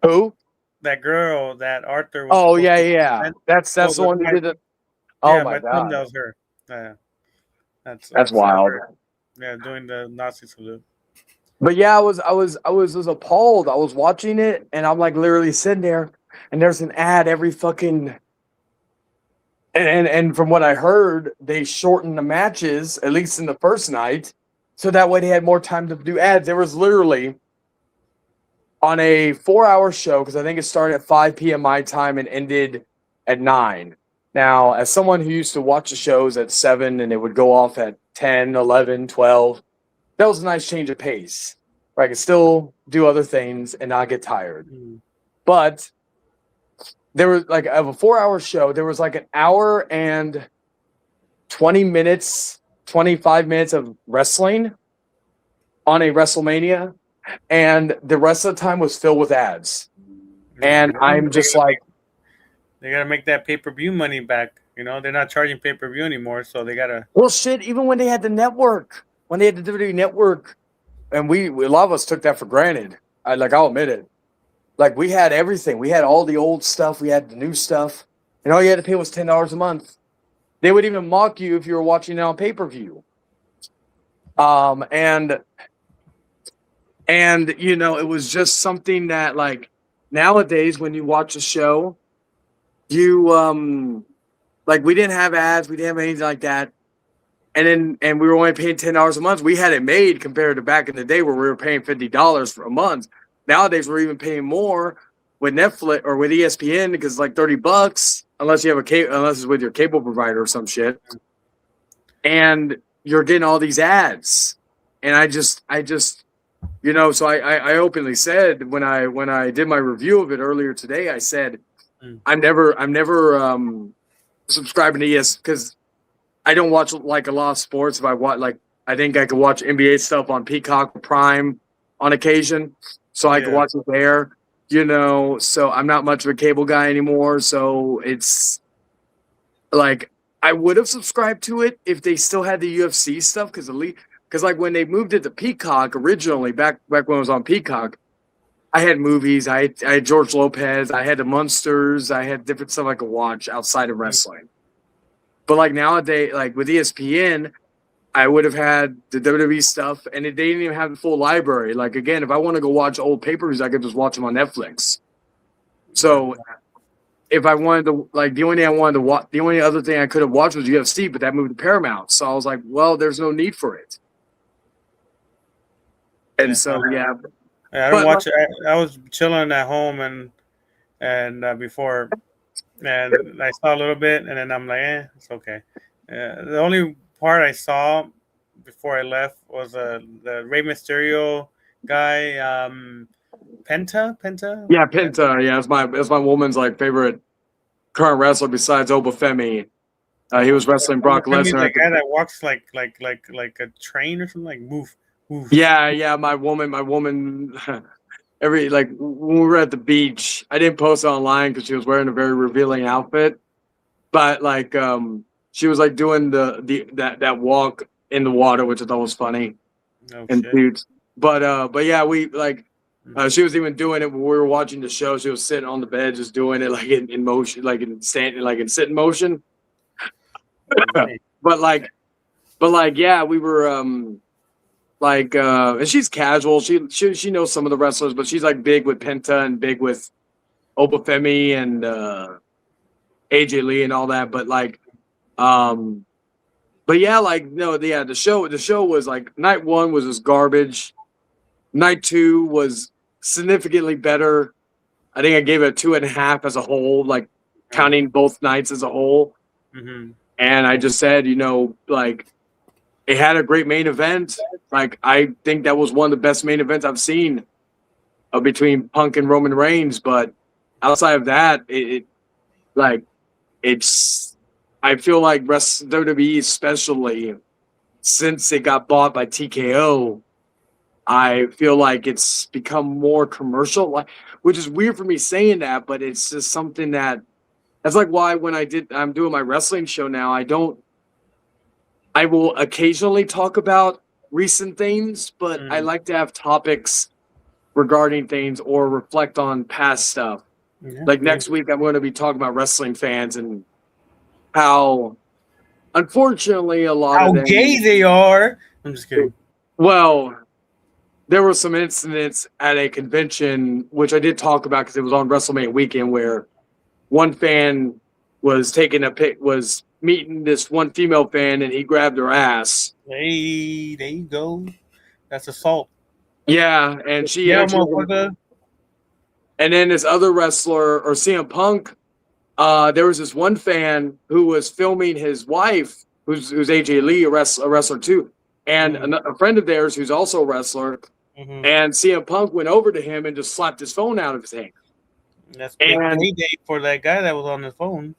C: Who?
A: That girl that Arthur was.
C: Oh yeah. That's the one who did it. Oh yeah, my God,
A: that was her. Yeah,
C: that's wild.
A: Yeah, doing the Nazi salute.
C: But yeah, I was appalled. I was watching it, and I'm like literally sitting there, and there's an ad every fucking. And from what I heard, they shortened the matches at least in the first night, so that way they had more time to do ads. There was literally. On a 4-hour show, because I think it started at 5 p.m. my time and ended at 9. Now, as someone who used to watch the shows at 7 and it would go off at 10, 11, 12, that was a nice change of pace. Where I could still do other things and not get tired. Mm. But there was like of a 4-hour show, there was like an hour and 20 minutes, 25 minutes of wrestling on a WrestleMania. And the rest of the time was filled with ads. And I'm just like...
A: They got to make that pay-per-view money back. They're not charging pay-per-view anymore, so they got to...
C: Well, shit, even when they had the network, when they had the WWE network, and a lot of us took that for granted. I'll admit it. Like, we had everything. We had all the old stuff. We had the new stuff. And all you had to pay was $10 a month. They would even mock you if you were watching it on pay-per-view. And, it was just something that, like, nowadays when you watch a show, you, we didn't have ads. We didn't have anything like that. And we were only paying $10 a month. We had it made compared to back in the day where we were paying $50 for a month. Nowadays, we're even paying more with Netflix or with ESPN because it's like $30 unless you have unless it's with your cable provider or some shit. And you're getting all these ads. And I just, so I openly said when I did my review of it earlier today, I said I'm never subscribing to ES because I don't watch like a lot of sports. If I watch I think I could watch NBA stuff on Peacock or Prime on occasion, so I could watch it there. So I'm not much of a cable guy anymore. So it's like I would have subscribed to it if they still had the UFC stuff because like when they moved it to Peacock originally, back when it was on Peacock, I had movies. I had George Lopez. I had the Munsters. I had different stuff I could watch outside of wrestling. But like nowadays, like with ESPN, I would have had the WWE stuff, and they didn't even have the full library. Like again, if I want to go watch old pay-per-views, I could just watch them on Netflix. So if I wanted to, like, the only thing I wanted to watch, the only other thing I could have watched was UFC, but that moved to Paramount. So I was like, well, there's no need for it. And so yeah,
A: I don't watch it. I was chilling at home and before, and I saw a little bit, and then I'm like, it's okay. The only part I saw before I left was the Rey Mysterio guy, Penta.
C: yeah, Penta, yeah, it's my woman's like favorite current wrestler besides Obafemi. He was wrestling Brock Lesnar.
A: The guy that walks like a train or something, like move.
C: Yeah, my woman. Every like when we were at the beach, I didn't post it online because she was wearing a very revealing outfit, but like she was like doing that walk in the water, which I thought was funny. And dudes, but yeah, we like she was even doing it when we were watching the show. She was sitting on the bed, just doing it like in motion, like in standing, like in sitting motion. but like, yeah, we were and she's casual. She knows some of the wrestlers, but she's like big with Penta and big with Obafemi and AJ Lee and all that. But like, but yeah, like no, yeah, the show was like night one was just garbage. Night two was significantly better. I think I gave it a 2.5 as a whole, like counting both nights as a whole.
A: Mm-hmm.
C: And I just said, like it had a great main event. Like I think that was one of the best main events I've seen between Punk and Roman Reigns. But outside of that, I feel like WWE, especially since it got bought by TKO, I feel like it's become more commercial, like, which is weird for me saying that, but it's just something that's like why when I'm doing my wrestling show now, I will occasionally talk about recent things, but I like to have topics regarding things or reflect on past stuff. Yeah, like next week, I'm going to be talking about wrestling fans and how, unfortunately, a lot of them,
A: gay they are. I'm just kidding.
C: Well, there were some incidents at a convention, which I did talk about because it was on WrestleMania weekend, where one fan was meeting this one female fan and he grabbed her ass.
A: Hey, there you go. That's assault.
C: Yeah, and she actually, and then this other wrestler or CM Punk, there was this one fan who was filming his wife, who's AJ Lee, a wrestler too, and a friend of theirs who's also a wrestler. Mm-hmm. And CM Punk went over to him and just slapped his phone out of his hand.
A: That's a payday for that guy that was on the phone.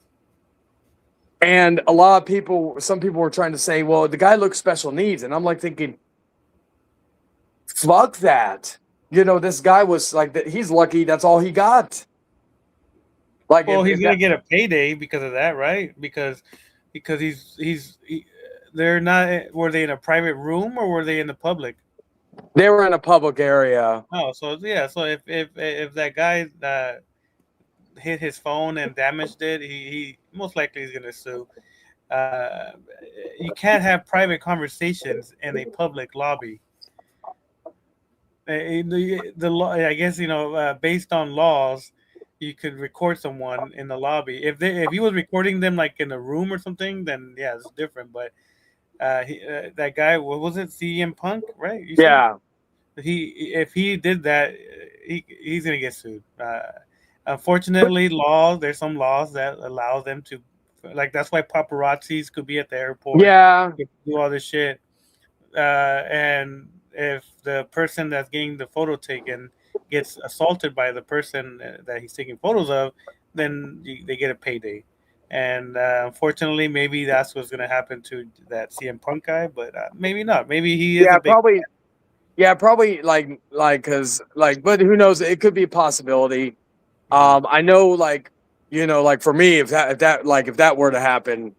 C: And some people were trying to say, well, the guy looks special needs. And I'm like thinking, fuck that. This guy was like, he's lucky that's all he got.
A: Like, well, he's going to get a payday because of that, right? Because they're not, were they in a private room or were they in the public?
C: They were in a public area.
A: Oh, so yeah. So if that guy hit his phone and damaged it, he most likely is going to sue. You can't have private conversations in a public lobby. The law, I guess, based on laws, you could record someone in the lobby. If he was recording them like in a room or something, then yeah, it's different. But that guy, what was it, CM Punk, right?
C: Yeah.
A: If he did that, he's gonna get sued. Unfortunately, there's some laws that allow them to, like, that's why paparazzis could be at the airport.
C: Yeah,
A: do all this shit. And if the person that's getting the photo taken gets assaulted by the person that he's taking photos of, then they get a payday. And unfortunately, maybe that's what's gonna happen to that CM Punk guy, but maybe not. Maybe he is.
C: Yeah, probably. Yeah, probably because but who knows? It could be a possibility. I know, like for me, if that were to happen,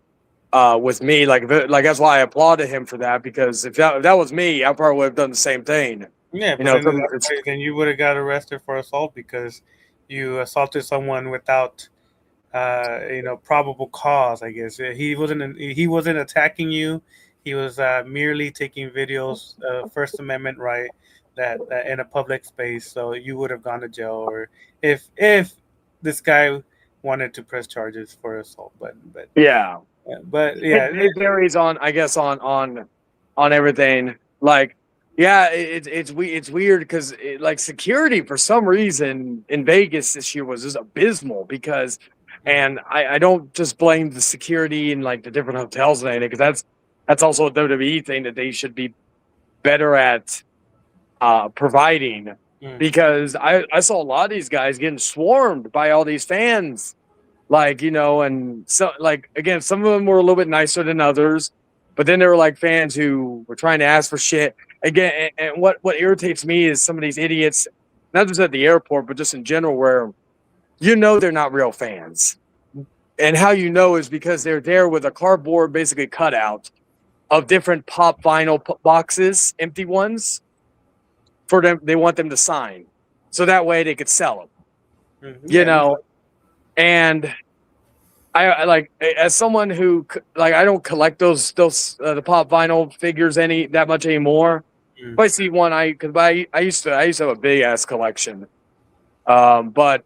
C: with me, that's why I applauded him for that, because if that was me, I probably would have done the same thing.
A: Yeah,
C: You
A: but
C: know,
A: then in
C: some,
A: that case, then you would have got arrested for assault because you assaulted someone without, probable cause. I guess he wasn't attacking you. He was merely taking videos, First Amendment right, that in a public space. So you would have gone to jail, or if this guy wanted to press charges for assault.
C: yeah.
A: But yeah,
C: It varies on, I guess, on everything. Like, yeah, it's weird because like security for some reason in Vegas this year was just abysmal because, and I don't just blame the security in like the different hotels and anything because that's also a WWE thing that they should be better at providing
A: Mm.
C: because I saw a lot of these guys getting swarmed by all these fans, like, and so, like, again, some of them were a little bit nicer than others, but then there were like fans who were trying to ask for shit again. And what irritates me is some of these idiots, not just at the airport but just in general, where they're not real fans. And how you know is because they're there with a cardboard basically cutout of different pop vinyl boxes, empty ones, for them. They want them to sign so that way they could sell them, you
A: Yeah,
C: know. And I like, as someone who, like, I don't collect those the pop vinyl figures that much anymore. If I see one, because I used to have a big ass collection, but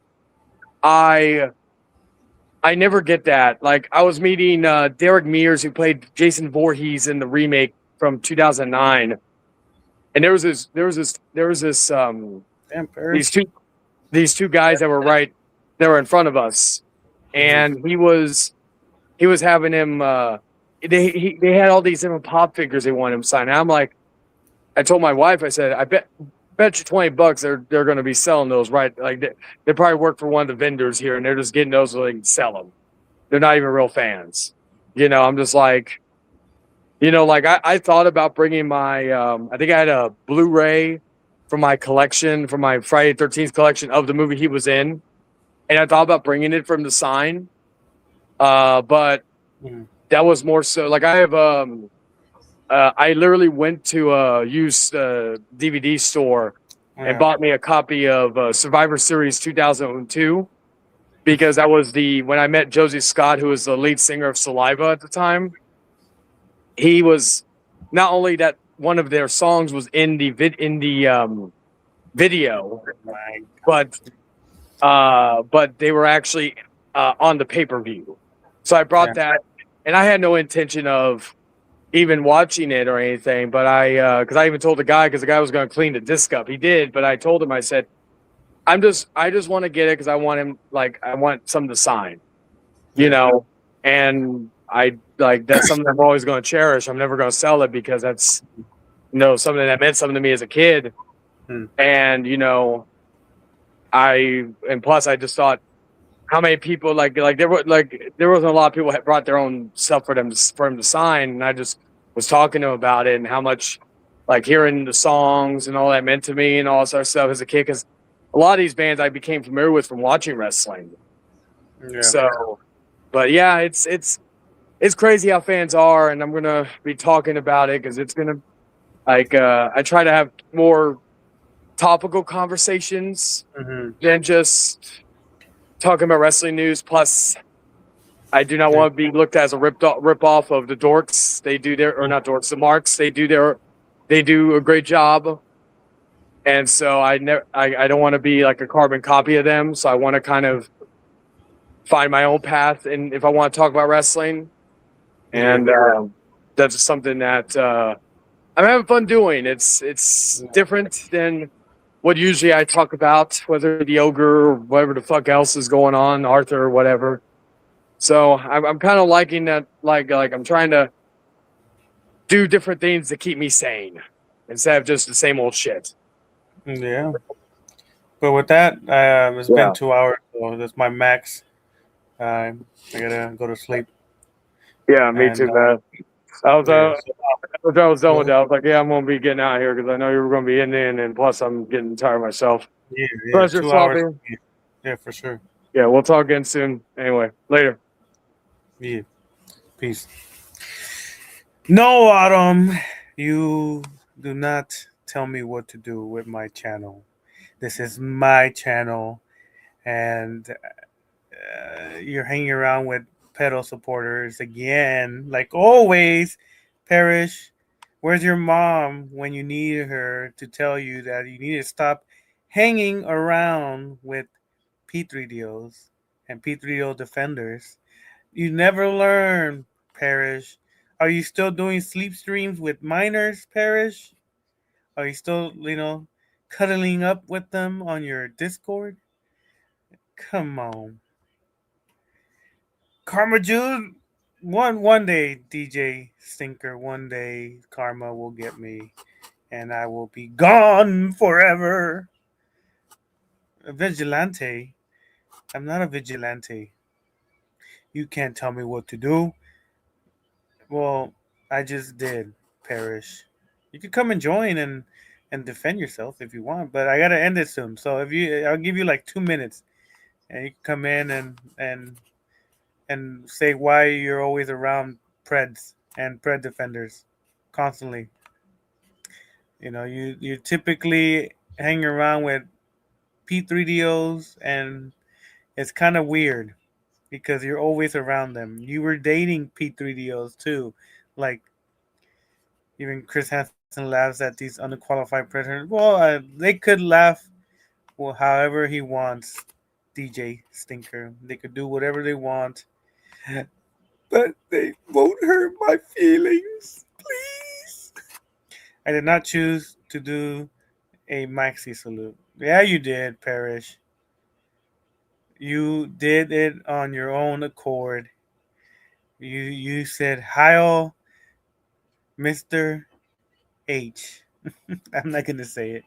C: I never get that. Like, I was meeting Derek Mears, who played Jason Voorhees in the remake from 2009, and there was this
A: damn
C: these
A: Paris.
C: two these two guys that were in front of us, and he was having him. They had all these different pop figures they wanted him to sign. And I'm like, I told my wife, I said, I bet you $20 they're going to be selling those, right? Like, they probably work for one of the vendors here, and they're just getting those so they can sell them. They're not even real fans. I'm just like, like, I thought about bringing my. I think I had a Blu-ray from my collection, from my Friday 13th collection of the movie he was in, and I thought about bringing it for him to sign. But that was more so like I have I literally went to a used DVD store and bought me a copy of Survivor Series 2002 because that was when I met Josie Scott, who was the lead singer of Saliva at the time. He was not only that one of their songs was in the video, but they were actually on the pay-per-view. So I brought that, and I had no intention of even watching it or anything, but because I even told the guy, because the guy was going to clean the disc up. He did, but I told him, I said, I just want to get it because I want him, like, I want something to sign, and that's something I'm always going to cherish. I'm never going to sell it because that's, something that meant something to me as a kid. And, and plus I just thought, how many people there wasn't a lot of people that brought their own stuff for him to sign, and I just was talking to him about it and how much, like, hearing the songs and all that meant to me and all this other stuff as a kid, because a lot of these bands I became familiar with from watching wrestling. Yeah. So, but yeah, it's crazy how fans are, and I'm gonna be talking about it because it's gonna, like, I try to have more topical conversations than just talking about wrestling news. Plus, I do not want to be looked at as a rip off of the dorks. They do their, or not dorks, the marks. They do a great job, and so I don't want to be like a carbon copy of them. So I want to kind of find my own path, and if I want to talk about wrestling, and that's just something that I'm having fun doing. It's different than what usually I talk about, whether the ogre or whatever the fuck else is going on, Arthur or whatever. So I'm kind of liking that. Like I'm trying to do different things to keep me sane instead of just the same old shit.
A: Yeah. But with that, it's been 2 hours, so that's my max. I gotta go to sleep.
C: Yeah, me too, man. I was done with that. I was like, yeah, I'm gonna be getting out of here because I know you were gonna be in there, and plus I'm getting tired myself.
A: Yeah,
C: Pleasure,
A: 2 hours.
C: Sloppy.
A: Yeah, for sure.
C: Yeah, we'll talk again soon. Anyway, later.
A: Yeah. Peace. No, Autumn, you do not tell me what to do with my channel. This is my channel, and you're hanging around with pedal supporters again, like always. Parrish, where's your mom when you need her to tell you that you need to stop hanging around with P3DOs and P3DO defenders? You never learn, Parrish. Are you still doing sleep streams with minors, Parrish? Are you still, cuddling up with them on your Discord? Come on. Karma Jude, one day, DJ Stinker, one day karma will get me and I will be gone forever. A vigilante? I'm not a vigilante. You can't tell me what to do. Well, I just did, Parrish. You could come and join and defend yourself if you want, but I gotta end it soon. So if you, I'll give you like 2 minutes, and you can come in and say why you're always around Preds and Pred defenders constantly. You typically hang around with P3DOs, and it's kind of weird because you're always around them. You were dating P3DOs too, like even Chris Hansen laughs at these unqualified predators. Well, they could laugh well however he wants. DJ Stinker, they could do whatever they want, but they won't hurt my feelings. Please. I did not choose to do a maxi salute. Yeah, you did, Parrish. You did it on your own accord. You said, "Heil, Mister H." I'm not gonna say it.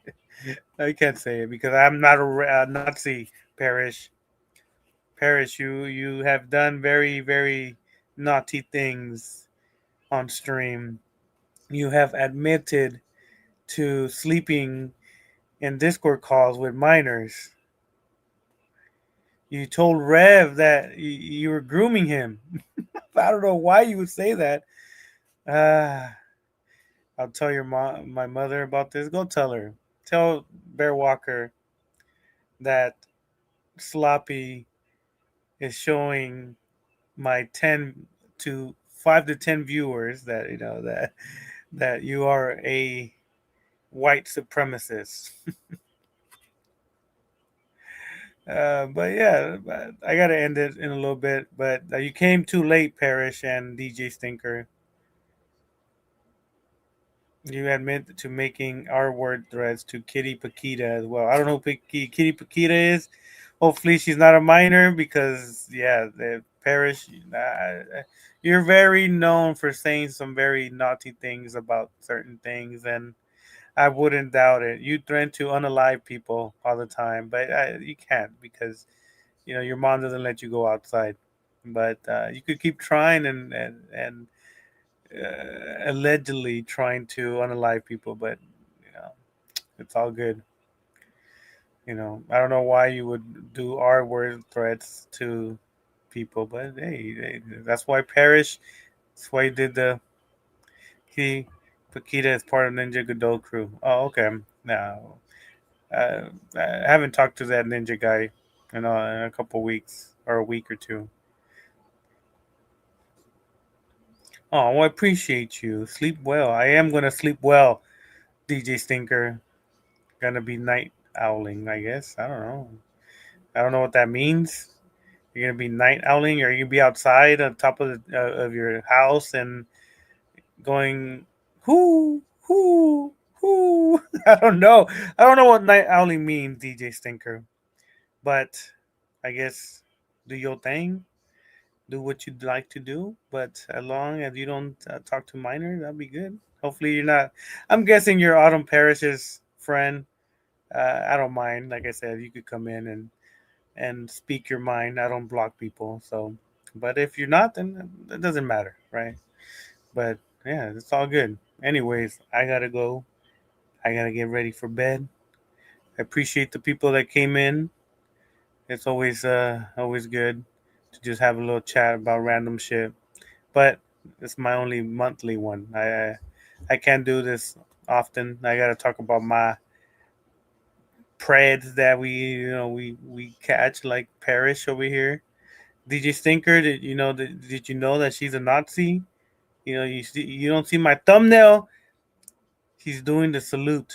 A: I can't say it because I'm not a Nazi, Parrish. Parrish, you have done very very naughty things on stream. You have admitted to sleeping in Discord calls with minors. You told Rev that you were grooming him. I don't know why you would say that. Uh, I'll tell your mom, my mother about this. Go tell her. Tell Bear Walker that Sloppy is showing my 5 to 10 viewers that that you are a white supremacist. But yeah, I gotta end it in a little bit. But you came too late, Parrish and DJ Stinker. You admit to making R word threads to Kitty Paquita as well. I don't know who Kitty Paquita is. Hopefully she's not a minor because yeah, the Parrish. You're very known for saying some very naughty things about certain things, and I wouldn't doubt it. You threaten to unalive people all the time, but you can't because your mom doesn't let you go outside. But you could keep trying and allegedly trying to unalive people, but you know it's all good. I don't know why you would do R word threats to people, but hey, that's why Parrish. That's why he did the he Paquita is part of Ninja Godot crew. Oh, okay. Now I haven't talked to that ninja guy in a couple weeks or a week or two. Oh, well, I appreciate you. Sleep well. I am gonna sleep well, DJ Stinker. Gonna be night owling, I guess. I don't know. I don't know what that means. You're gonna be night owling, or you gonna be outside on top of your house and going whoo. I don't know. I don't know what night owling means, DJ Stinker. But I guess do your thing. Do what you'd like to do, but as long as you don't talk to minors, that'll be good. Hopefully, you're not. I'm guessing you're Autumn Parrish's friend. I don't mind. Like I said, you could come in and speak your mind. I don't block people. So, but if you're not, then it doesn't matter, right? But yeah, it's all good. Anyways, I gotta go. I gotta get ready for bed. I appreciate the people that came in. It's always good to just have a little chat about random shit. But it's my only monthly one. I can't do this often. I gotta talk about my preds that we catch like Parrish over here. DJ Stinker, did you know that she's a Nazi? You don't see my thumbnail. She's doing the salute.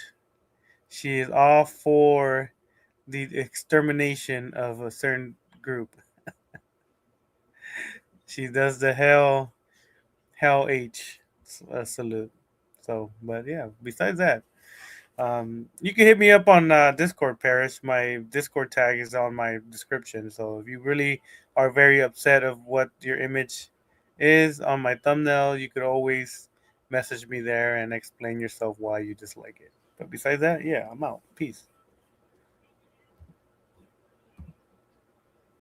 A: She is all for the extermination of a certain group. She does the hell H salute. So, but yeah. Besides that, you can hit me up on Discord, Paris. My Discord tag is on my description. So if you really are very upset of what your image is on my thumbnail, you could always message me there and explain yourself why you dislike it. But besides that, yeah, I'm out. Peace.